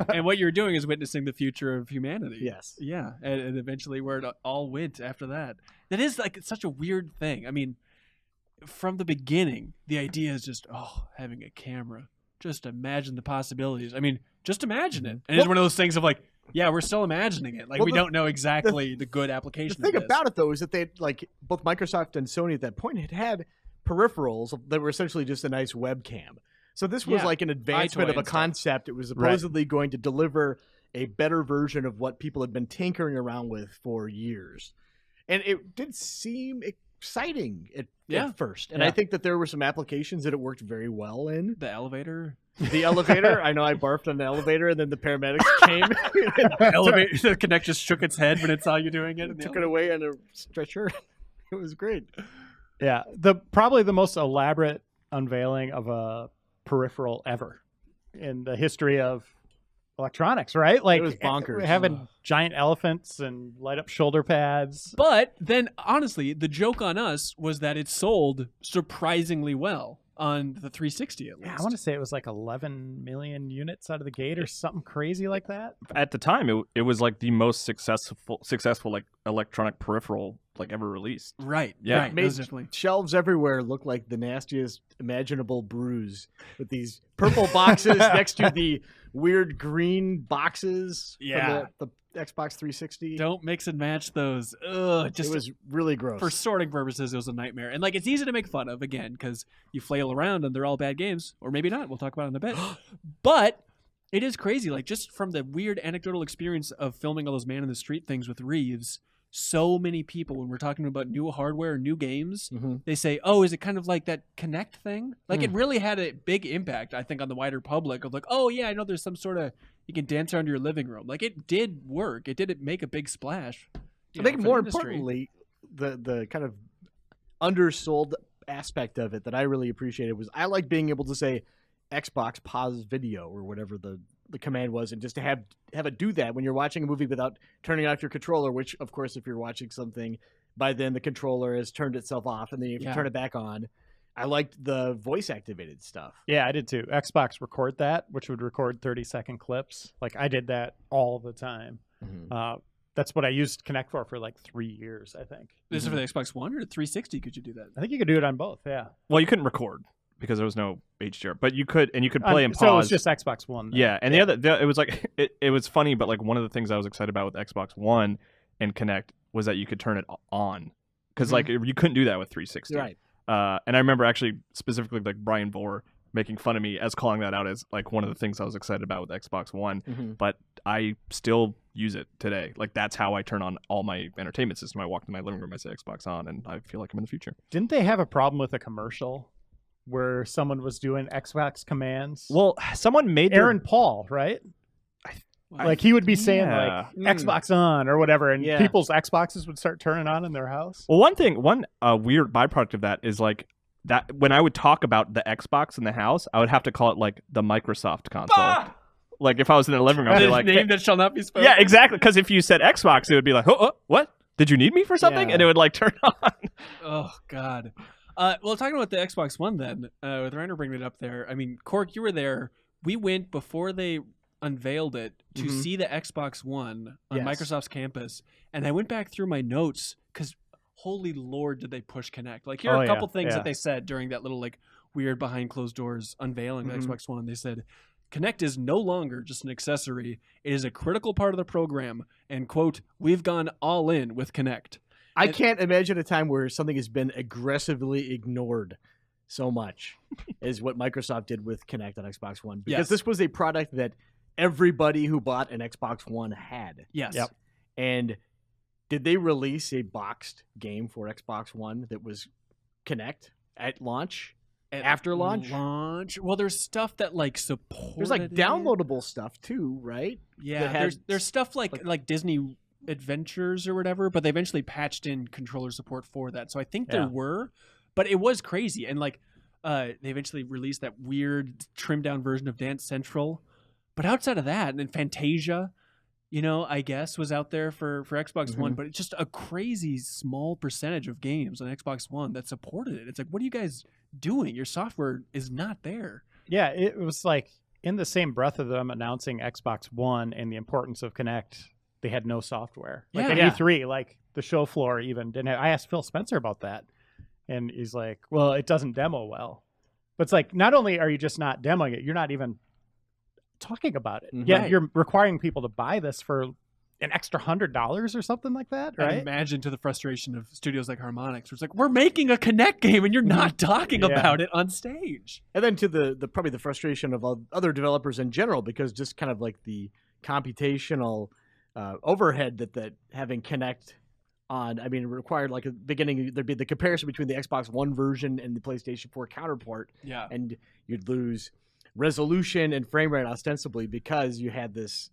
A: And what you're doing is witnessing the future of humanity.
E: Yes.
A: Yeah, and eventually where it all went after that. That is like such a weird thing. I mean, from the beginning, the idea is just having a camera. Just imagine the possibilities. I mean, just imagine it. And it's one of those things of like, yeah, we're still imagining it. Like we don't know exactly the good application.
E: The thing
A: of this.
E: about it though is that they like both Microsoft and Sony at that point had peripherals that were essentially just a nice webcam. So this was
A: Yeah.
E: like an advancement
A: iToy
E: of a
A: and stuff.
E: concept. It was supposedly going to deliver a better version of what people had been tinkering around with for years. And it did seem exciting at first. And I think that there were some applications that it worked very well in.
A: The elevator.
E: The elevator, I know I barfed on the elevator and then the paramedics came
A: Elevator. The Kinect just shook its head when it saw you doing it.
E: and took it away on a stretcher. It was great.
C: Yeah, probably the most elaborate unveiling of a peripheral ever in the history of electronics, right? Like,
E: It was bonkers.
C: having giant elephants and light up shoulder pads.
A: But then, honestly, the joke on us was that it sold surprisingly well on the 360 at least.
C: Yeah, I want to say it was like 11 million units out of the gate or something crazy like that.
F: At the time, it was like the most successful like electronic peripheral like ever released.
A: Right.
F: Yeah.
A: Right.
E: Made
A: Most definitely.
E: shelves everywhere look like the nastiest imaginable bruise with these purple boxes next to the weird green boxes
A: Yeah.
E: from the Xbox 360.
A: Don't mix and match those. Ugh.
E: It
A: Just
E: was really gross.
A: for sorting purposes, it was a nightmare. And like, it's easy to make fun of again because you flail around and they're all bad games, or maybe not. We'll talk about it in a bit. But it is crazy. Like, just from the weird anecdotal experience of filming all those man in the street things with Reeves. So many people, when we're talking about new hardware, new games,
E: Mhm.
A: they say, "Oh, is it kind of like that Kinect thing?" Like, it really had a big impact, I think, on the wider public. Of like, "Oh yeah, I know there's some sort of you can dance around your living room." Like, it did work. It did make a big splash.
E: I think
A: for the
E: more
A: industry.
E: importantly, the kind of undersold aspect of it that I really appreciated was I like being able to say Xbox pause video or whatever the command was, and just to have it do that when you're watching a movie without turning off your controller, which of course if you're watching something by then the controller has turned itself off and then you have to turn it back on. I liked the voice activated stuff.
C: Yeah, I did too. Xbox record that, which would record 30-second clips. Like, I did that all the time. That's what I used Kinect for like 3 years, I think.
A: This is for the Xbox One or the 360? Could you do that?
C: I think you could do it on both, yeah.
F: Well, you couldn't record because there was no HDR, but you could play and pause.
C: So it was just Xbox One. Then.
F: Yeah, and it was like it was funny, but like one of the things I was excited about with Xbox One and Kinect was that you could turn it on because like you couldn't do that with 360.
E: Right.
F: And I remember actually specifically like Brian Vore making fun of me as calling that out as like one of the things I was excited about with Xbox One. But I still use it today. Like, that's how I turn on all my entertainment system. I walk into my living room, I say Xbox on, and I feel like I'm in the future.
C: Didn't they have a problem with a commercial where someone was doing Xbox commands?
F: Well, someone made
C: Aaron Paul, right? Like, he would be saying like Xbox on or whatever, and people's Xboxes would start turning on in their house.
F: Well, one weird byproduct of that is like that when I would talk about the Xbox in the house, I would have to call it like the Microsoft console. Like, if I was in the living room, I'd be like,
A: name that shall not be spoken.
F: yeah, exactly. Because if you said Xbox, it would be like, oh, what? Did you need me for something?
E: Yeah.
F: And it would like turn on.
A: Oh God. Well, talking about the Xbox One then, with Reiner bringing it up there. I mean, Cork, you were there. We went before they unveiled it to see the Xbox One on Microsoft's campus, and I went back through my notes because, holy Lord, did they push Kinect? Like, here are a couple things that they said during that little like weird behind closed doors unveiling the Xbox One. They said, Kinect is no longer just an accessory. It is a critical part of the program. And, quote, we've gone all in with Kinect.
E: I can't imagine a time where something has been aggressively ignored so much as what Microsoft did with Kinect on Xbox One. Because this was a product that everybody who bought an Xbox One had.
A: Yes.
C: Yep.
E: And did they release a boxed game for Xbox One that was Kinect at launch? After launch?
A: Well, there's stuff that like supported.
E: There's like
A: it.
E: downloadable stuff too, right?
A: Yeah, there's stuff like Disney Adventures or whatever, but they eventually patched in controller support for that. So I think there were, but it was crazy. And like they eventually released that weird trimmed down version of Dance Central. But outside of that, and then Fantasia, I guess was out there for Xbox One, but it's just a crazy small percentage of games on Xbox One that supported it. It's like, what are you guys doing? Your software is not there.
C: Yeah, it was like in the same breath of them announcing Xbox One and the importance of Kinect, they had no software. Like at E3, like the show floor even didn't have. I asked Phil Spencer about that, and he's like, well, it doesn't demo well. But it's like, not only are you just not demoing it, you're not even talking about it. Yeah, you're requiring people to buy this for an extra $100 or something like that, right?
A: And imagine to the frustration of studios like Harmonix, where it's like, we're making a Kinect game and you're not talking about it on stage.
E: And then to the probably the frustration of other developers in general, because just kind of like the computational overhead that having Kinect on, I mean, it required like a beginning, there'd be the comparison between the Xbox One version and the PlayStation 4 counterpart.
A: Yeah.
E: And you'd lose resolution and frame rate ostensibly because you had this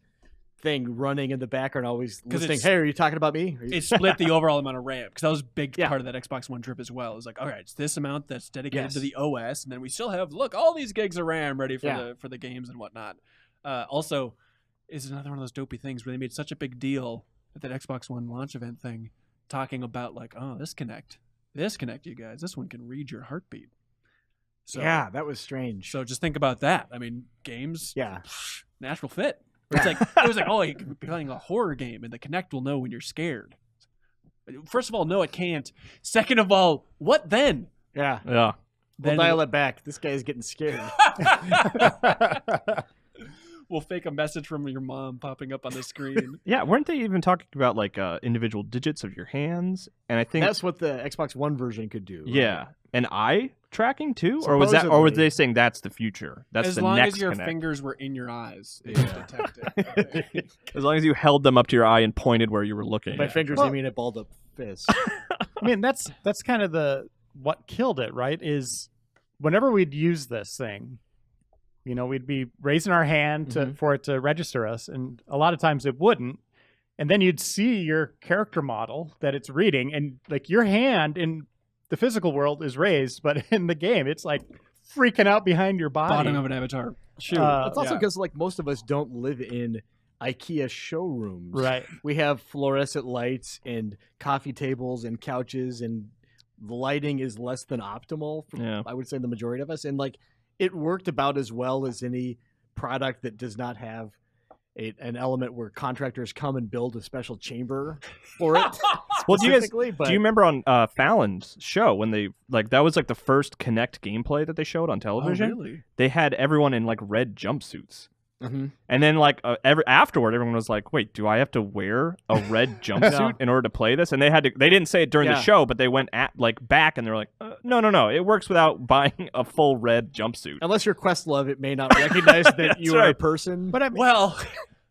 E: thing running in the background always listening, hey, are you talking about me?
A: It split the overall amount of RAM, because that was a big part of that Xbox One trip as well. It was like, all right, it's this amount that's dedicated to the OS, and then we still have, look, all these gigs of RAM ready for the games and whatnot. Also, is another one of those dopey things where they made such a big deal at that Xbox One launch event thing, talking about like, oh, this Kinect, you guys, this one can read your heartbeat. So,
E: yeah, that was strange.
A: So just think about that. I mean, games, natural fit. It's like, it was like, oh, you could be playing a horror game and the Kinect will know when you're scared. First of all, no, it can't. Second of all, what then?
E: Yeah.
F: Yeah.
E: We'll dial it back. This guy's getting scared.
A: We'll fake a message from your mom popping up on the screen.
F: Yeah, weren't they even talking about like individual digits of your hands? And I think
E: that's what the Xbox One version could do. Right?
F: Yeah, and eye tracking too, or was that, or were they saying that's the future? That's the next. As long as
A: your
F: Kinect.
A: fingers were in your eyes, they would detect it. Okay.
F: As long as you held them up to your eye and pointed where you were looking.
E: By fingers, I mean a balled up fist.
C: I mean, that's kind of what killed it, right? Is whenever we'd use this thing, we'd be raising our hand for it to register us, and a lot of times it wouldn't. And then you'd see your character model that it's reading, and like your hand in the physical world is raised, but in the game, it's like freaking out behind your body.
A: Bottom of an avatar.
E: Shoot. It's also because like most of us don't live in IKEA showrooms.
C: Right.
E: We have fluorescent lights and coffee tables and couches, and the lighting is less than optimal for, I would say, the majority of us. And like, it worked about as well as any product that does not have an element where contractors come and build a special chamber for it.
F: Well, do you remember on Fallon's show when they that was like the first Kinect gameplay that they showed on television?
A: Oh, really?
F: They had everyone in like red jumpsuits.
E: Mm-hmm.
F: And then afterward, everyone was like, "Wait, do I have to wear a red jumpsuit in order to play this?" And they didn't say it during the show, but they went back and they're like, "No, it works without buying a full red jumpsuit."
E: Unless you're Questlove, it may not recognize that you are a person.
C: But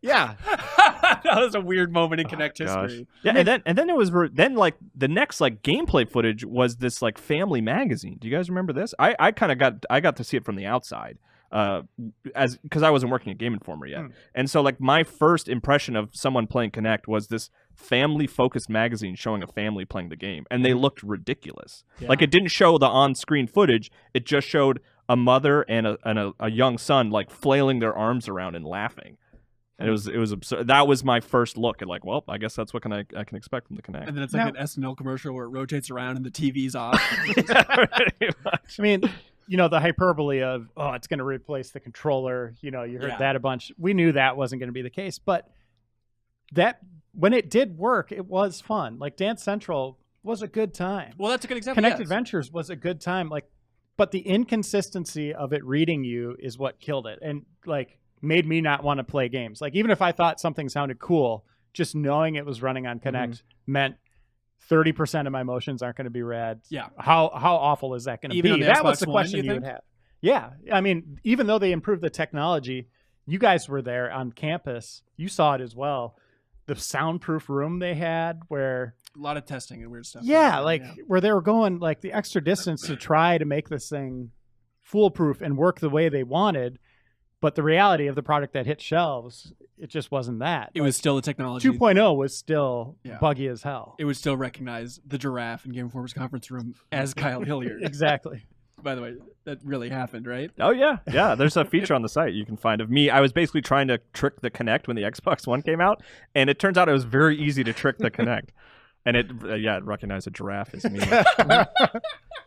E: yeah,
A: that was a weird moment in Kinect history.
F: Yeah, and then it was the next gameplay footage was this family magazine. Do you guys remember this? I kind of got to see it from the outside. Because I wasn't working at Game Informer yet, and so my first impression of someone playing Kinect was this family-focused magazine showing a family playing the game, and they looked ridiculous. Yeah. It didn't show the on-screen footage; it just showed a mother and a young son flailing their arms around and laughing. And it was absurd. That was my first look at well, I guess that's what I can expect from the Kinect.
A: And then it's an SNL commercial where it rotates around and the TV's off.
C: I mean, the hyperbole of, oh, it's going to replace the controller. You heard that a bunch. We knew that wasn't going to be the case. But that when it did work, it was fun. Dance Central was a good time.
A: Well, that's a good example.
C: Kinect Adventures was a good time. But the inconsistency of it reading you is what killed it. And made me not want to play games. Even if I thought something sounded cool, just knowing it was running on Kinect meant 30% of my motions aren't going to be read.
A: Yeah.
C: How awful is that going to be? That was the question you would have. Yeah. I mean, even though they improved the technology, you guys were there on campus. You saw it as well. The soundproof room they had where...
A: A lot of testing and weird stuff.
C: Yeah, where they were going the extra distance to try to make this thing foolproof and work the way they wanted. But the reality of the product that hit shelves, it just wasn't that.
A: It was still the technology.
C: 2.0 was still buggy as hell.
A: It would still recognize the giraffe in Game Informer's conference room as Kyle Hilliard.
C: Exactly.
A: by the way. That really happened, right?
F: Oh yeah. There's a feature on the site you can find of me. I was basically trying to trick the Kinect when the Xbox One came out, and it turns out it was very easy to trick the Kinect, and it recognized a giraffe as me.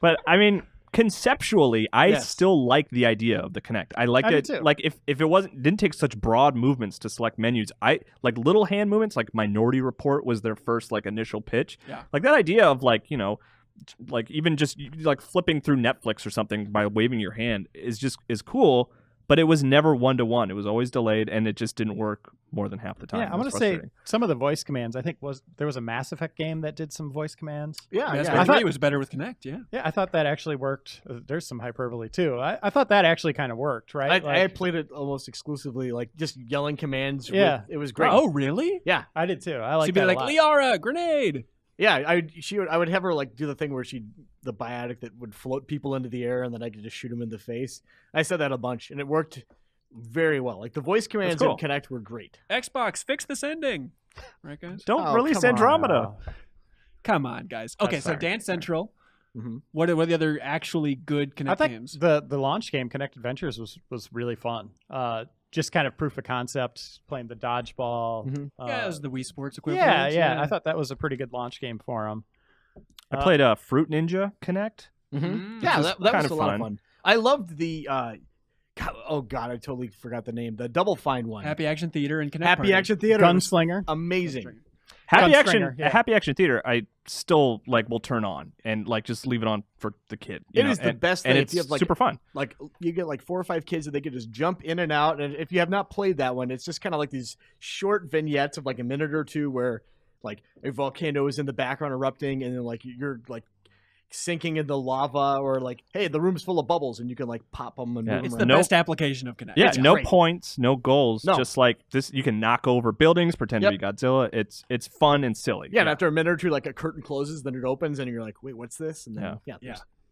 F: But I mean, conceptually, I still like the idea of the Kinect. I liked it. Too. Like if it didn't take such broad movements to select menus. I like little hand movements. Like Minority Report was their first like initial pitch.
A: Yeah.
F: Like that idea of like like even just like flipping through Netflix or something by waving your hand is cool, but it was never 1-to-1. It was always delayed, and it just didn't work more than half the time.
C: Yeah, I'm gonna say some of the voice commands. I think there was a Mass Effect game that did some voice commands.
A: Yeah, I thought it was better with Kinect. Yeah,
C: I thought that actually worked. There's some hyperbole too. I thought that actually kind of worked, right?
E: I played it almost exclusively, like just yelling commands.
C: Yeah,
E: it was great.
A: Oh, really?
E: Yeah,
C: I did too. I like.
A: She'd be like, Liara, grenade.
E: Yeah, I would have her like do the thing where the biotic that would float people into the air, and then I could just shoot them in the face. I said that a bunch, and it worked very well. Like the voice commands in Kinect were great.
A: Xbox, fix this ending, right, guys?
F: Don't release Andromeda.
A: Come on, guys. Okay, so Dance Central. Mm-hmm. What are the other actually good Kinect games?
C: The launch game, Kinect Adventures, was really fun. Just kind of proof of concept, playing the dodgeball.
A: Mm-hmm. It was the Wii Sports equivalent.
C: Yeah. I thought that was a pretty good launch game for them.
F: I played Fruit Ninja Kinect.
E: Mm-hmm. Yeah, that was a lot of fun. I loved the. Oh God, I totally forgot the name. The Double Fine one.
A: Happy Action Theater and Kinect.
E: Happy Action Theater.
C: Gunslinger.
E: Amazing.
F: Happy Action Theater, I still will turn on and just leave it on for the kid.
E: It is the best thing.
F: And it's super fun.
E: Like you get 4 or 5 kids that they can just jump in and out. And if you have not played that one, it's just kind of like these short vignettes of a minute or two where a volcano is in the background erupting, and then you're sinking in the lava, or hey, the room's full of bubbles, and you can pop them and move
A: it's
E: them
A: the best application of Kinect.
F: Yeah, no points, no goals, just this. You can knock over buildings, pretend to be Godzilla. It's fun and silly.
E: Yeah, and after a minute or two, a curtain closes, then it opens, and you're like, wait, what's this? And then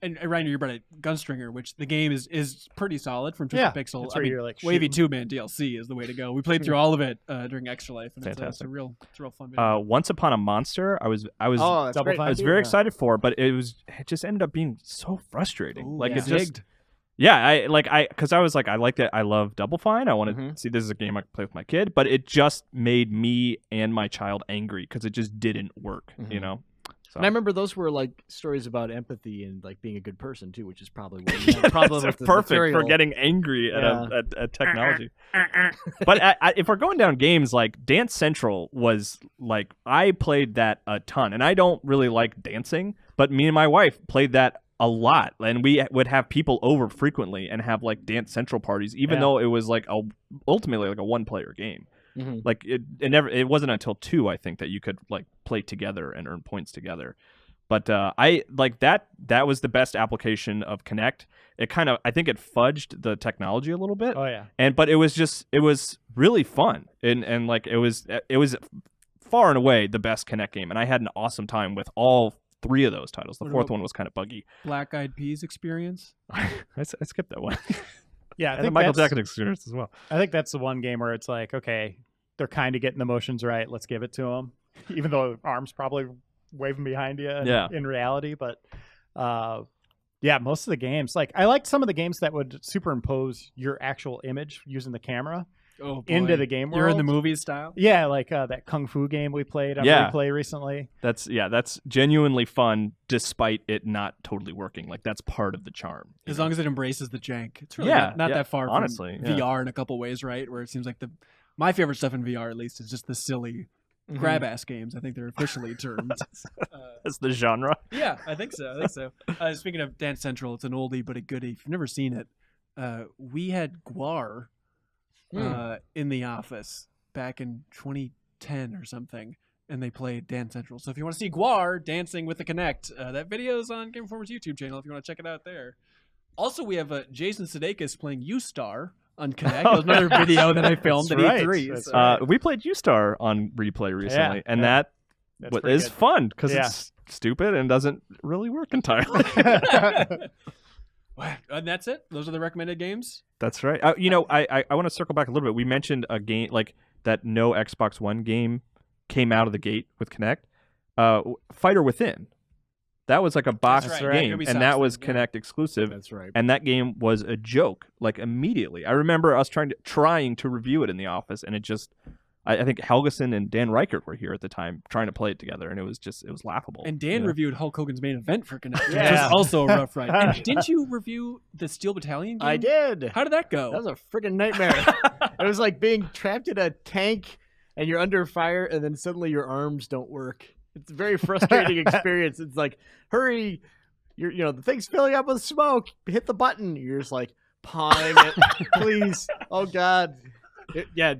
A: And Ryan, you brought Gunstringer, which the game is pretty solid from Twisted Pixel.
C: I mean,
A: Wavy 2-man DLC is the way to go. We played through all of it during Extra Life, and it's a real fun video.
F: Once Upon a Monster, I was very excited for, but it just ended up being so frustrating. Because I was I liked it. I love Double Fine. I want to see this is a game I can play with my kid, but it just made me and my child angry because it just didn't work. You know. So.
E: And I remember those were stories about empathy and being a good person too, which is probably what you had problem with the
F: perfect
E: material.
F: for getting angry at technology. But if we're going down games, Dance Central was I played that a ton, and I don't really like dancing, but me and my wife played that a lot, and we would have people over frequently and have Dance Central parties, even though it was ultimately a 1-player game. Mm-hmm. It wasn't until 2, I think, that you could play together and earn points together. But I that was the best application of Kinect. It I think it fudged the technology a little bit.
C: Oh yeah.
F: But it was really fun, and it was far and away the best Kinect game, and I had an awesome time with all 3 of those titles. The 4th one was kind of buggy.
A: Black Eyed Peas experience.
F: I skipped that one.
C: Yeah, I
F: and
C: think
F: the Michael Jackson experience as well.
C: I think that's the one game where it's okay, they're kind of getting the motions right. Let's give it to them, even though arms probably waving behind you in reality. But most of the games, I liked some of the games that would superimpose your actual image using the camera into the game world.
A: You're in the movie style?
C: Yeah, that Kung Fu game we played on replay recently.
F: That's genuinely fun, despite it not totally working. That's part of the charm.
A: As long as it embraces the jank. It's really not that far
F: honestly,
A: from VR in a couple ways, right? Where it seems like my favorite stuff in VR, at least, is just the silly grab-ass games. I think they're officially termed.
F: That's the genre?
A: Yeah, I think so. Speaking of Dance Central, it's an oldie but a goodie. If you've never seen it, we had Guar in the office back in 2010 or something, and they played Dance Central. So if you want to see Guar dancing with the Kinect, that video is on Game Informer's YouTube channel if you want to check it out there. Also, we have Jason Sudeikis playing U-Star on Kinect. That was another video that I filmed at E3.
F: We played U-Star on replay recently, and that is fun because it's stupid and doesn't really work entirely.
A: And that's it? Those are the recommended games?
F: That's right. I want to circle back a little bit. We mentioned a game that no Xbox One game came out of the gate with Kinect. Fighter Within. That was like a box
A: That's
C: right.
F: game,
A: Ubisoft's
F: and that was
A: thing, yeah.
F: Kinect exclusive.
E: That's right.
F: And that game was a joke, like immediately. I remember us trying to review it in the office, and it just, I think Helgeson and Dan Reichert were here at the time trying to play it together, and it was laughable.
A: And Dan reviewed Hulk Hogan's main event for Kinect, which
E: Yeah.
A: was also a rough ride. And didn't you review the Steel Battalion game?
E: I did.
A: How did that go?
E: That was a freaking nightmare. It was like being trapped in a tank and you're under fire, and then suddenly your arms don't work. It's a very frustrating experience. It's like, hurry, the thing's filling up with smoke. Hit the button. You're just like pawing it. Please, oh god.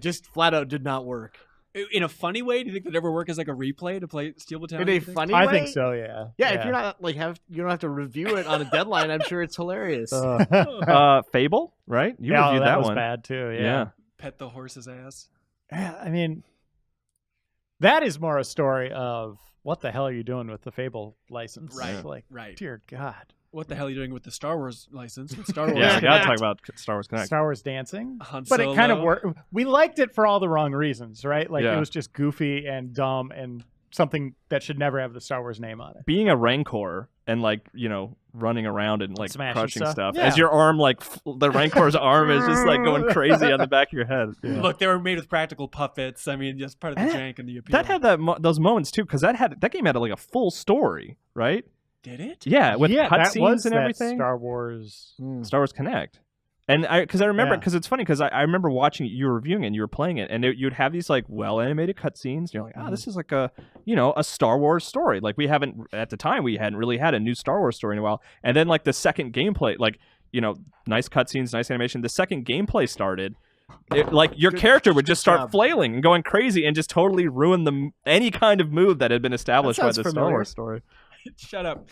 E: Just flat out did not work.
A: In a funny way, do you think that ever work as like a replay to play Steel Battalion?
E: In a
A: thing?
E: funny way,
C: I think so. Yeah.
E: Yeah, if you're not like you don't have to review it on a deadline. I'm sure it's hilarious.
F: Fable, right? You
C: yeah,
F: reviewed
C: that was
F: one.
C: bad too.
F: Yeah.
A: Pet the horse's ass.
C: I mean, that is more a story of what the hell are you doing with the Fable license?
A: Right.
C: Like,
A: Right.
C: dear God.
A: What the hell are you doing with the Star Wars license? With Star Wars,
F: Yeah, we gotta talk about Star Wars Connect.
C: Star Wars dancing.
A: Han
C: But it kind of
A: Solo.
C: worked. We liked it for all the wrong reasons, right? Like
F: Yeah.
C: it was just goofy and dumb and something that should never have the Star Wars name on it.
F: Being a Rancor and running around and
C: Smashing
F: crushing stuff,
C: Yeah.
F: as your arm the Rancor's arm is just going crazy on the back of your head. Yeah.
A: Look, they were made with practical puppets. I mean, just part of the
F: And
A: jank and the appeal.
F: That had those moments too, because that game had like a full story, right?
A: Did it?
F: Yeah, with
C: that was
F: cutscenes and
C: that
F: everything.
C: Star Wars.
F: Star Wars Connect. And because I remember,
C: Yeah.
F: because it's funny, because I remember watching it, you were reviewing it, and you were playing it, and you'd have these well animated cutscenes. And you're like, this is like a Star Wars story. Like we at the time we hadn't really had a new Star Wars story in a while. And then the second gameplay, nice cutscenes, nice animation. The second gameplay started. Your character would just start flailing and going crazy and just totally ruin any kind of move that had been established by the Star Wars story.
A: Shut up.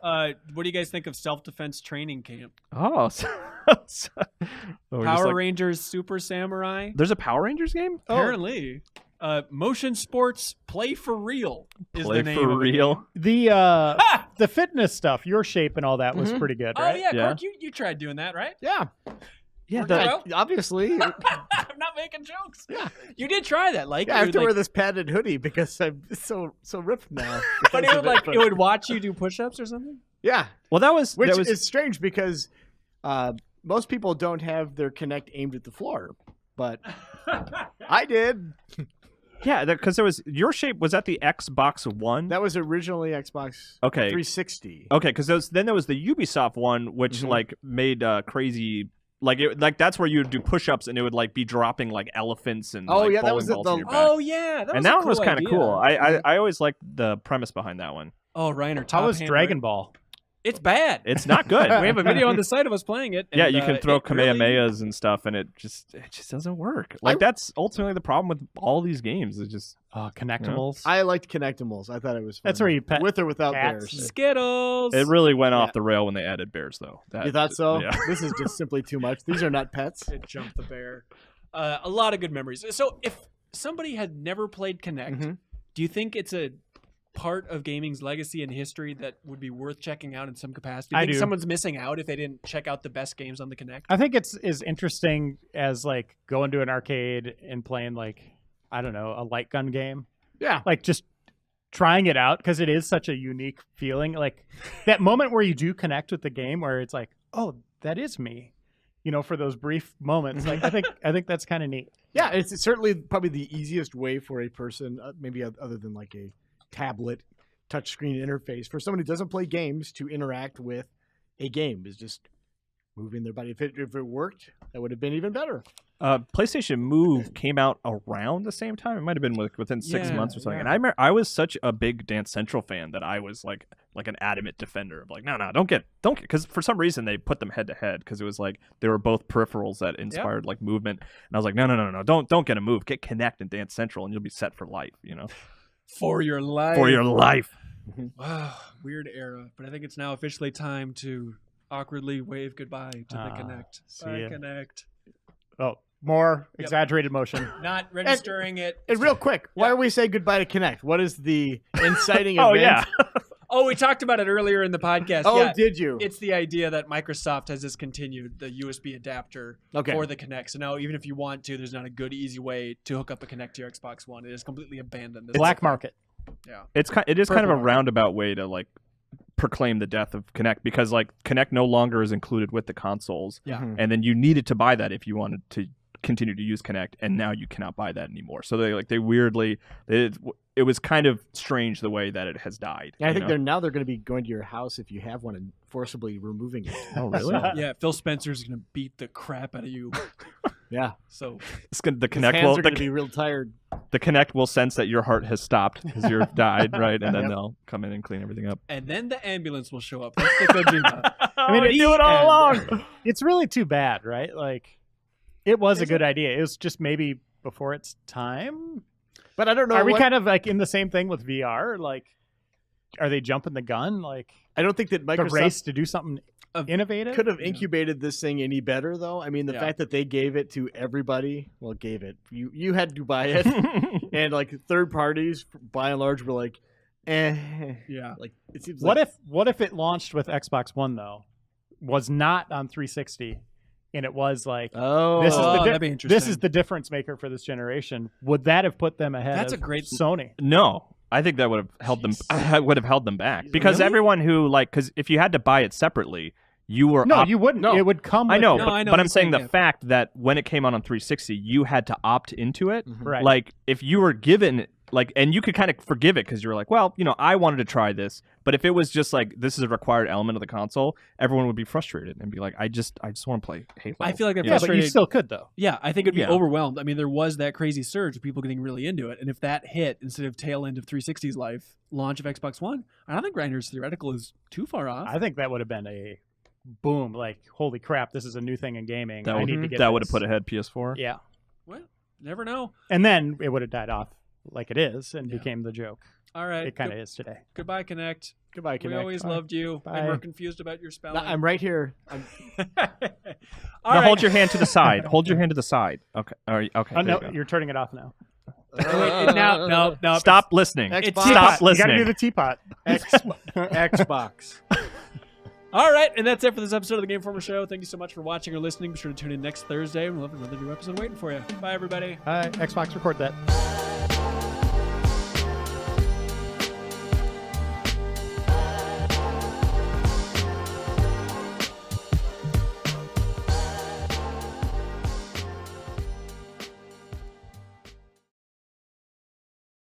A: What do you guys think of self-defense training camp?
F: Oh,
A: Power Rangers Super Samurai?
F: There's a Power Rangers game?
A: Apparently. Motion Sports Play for Real is
F: Play
A: the name
F: for
A: of the
F: real.
A: game.
C: The fitness stuff, your shape and all that was pretty good,
A: Oh,
C: right?
A: yeah,
F: Yeah.
A: Cork, you tried doing that, right?
E: Yeah.
F: Yeah,
A: Worked out?
E: Obviously.
A: I'm not making jokes.
E: Yeah.
A: You did try that.
E: I have to wear this padded hoodie because I'm so ripped now.
A: But it would, it would watch you do push-ups or something?
E: Yeah.
F: Well, that was
E: Is strange because most people don't have their Kinect aimed at the floor, but I did.
F: yeah, because there was your shape was that the Xbox One.
E: That was originally Xbox 360.
F: Okay, because then there was the Ubisoft one, which made crazy. That's where you would do push-ups and it would be dropping elephants and
E: that
F: bowling
E: was
F: balls in your back.
A: Oh, yeah. That was
F: and that
A: a
F: one was
A: cool
F: kind of
A: idea.
F: cool. I always liked the premise behind that one.
A: Oh, Reiner,
C: How
A: top
C: was
A: hand,
C: Dragon
A: right?
C: Ball?
A: It's bad.
F: It's not good.
A: We have a video on the site of us playing it.
F: Yeah,
A: and,
F: you can throw
A: it really-
F: Kamehamehas and stuff, and it just doesn't work. That's ultimately the problem with all these games. It's just
C: Connectimals.
E: I liked Connectimals. I thought it was fun.
C: That's where you pet
E: with or without
C: cats.
E: bears.
A: Skittles.
F: it really went off the rail when they added bears, though.
E: You thought so?
F: Yeah.
E: This is just simply too much. These are not pets.
A: It jumped the bear. A lot of good memories. So if somebody had never played Kinect, do you think it's a part of gaming's legacy and history that would be worth checking out in some capacity?
C: I
A: think
C: do.
A: someone's missing out if they didn't check out the best games on the Kinect?
C: I think it's as interesting as going to an arcade and playing I don't know, a light gun game.
E: Yeah.
C: Just trying it out because it is such a unique feeling. That moment where you do connect with the game where it's oh, that is me. For those brief moments. I think that's kind of neat.
E: Yeah, it's certainly probably the easiest way for a person, maybe other than a tablet touchscreen interface, for someone who doesn't play games to interact with a game is just moving their body. If it worked, that would have been even better.
F: PlayStation Move came out around the same time. It might have been within 6 months or something.
A: Yeah.
F: And I remember I was such a big Dance Central fan that I was like an adamant defender of no, don't get, because for some reason they put them head to head because it was they were both peripherals that inspired movement. And I was like, no, don't get a Move, get Kinect and Dance Central, and you'll be set for life.
A: For your life.
F: For your life.
A: Wow, weird era. But I think it's now officially time to awkwardly wave goodbye to the Kinect.
C: See
A: Bye,
C: ya.
A: Kinect.
C: Oh, more exaggerated motion.
A: Not registering it.
E: And real quick, why do we say goodbye to Kinect? What is the inciting
F: Oh,
E: event?
F: yeah.
A: Oh, we talked about it earlier in the podcast.
E: Oh,
A: yeah,
E: did you?
A: It's the idea that Microsoft has discontinued the USB adapter for the Kinect. So now, even if you want to, there's not a good, easy way to hook up a Kinect to your Xbox One. It is completely abandoned.
C: Black market.
A: Yeah.
F: It is kind of a roundabout way to proclaim the death of Kinect, because like Kinect no longer is included with the consoles.
A: Yeah.
F: And then you needed to buy that if you wanted to continue to use Kinect, and now you cannot buy that anymore. So they weirdly, it was kind of strange the way that it has died.
E: Yeah, I think they're going to be going to your house if you have one and forcibly removing it.
F: Oh, really?
A: Yeah, Phil Spencer's gonna beat the crap out of you.
E: Yeah.
A: So
F: the
E: His
F: Kinect
E: hands
F: will
E: are going to be real tired.
F: the Kinect will sense that your heart has stopped because you've died, right? And then they'll come in and clean everything up.
A: and then the ambulance will show up. That's the Kojima.
C: I mean,
A: they do it all along.
C: It's really too bad, right? Like, it was a good idea. It was just maybe before its time.
E: But I don't know.
C: Are we kind of like in the same thing with VR? Like, are they jumping the gun? Like,
E: I don't think that
C: the
E: Microsoft
C: race to do something innovative
E: could have incubated this thing any better, though. I mean, the
A: Yeah.
E: fact that they gave it to everybody, well, gave it. You had to buy it, and like third parties, by and large, were like,
A: Yeah.
E: Like it seems.
C: What
E: like,
C: if it launched with Xbox One though, was not on 360, and it was like,
E: Oh,
C: this is the
A: that'd be interesting.
C: this is the difference maker for this generation. Would that have put them ahead?
A: That's
C: of
A: a great-
C: Sony.
F: No, I think that would have held them. Would have held them back because
A: Really?
F: everyone who because if you had to buy it separately, you were
C: No, you wouldn't.
E: No.
C: It would come.
F: I
C: with
F: know,
C: your-
A: No, I know
F: but
A: what
F: I'm
A: you're
F: saying
A: saying,
F: the
A: yeah.
F: fact that when it came out on 360, you had to opt into it.
C: right.
F: Like if you were given like, and you could kind of forgive it because you were like, well, I wanted to try this, but if it was just like this is a required element of the console, everyone would be frustrated and be like, I just want to play Halo.
A: I feel like they're
C: yeah, but
A: frustrated.
C: you still could though.
A: Yeah, I think it'd be
F: Yeah.
A: overwhelmed. I mean, there was that crazy surge of people getting really into it, and if that hit instead of tail end of 360's life, launch of Xbox One, I don't think Grinder's Theoretical is too far off.
C: I think that would have been a boom. Like, holy crap, this is a new thing in gaming.
F: that
C: I
F: would,
C: need to get
F: that would have
C: this.
F: put ahead PS4.
C: Yeah,
A: Well, never know.
C: and then it would have died off like it is and
A: Yeah.
C: became the joke.
A: All right.
C: It kind of is today.
A: Goodbye, Kinect.
E: goodbye,
A: We
E: Kinect.
A: always loved you,
C: Bye.
A: and we're confused about your spelling.
E: I'm right here.
A: All
F: Now
A: right.
F: hold your hand to the side. Hold your hand to the side. Okay. All right. Okay.
C: Oh
F: there
C: no,
F: you go.
C: you're turning it off now.
A: No.
F: Stop listening.
A: It's
F: Stop
A: teapot.
C: You
F: listening.
C: gotta do the teapot.
E: Xbox.
A: All right, and that's it for this episode of the Game Informer Show. Thank you so much for watching or listening. Be sure to tune in next Thursday. We'll have another new episode waiting for you. Bye, everybody.
C: Xbox, record that.